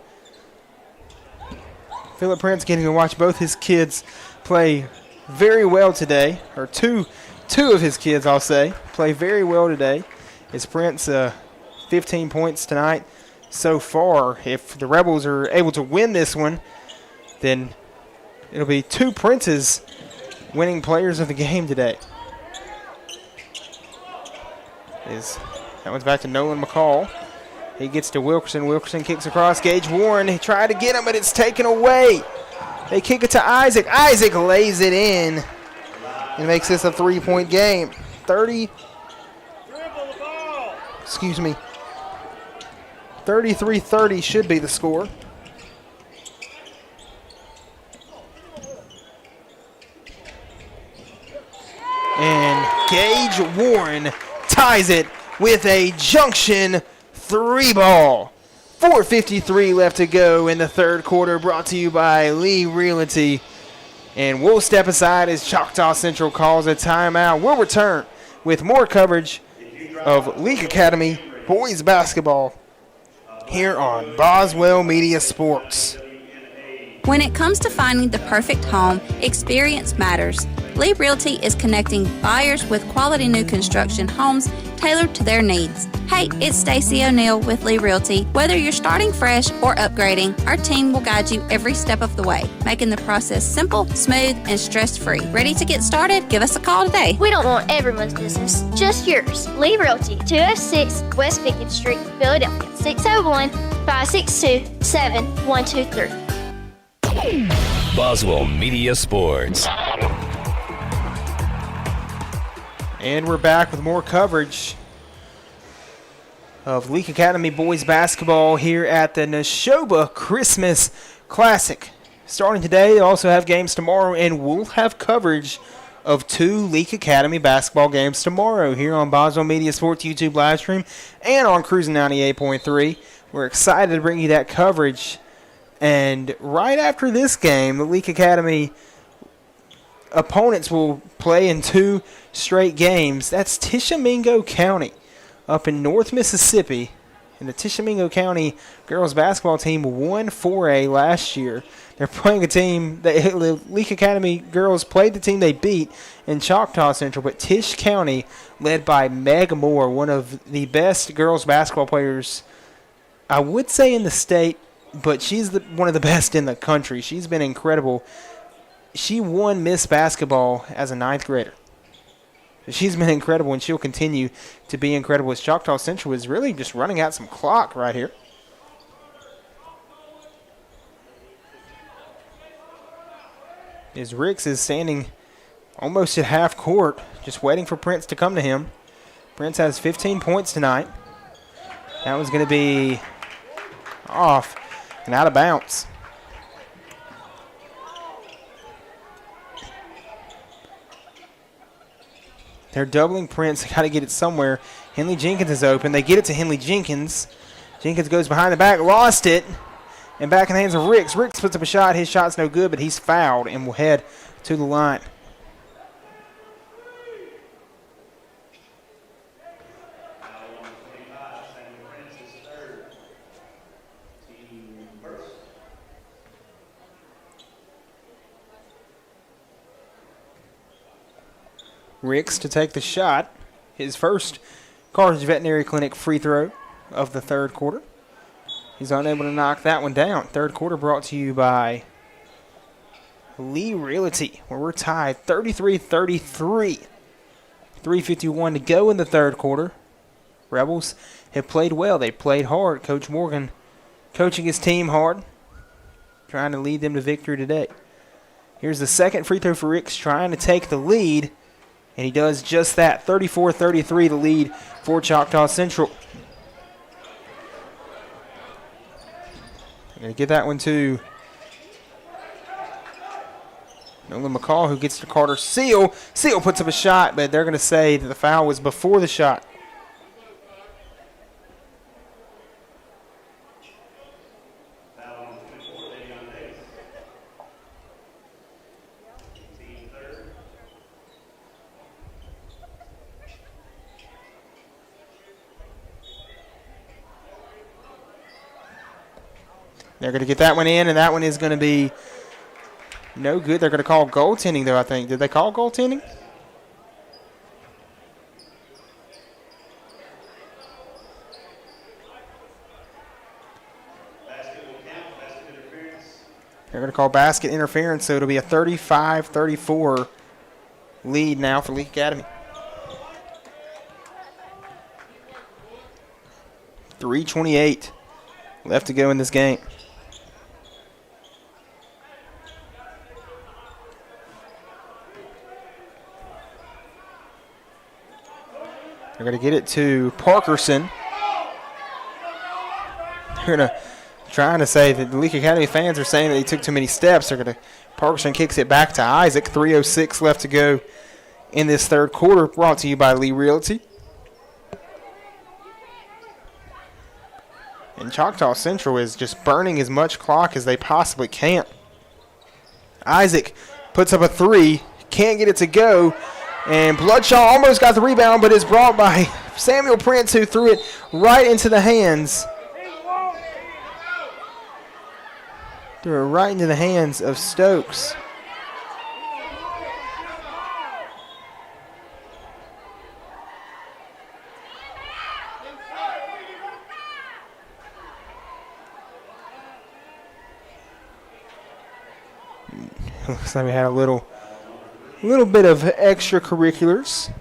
Philip Prince getting to watch both his kids play very well today, or two of his kids, I'll say, play very well today. It's Prince 15 points tonight so far. If the Rebels are able to win this one, then it'll be two Princes winning players of the game today. That one's back to Nolan McCall. He gets to Wilkerson. Wilkerson kicks across. Gage Warren. He tried to get him, but it's taken away. They kick it to Isaac. Isaac lays it in and makes this a three-point game. 33-30 should be the score. And Gage Warren ties it with a Junction three ball. 4:53 left to go in the third quarter, brought to you by Lee Realty. And we'll step aside as Choctaw Central calls a timeout. We'll return with more coverage of Leake Academy boys basketball here on Boswell Media Sports. When it comes to finding the perfect home, experience matters. Lee Realty is connecting buyers with quality new construction homes tailored to their needs. Hey, it's Stacey O'Neill with Lee Realty. Whether you're starting fresh or upgrading, our team will guide you every step of the way, making the process simple, smooth, and stress-free. Ready to get started? Give us a call today. We don't want everyone's business, just yours. Lee Realty, 206 West Pickett Street, Philadelphia, 601-562-7123. Boswell Media Sports. And we're back with more coverage of Leake Academy boys basketball here at the Neshoba Christmas Classic. Starting today, they also have games tomorrow, and we'll have coverage of 2 Leake Academy basketball games tomorrow here on Boswell Media Sports YouTube live stream and on Cruising 98.3. We're excited to bring you that coverage. And right after this game, the Leake Academy opponents will play in 2 straight games. That's Tishomingo County up in North Mississippi. And the Tishomingo County girls basketball team won 4A last year. They're playing a team, the Leake Academy girls played the team they beat in Choctaw Central, but Tish County, led by Meg Moore, one of the best girls basketball players, I would say in the state, but she's one of the best in the country. She's been incredible. She won Miss Basketball as a 9th grader. She's been incredible, and she'll continue to be incredible as Choctaw Central is really just running out some clock right here. As Ricks is standing almost at half court, just waiting for Prince to come to him. Prince has 15 points tonight. That was going to be off and out of bounds. They're doubling Prince. They got to get it somewhere. Henley Jenkins is open. They get it to Henley Jenkins. Jenkins goes behind the back, lost it, and back in the hands of Ricks. Ricks puts up a shot. His shot's no good, but he's fouled and will head to the line. Ricks to take the shot. His first Carthage Veterinary Clinic free throw of the third quarter. He's unable to knock that one down. Third quarter brought to you by Lee Realty, where we're tied 33-33. 3:51 to go in the third quarter. Rebels have played well. They played hard. Coach Morgan coaching his team hard, trying to lead them to victory today. Here's the second free throw for Ricks, trying to take the lead. And he does just that. 34-33 the lead for Choctaw Central. They're going to get that one to Nolan McCall, who gets to Carter Seal. Seal puts up a shot, but they're going to say that the foul was before the shot. They're going to get that one in, and that one is going to be no good. They're going to call goaltending, though, I think. Did they call goaltending? They're going to call basket interference, so it'll be a 35-34 lead now for Leake Academy. 3:28 left to go in this game. They're going to get it to Parkerson. They're going to trying to say that the Leake Academy fans are saying that he took too many steps. They're going to Parkerson kicks it back to Isaac. 3:06 left to go in this third quarter. Brought to you by Lee Realty. And Choctaw Central is just burning as much clock as they possibly can. Isaac puts up a three. Can't get it to go. And Bloodshaw almost got the rebound, but is brought by Samuel Prince, who threw it right into the hands. Threw it right into the hands of Stokes. Looks like we had a little bit of extracurriculars.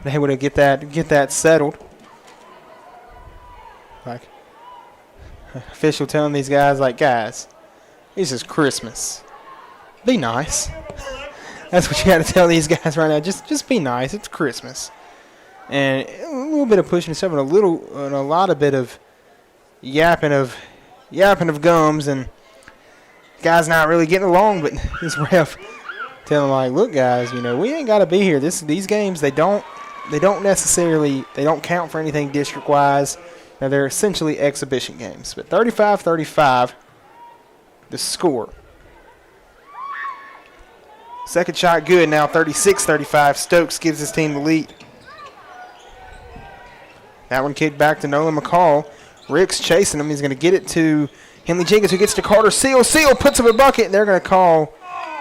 They able to get that settled. Like official telling these guys, like, guys, this is Christmas. Be nice. That's what you got to tell these guys right now. Just be nice. It's Christmas. And a little bit of pushing and stuff, and a lot of bit of yapping of gums, and guys not really getting along. But this ref telling them, like, look, guys, we ain't got to be here. These games, they don't count for anything district wise. Now they're essentially exhibition games. But 35-35, the score. Second shot good. Now 36-35. Stokes gives his team the lead. That one kicked back to Nolan McCall. Ricks chasing him. He's going to get it to Henley Jenkins, who gets to Carter Seal. Seal puts up a bucket, and they're going to call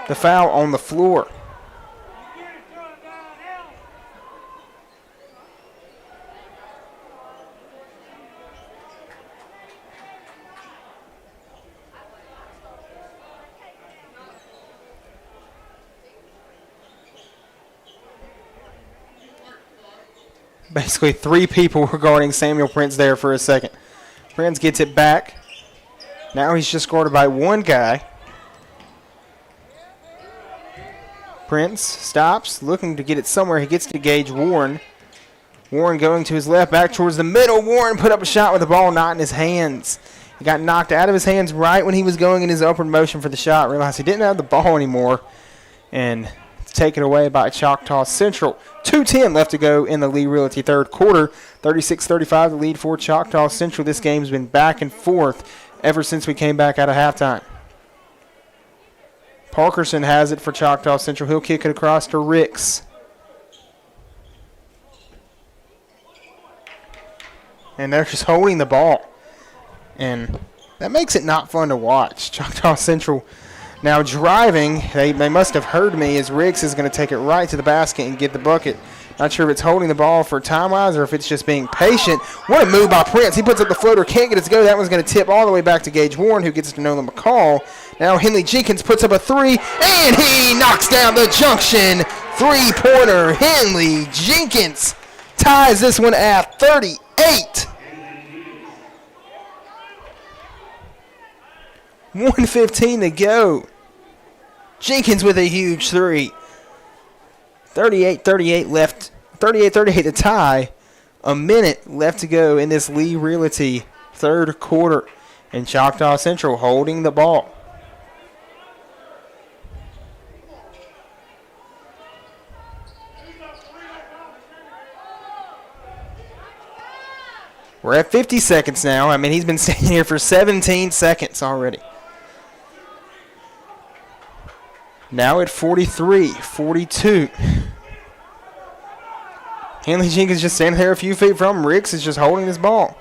the foul on the floor. Basically 3 people regarding Samuel Prince there for a second. Prince gets it back. Now he's just guarded by one guy. Prince stops, looking to get it somewhere. He gets to Gage Warren. Warren going to his left, back towards the middle. Warren put up a shot with the ball not in his hands. He got knocked out of his hands right when he was going in his upward motion for the shot. Realized he didn't have the ball anymore. And it's taken away by Choctaw Central. 2:10 left to go in the Lee Realty third quarter. 36-35 the lead for Choctaw Central. This game's been back and forth ever since we came back out of halftime. Parkerson has it for Choctaw Central. He'll kick it across to Ricks. And they're just holding the ball. And that makes it not fun to watch. Choctaw Central now driving. They must have heard me, as Ricks is going to take it right to the basket and get the bucket. Not sure if it's holding the ball for time-wise or if it's just being patient. What a move by Prince. He puts up the floater, can't get it to go. That one's going to tip all the way back to Gage Warren, who gets it to Nolan McCall. Now Henley Jenkins puts up a 3, and he knocks down the junction three-pointer. Henley Jenkins ties this one at 38. 1:15 to go. Jenkins with a huge 3. 38-38 left. 38-38 to tie. A minute left to go in this Lee Realty third quarter. And Choctaw Central holding the ball. We're at 50 seconds now. I mean, he's been standing here for 17 seconds already. Now at 43-42. Henley Jenkins just standing there a few feet from him. Ricks is just holding his ball.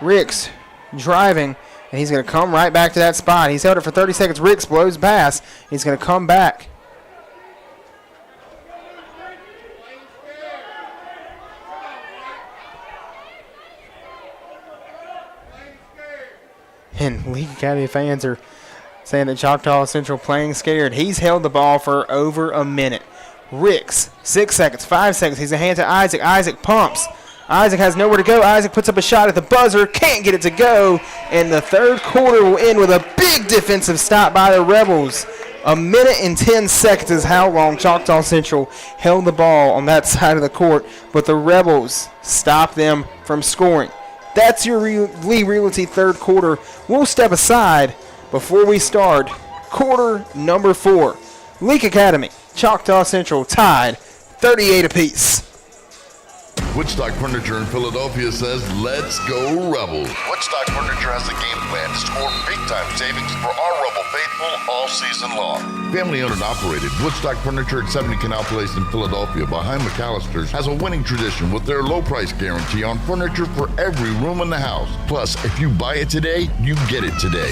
Ricks driving, and he's going to come right back to that spot. He's held it for 30 seconds. Ricks blows past. He's going to come back. And Leake Academy fans are saying that Choctaw Central playing scared. He's held the ball for over a minute. Ricks, 6 seconds, 5 seconds. He's a hand to Isaac. Isaac pumps. Isaac has nowhere to go. Isaac puts up a shot at the buzzer. Can't get it to go. And the third quarter will end with a big defensive stop by the Rebels. A minute and 10 seconds is how long Choctaw Central held the ball on that side of the court. But the Rebels stopped them from scoring. That's your Lee Realty third quarter. We'll step aside before we start quarter number 4. Leake Academy, Choctaw Central tied 38 apiece. Woodstock Furniture in Philadelphia says, let's go Rebels. Woodstock Furniture has a game plan to score big-time savings for our Rebel faithful all season long. Family-owned and operated, Woodstock Furniture at 70 Canal Place in Philadelphia behind McAllister's has a winning tradition with their low price guarantee on furniture for every room in the house. Plus, if you buy it today, you get it today.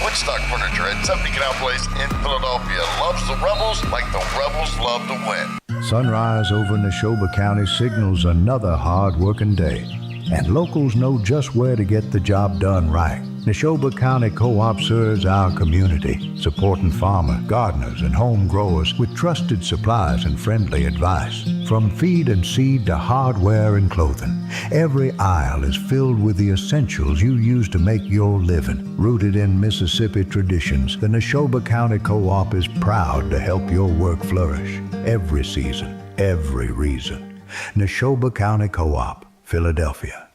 Woodstock Furniture at 70 Canal Place in Philadelphia loves the Rebels like the Rebels love to win. Sunrise over Neshoba County signals another hard-working day. and locals know just where to get the job done right. Neshoba County Co-op serves our community, supporting farmers, gardeners, and home growers with trusted supplies and friendly advice. From feed and seed to hardware and clothing, every aisle is filled with the essentials you use to make your living. Rooted in Mississippi traditions, the Neshoba County Co-op is proud to help your work flourish every season, every reason. Neshoba County Co-op, Philadelphia.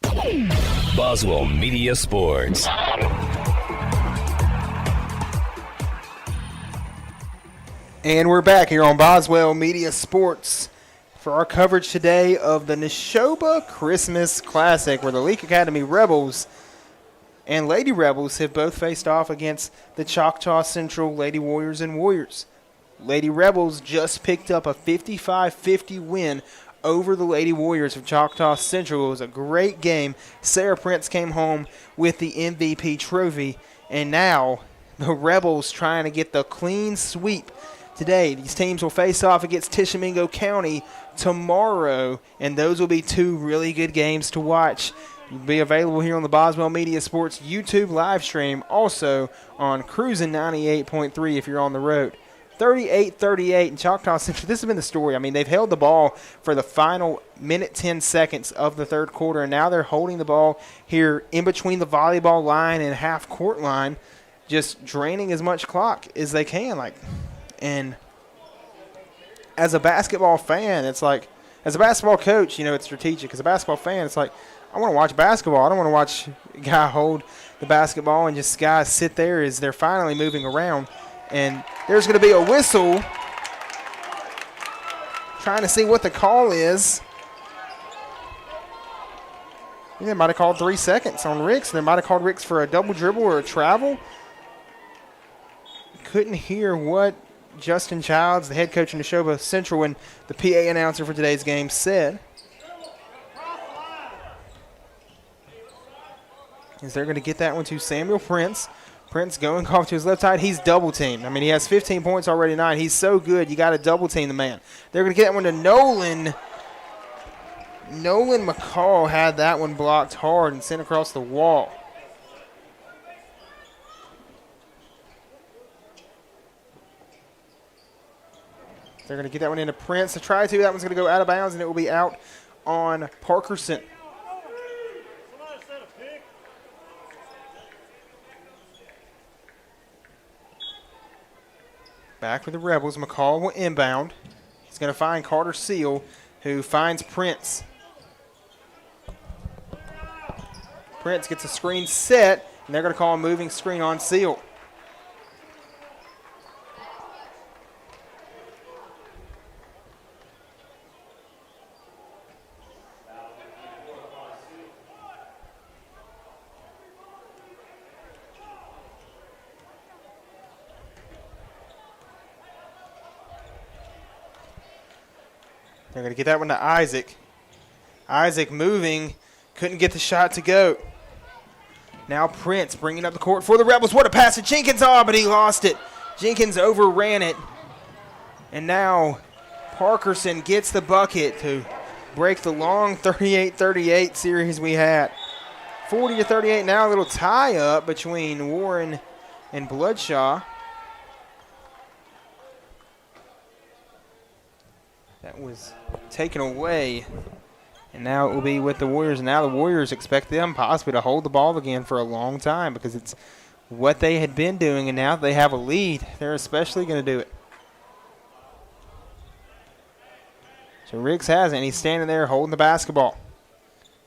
Boswell Media Sports. And we're back here on Boswell Media Sports for our coverage today of the Neshoba Christmas Classic, where the Leake Academy Rebels and Lady Rebels have both faced off against the Choctaw Central Lady Warriors and Warriors. Lady Rebels just picked up a 55-50 win over the Lady Warriors of Choctaw Central. It was a great game. Sarah Prince came home with the MVP trophy, and now the Rebels trying to get the clean sweep today. These teams will face off against Tishomingo County tomorrow, and those will be two really good games to watch. Will be available here on the Boswell Media Sports YouTube live stream, also on Cruisin' 98.3 if you're on the road. 38-38 in Choctaw Central. This has been the story. I mean, they've held the ball for the final minute 10 seconds of the third quarter, and now they're holding the ball here in between the volleyball line and half-court line, just draining as much clock as they can. And as a basketball fan, it's like, as a basketball coach, you know, it's strategic. As a basketball fan, it's like, I want to watch basketball. I don't want to watch a guy hold the basketball and just guys sit there as they're finally moving around. And there's going to be a whistle. Trying to see what the call is. I think they might have called 3 seconds on Ricks. They might have called Ricks for a double dribble or a travel. Couldn't hear what Justin Childs, the head coach in Neshoba Central, and the PA announcer for today's game said. Is they're going to get that one to Samuel Prince. Prince going off to his left side. He's double-teamed. I mean, he has 15 points already tonight. He's so good, you got to double-team the man. They're going to get that one to Nolan. Nolan McCall had that one blocked hard and sent across the wall. They're going to get that one into Prince. To try to. That one's going to go out of bounds, and it will be out on Parkerson. Back with the Rebels. McCall will inbound. He's going to find Carter Seal, who finds Prince. Prince gets a screen set, and they're going to call a moving screen on Seal. They're going to get that one to Isaac. Isaac moving. Couldn't get the shot to go. Now Prince bringing up the court for the Rebels. What a pass to Jenkins. Oh, but he lost it. Jenkins overran it. And now Parkerson gets the bucket to break the long 38-38 series we had. 40-38 now. A little tie-up between Warren and Bloodshaw. That was taken away, and now it will be with the Warriors. And now the Warriors expect them possibly to hold the ball again for a long time because it's what they had been doing, and now that they have a lead, they're especially going to do it. So Riggs has it, and he's standing there holding the basketball.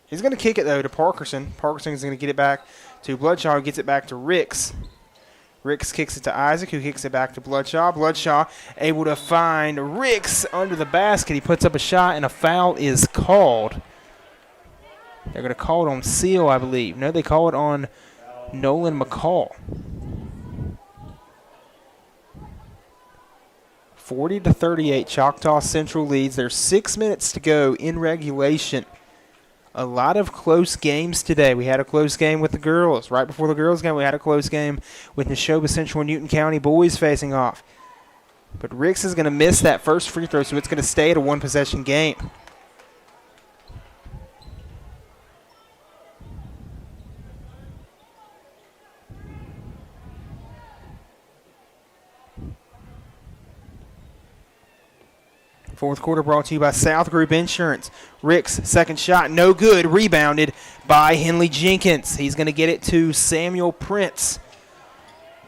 He's going to kick it, though, to Parkerson. Parkerson's going to get it back to Bloodshaw, who gets it back to Ricks. Ricks kicks it to Isaac, who kicks it back to Bloodshaw. Bloodshaw able to find Ricks under the basket. He puts up a shot, and a foul is called. They're going to call it on Seal, I believe. No, they call it on Nolan McCall. 40-38, Choctaw Central leads. There's 6 minutes to go in regulation. A lot of close games today. We had a close game with the girls. Right before the girls' game, we had a close game with Neshoba Central and Newton County boys facing off. But Ricks is going to miss that first free throw, so it's going to stay at a one-possession game. Fourth quarter brought to you by South Group Insurance. Rick's second shot, no good. Rebounded by Henley Jenkins. He's going to get it to Samuel Prince.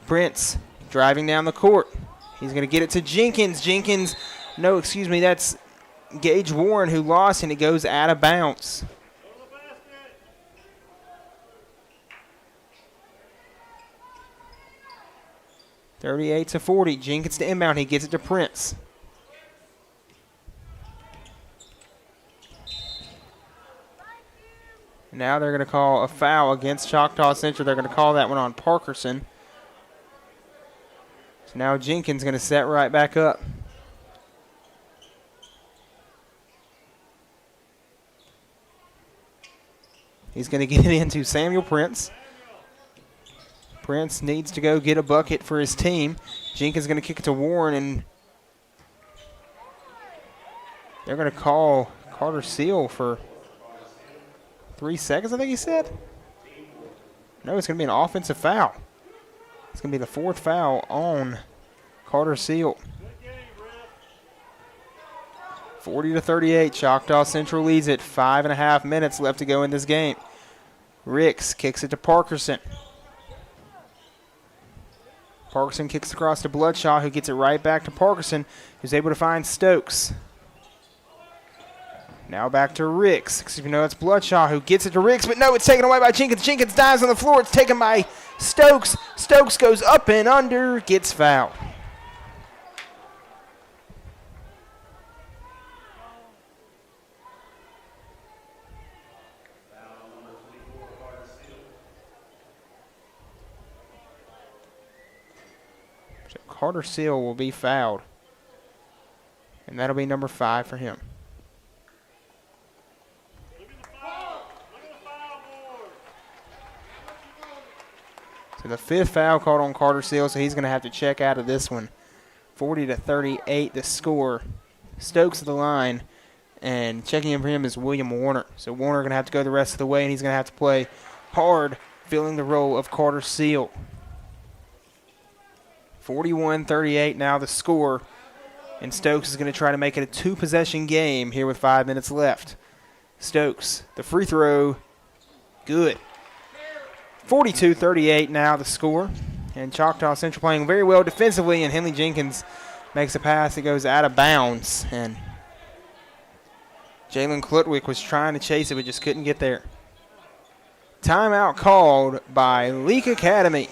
Prince driving down the court. He's going to get it to Jenkins. That's Gage Warren who lost, and it goes out of bounds. (38-40). Jenkins to inbound. He gets it to Prince. Now they're going to call a foul against Choctaw Central. They're going to call that one on Parkerson. So now Jenkins going to set right back up. He's going to get it into Samuel Prince. Prince needs to go get a bucket for his team. Jenkins going to kick it to Warren, and they're going to call Carter Seal for 3 seconds, I think he said. No, it's going to be an offensive foul. It's going to be the fourth foul on Carter Seal. 40-38, Choctaw Central leads it. 5.5 minutes left to go in this game. Ricks kicks it to Parkerson. Parkerson kicks across to Bloodshaw, who gets it right back to Parkerson, who's able to find Stokes. Now back to Ricks. It's Bloodshaw who gets it to Ricks, but no, it's taken away by Jenkins. Jenkins dives on the floor. It's taken by Stokes. Stokes goes up and under, gets fouled. So Carter Seal will be fouled, and that'll be number 5 for him. So the 5th foul called on Carter Seal, so he's going to have to check out of this one. 40-38 the score. Stokes at the line, and checking in for him is William Warner. So Warner going to have to go the rest of the way, and he's going to have to play hard, filling the role of Carter Seal. 41-38 now the score, and Stokes is going to try to make it a 2-possession game here with 5 minutes left. Stokes, the free throw, good. 42-38 now the score, and Choctaw Central playing very well defensively, and Henley Jenkins makes a pass that goes out of bounds, and Jalen Klutwick was trying to chase it but just couldn't get there. Timeout called by Leake Academy.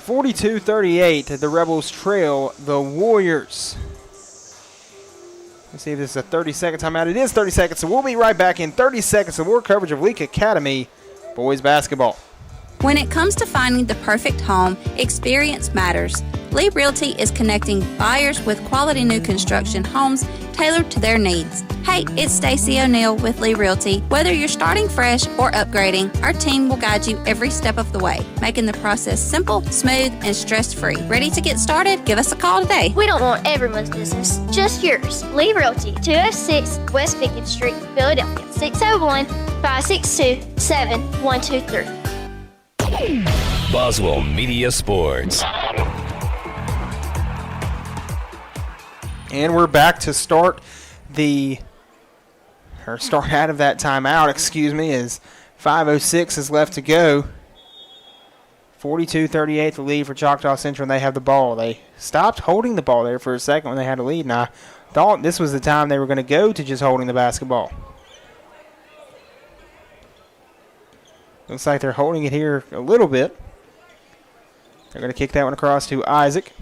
42-38, the Rebels trail the Warriors. Let's see if this is a 30-second timeout. It is 30 seconds, so we'll be right back in 30 seconds of more coverage of Leake Academy boys basketball. When it comes to finding the perfect home, experience matters. Lee Realty is connecting buyers with quality new construction homes tailored to their needs. Hey, it's Stacey O'Neill with Lee Realty. Whether you're starting fresh or upgrading, our team will guide you every step of the way, making the process simple, smooth, and stress-free. Ready to get started? Give us a call today. We don't want everyone's business, just yours. Lee Realty, 206 West Pickett Street, Philadelphia, 601-562-7123. Boswell Media Sports. And we're back to start out of that timeout, as 5:06 is left to go. 42-38 the lead for Choctaw Central, and they have the ball. They stopped holding the ball there for a second when they had a lead, and I thought this was the time they were going to go to just holding the basketball. Looks like they're holding it here a little bit. They're going to kick that one across to Isaac.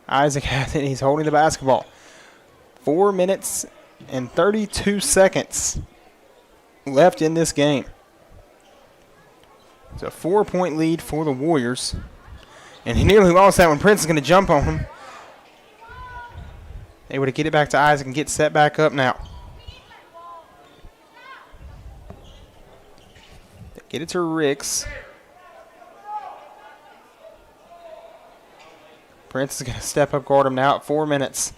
Isaac has it. He's holding the basketball. 4 minutes and 32 seconds left in this game. It's a 4-point lead for the Warriors. And he nearly lost that one. Prince is going to jump on him. Able to get it back to Isaac and get set back up now. Get it to Ricks. Prince is going to step up, guard him now at 4 minutes.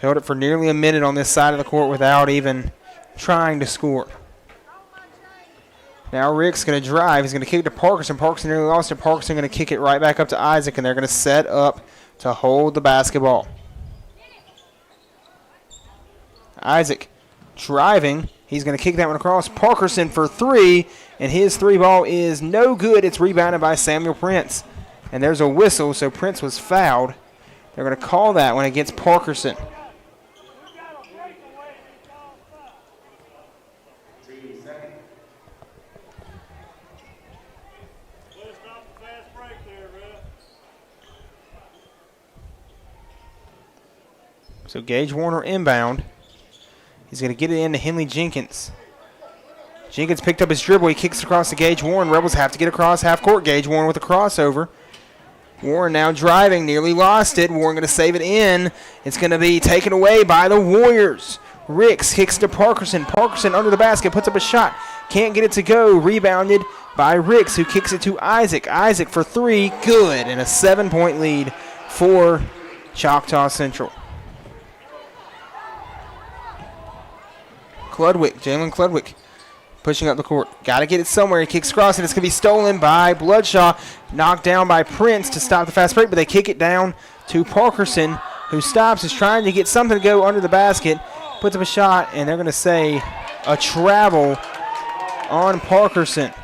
Held it for nearly a minute on this side of the court without even trying to score. Now Rick's going to drive. He's going to kick it to Parkerson. Parkerson nearly lost it. Parkerson going to kick it right back up to Isaac, and they're going to set up to hold the basketball. Isaac driving. He's going to kick that one across. Parkerson for three, and his three ball is no good. It's rebounded by Samuel Prince. And there's a whistle, so Prince was fouled. They're going to call that one against Parkerson. So Gage Warner inbound. He's going to get it into Henley Jenkins. Jenkins picked up his dribble. He kicks across to Gage Warren. Rebels have to get across half court. Gage Warren with a crossover. Warren now driving. Nearly lost it. Warren going to save it in. It's going to be taken away by the Warriors. Ricks kicks to Parkerson. Parkerson under the basket. Puts up a shot. Can't get it to go. Rebounded by Ricks, who kicks it to Isaac. Isaac for three. Good. And a 7-point lead for Choctaw Central. Jalen Kludwick pushing up the court. Got to get it somewhere. He kicks across, and it's going to be stolen by Bloodshaw. Knocked down by Prince to stop the fast break, but they kick it down to Parkerson, who stops, is trying to get something to go under the basket. Puts up a shot, and they're going to say a travel on Parkerson.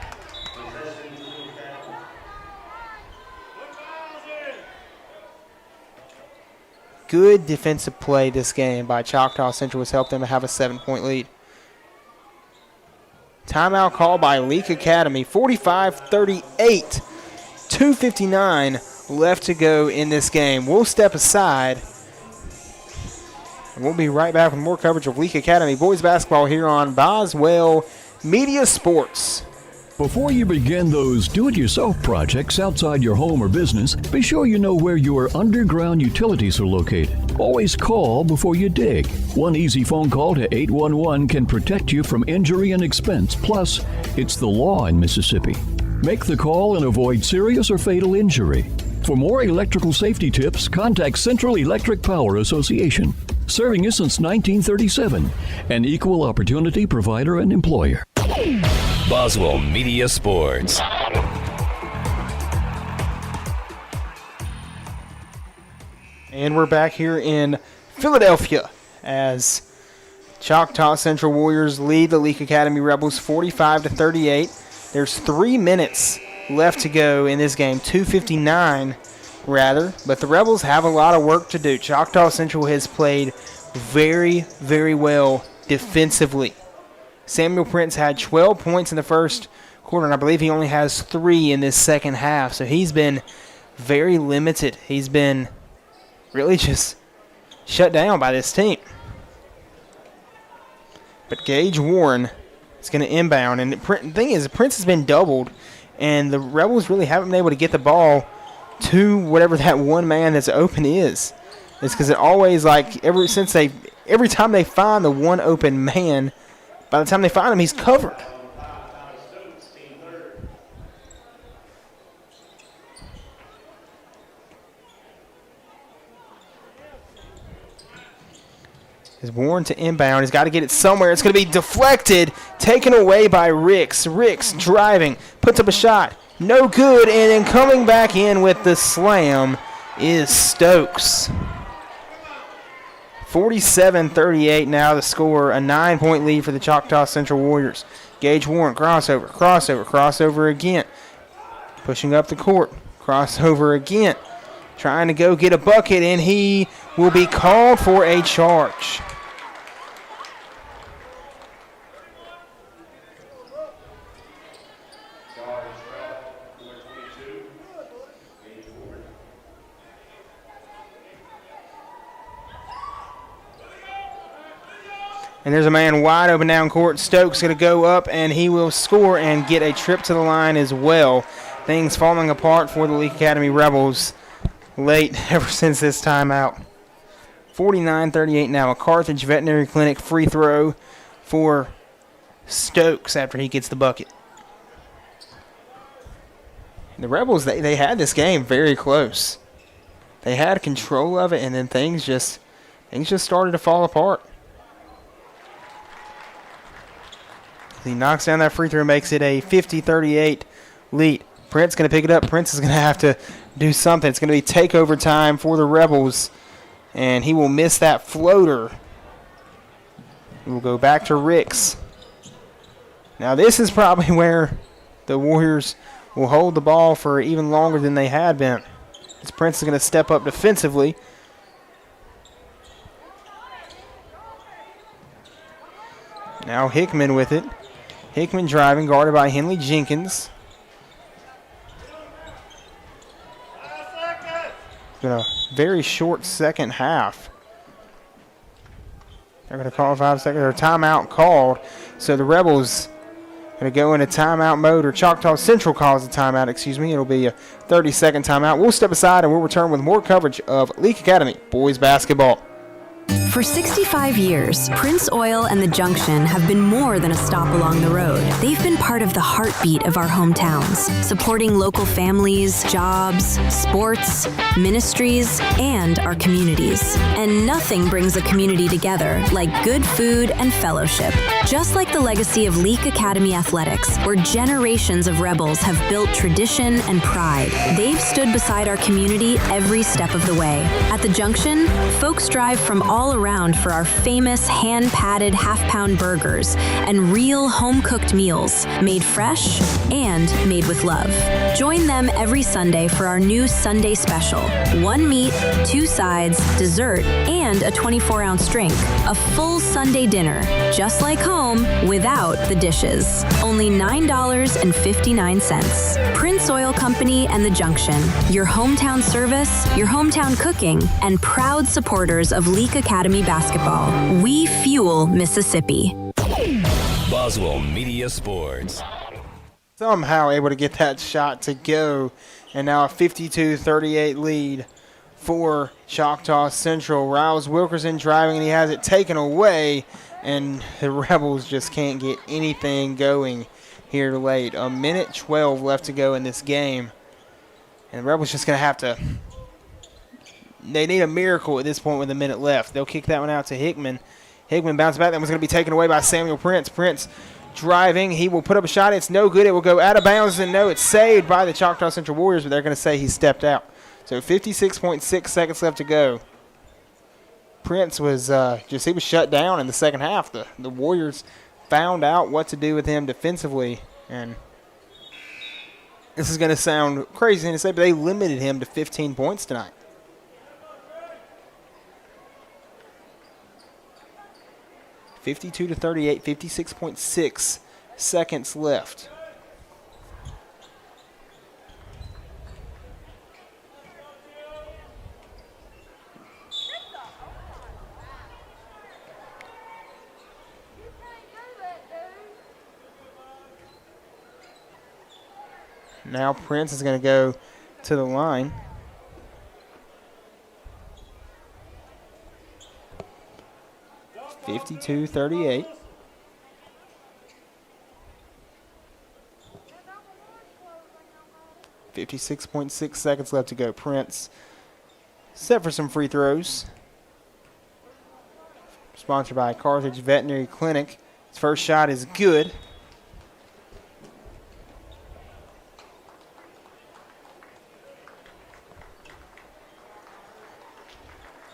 Good defensive play this game by Choctaw Central has helped them have a 7-point lead. Timeout call by Leake Academy. 45-38. 2:59 left to go in this game. We'll step aside. And we'll be right back with more coverage of Leake Academy boys basketball here on Boswell Media Sports. Before you begin those do-it-yourself projects outside your home or business, be sure you know where your underground utilities are located. Always call before you dig. One easy phone call to 811 can protect you from injury and expense. Plus, it's the law in Mississippi. Make the call and avoid serious or fatal injury. For more electrical safety tips, contact Central Electric Power Association, serving you since 1937, an equal opportunity provider and employer. Boswell Media Sports. And we're back here in Philadelphia as Choctaw Central Warriors lead the Leake Academy Rebels 45-38. There's 3 minutes left to go in this game, 2:59 rather, but the Rebels have a lot of work to do. Choctaw Central has played very, very well defensively. Samuel Prince had 12 points in the first quarter, and I believe he only has 3 in this second half. So he's been very limited. He's been really just shut down by this team. But Gage Warren is going to inbound. And the thing is, Prince has been doubled, and the Rebels really haven't been able to get the ball to whatever that one man that's open is. It's because it always, like, every time they find the one open man, by the time they find him, he's covered. Is Warren to inbound. He's got to get it somewhere. It's going to be deflected, taken away by Ricks. Ricks driving, puts up a shot. No good, and then coming back in with the slam is Stokes. 47-38 now the score, a 9-point lead for the Choctaw Central Warriors. Gage Warren, crossover again. Pushing up the court, crossover again. Trying to go get a bucket, and he will be called for a charge. And there's a man wide open down court. Stokes going to go up, and he will score and get a trip to the line as well. Things falling apart for the Leake Academy Rebels late ever since this timeout. 49-38 now. A Carthage Veterinary Clinic free throw for Stokes after he gets the bucket. And the Rebels, they had this game very close. They had control of it, and then things just started to fall apart. He knocks down that free throw, makes it a 50-38 lead. Prince going to pick it up. Prince is going to have to do something. It's going to be takeover time for the Rebels, and he will miss that floater. We'll go back to Ricks. Now this is probably where the Warriors will hold the ball for even longer than they had been. As Prince is going to step up defensively. Now Hickman with it. Hickman driving, guarded by Henley Jenkins. Been a very short second half. They're going to call 5 seconds. Or timeout called. So the Rebels going to go into timeout mode, or Choctaw Central calls a timeout, excuse me. It'll be a 30-second timeout. We'll step aside and we'll return with more coverage of Leake Academy boys basketball. For 65 years, Prince Oil and the Junction have been more than a stop along the road. They've been part of the heartbeat of our hometowns, supporting local families, jobs, sports, ministries, and our communities. And nothing brings a community together like good food and fellowship. Just like the legacy of Leake Academy Athletics, where generations of Rebels have built tradition and pride, they've stood beside our community every step of the way. At the Junction, folks drive from all around for our famous hand-patted half-pound burgers and real home-cooked meals made fresh and made with love. Join them every Sunday for our new Sunday special. 1 meat, 2 sides, dessert, and a 24-ounce drink. A full Sunday dinner, just like home, without the dishes. Only $9.59. Prince Oil Company and the Junction, your hometown service, your hometown cooking, and proud supporters of Leake Academy basketball. We fuel Mississippi. Boswell Media Sports. Somehow able to get that shot to go, and now a 52-38 lead for Choctaw Central. Riles Wilkerson driving, and he has it taken away, and the Rebels just can't get anything going here late. 1:12 left to go in this game, and the Rebels just going to have to. They need a miracle at this point with a minute left. They'll kick that one out to Hickman. Hickman bounced back. That one's going to be taken away by Samuel Prince. Prince driving. He will put up a shot. It's no good. It will go out of bounds. And no, it's saved by the Choctaw Central Warriors, but they're going to say he stepped out. So 56.6 seconds left to go. Prince was he was shut down in the second half. The Warriors found out what to do with him defensively. And this is going to sound crazy to say, but they limited him to 15 points tonight. 52-38, 56.6 seconds left. Now Prince is going to go to the line. (52-38). .6 seconds left to go. Prince set for some free throws. Sponsored by Carthage Veterinary Clinic. His first shot is good.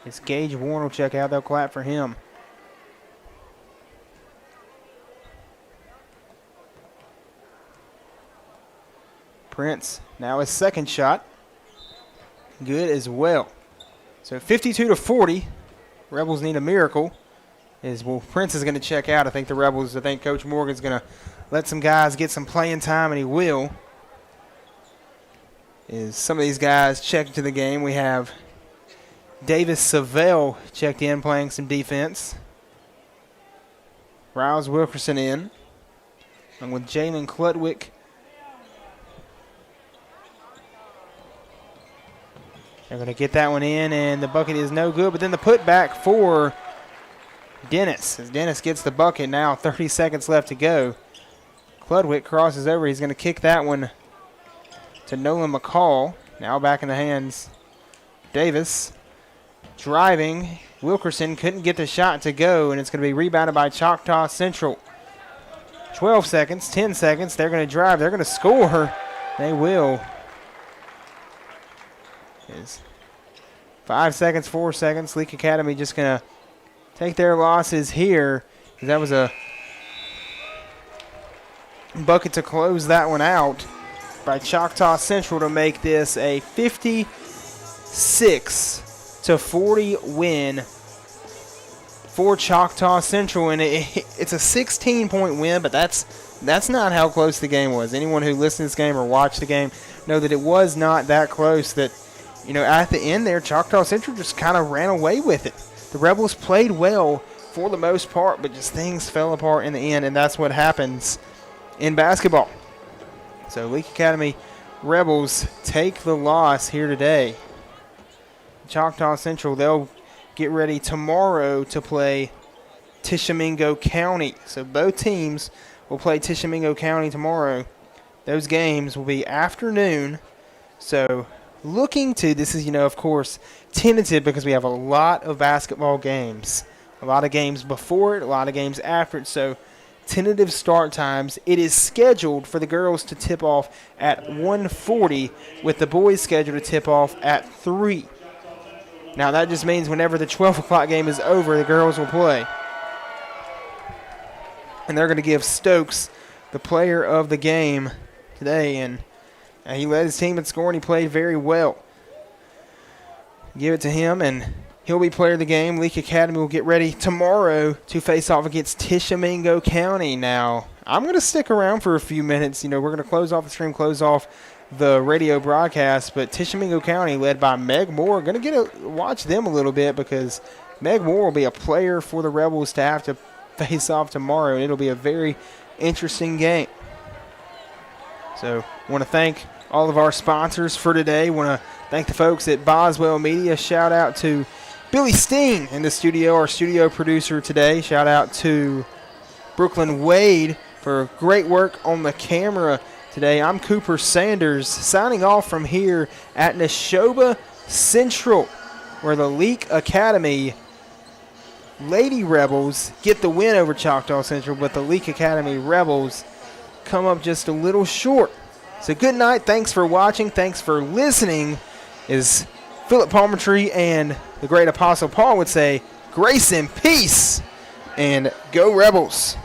It's Gage Warren will check out. They'll clap for him. Prince, now his second shot. Good as well. So 52-40. Rebels need a miracle. Prince is going to check out. I think Coach Morgan's going to let some guys get some playing time, and he will. Some of these guys checked into the game. We have Davis Savell checked in, playing some defense. Riles Wilkerson in. And with Jalen Kludwick. They're going to get that one in, and the bucket is no good. But then the putback for Dennis. As Dennis gets the bucket now, 30 seconds left to go. Kludwick crosses over. He's going to kick that one to Nolan McCall. Now back in the hands. Davis driving. Wilkerson couldn't get the shot to go, and it's going to be rebounded by Choctaw Central. 12 seconds, 10 seconds. They're going to drive. They're going to score. They will. Is 5 seconds, 4 seconds. Leake Academy just going to take their losses here. That was a bucket to close that one out by Choctaw Central to make this a 56-40 win for Choctaw Central. And it's a 16-point win, but that's not how close the game was. Anyone who listened to this game or watched the game know that it was not that close. That, at the end there, Choctaw Central just kind of ran away with it. The Rebels played well for the most part, but just things fell apart in the end, and that's what happens in basketball. So Leake Academy Rebels take the loss here today. Choctaw Central, they'll get ready tomorrow to play Tishomingo County. So both teams will play Tishomingo County tomorrow. Those games will be afternoon. So looking to, this is, of course, tentative because we have a lot of basketball games. A lot of games before it, a lot of games after it. So tentative start times. It is scheduled for the girls to tip off at 1:40 with the boys scheduled to tip off at 3. Now that just means whenever the 12 o'clock game is over, the girls will play. And they're going to give Stokes the player of the game today. And he led his team in scoring. He played very well. Give it to him, and he'll be player of the game. Leake Academy will get ready tomorrow to face off against Tishomingo County. Now, I'm going to stick around for a few minutes. We're going to close off the stream, close off the radio broadcast. But Tishomingo County, led by Meg Moore, going to watch them a little bit because Meg Moore will be a player for the Rebels to have to face off tomorrow. And it'll be a very interesting game. So, I want to thank all of our sponsors for today. I want to thank the folks at Boswell Media. Shout out to Billy Steen in the studio, our studio producer today. Shout out to Brooklyn Wade for great work on the camera today. I'm Cooper Sanders signing off from here at Neshoba Central, where the Leake Academy Lady Rebels get the win over Choctaw Central, but the Leake Academy Rebels come up just a little short. So good night. Thanks for watching. Thanks for listening. Is Philip Palmertree and the great Apostle Paul would say, grace and peace, and go Rebels.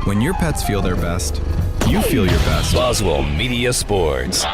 When your pets feel their best, you feel your best. Boswell Media Sports.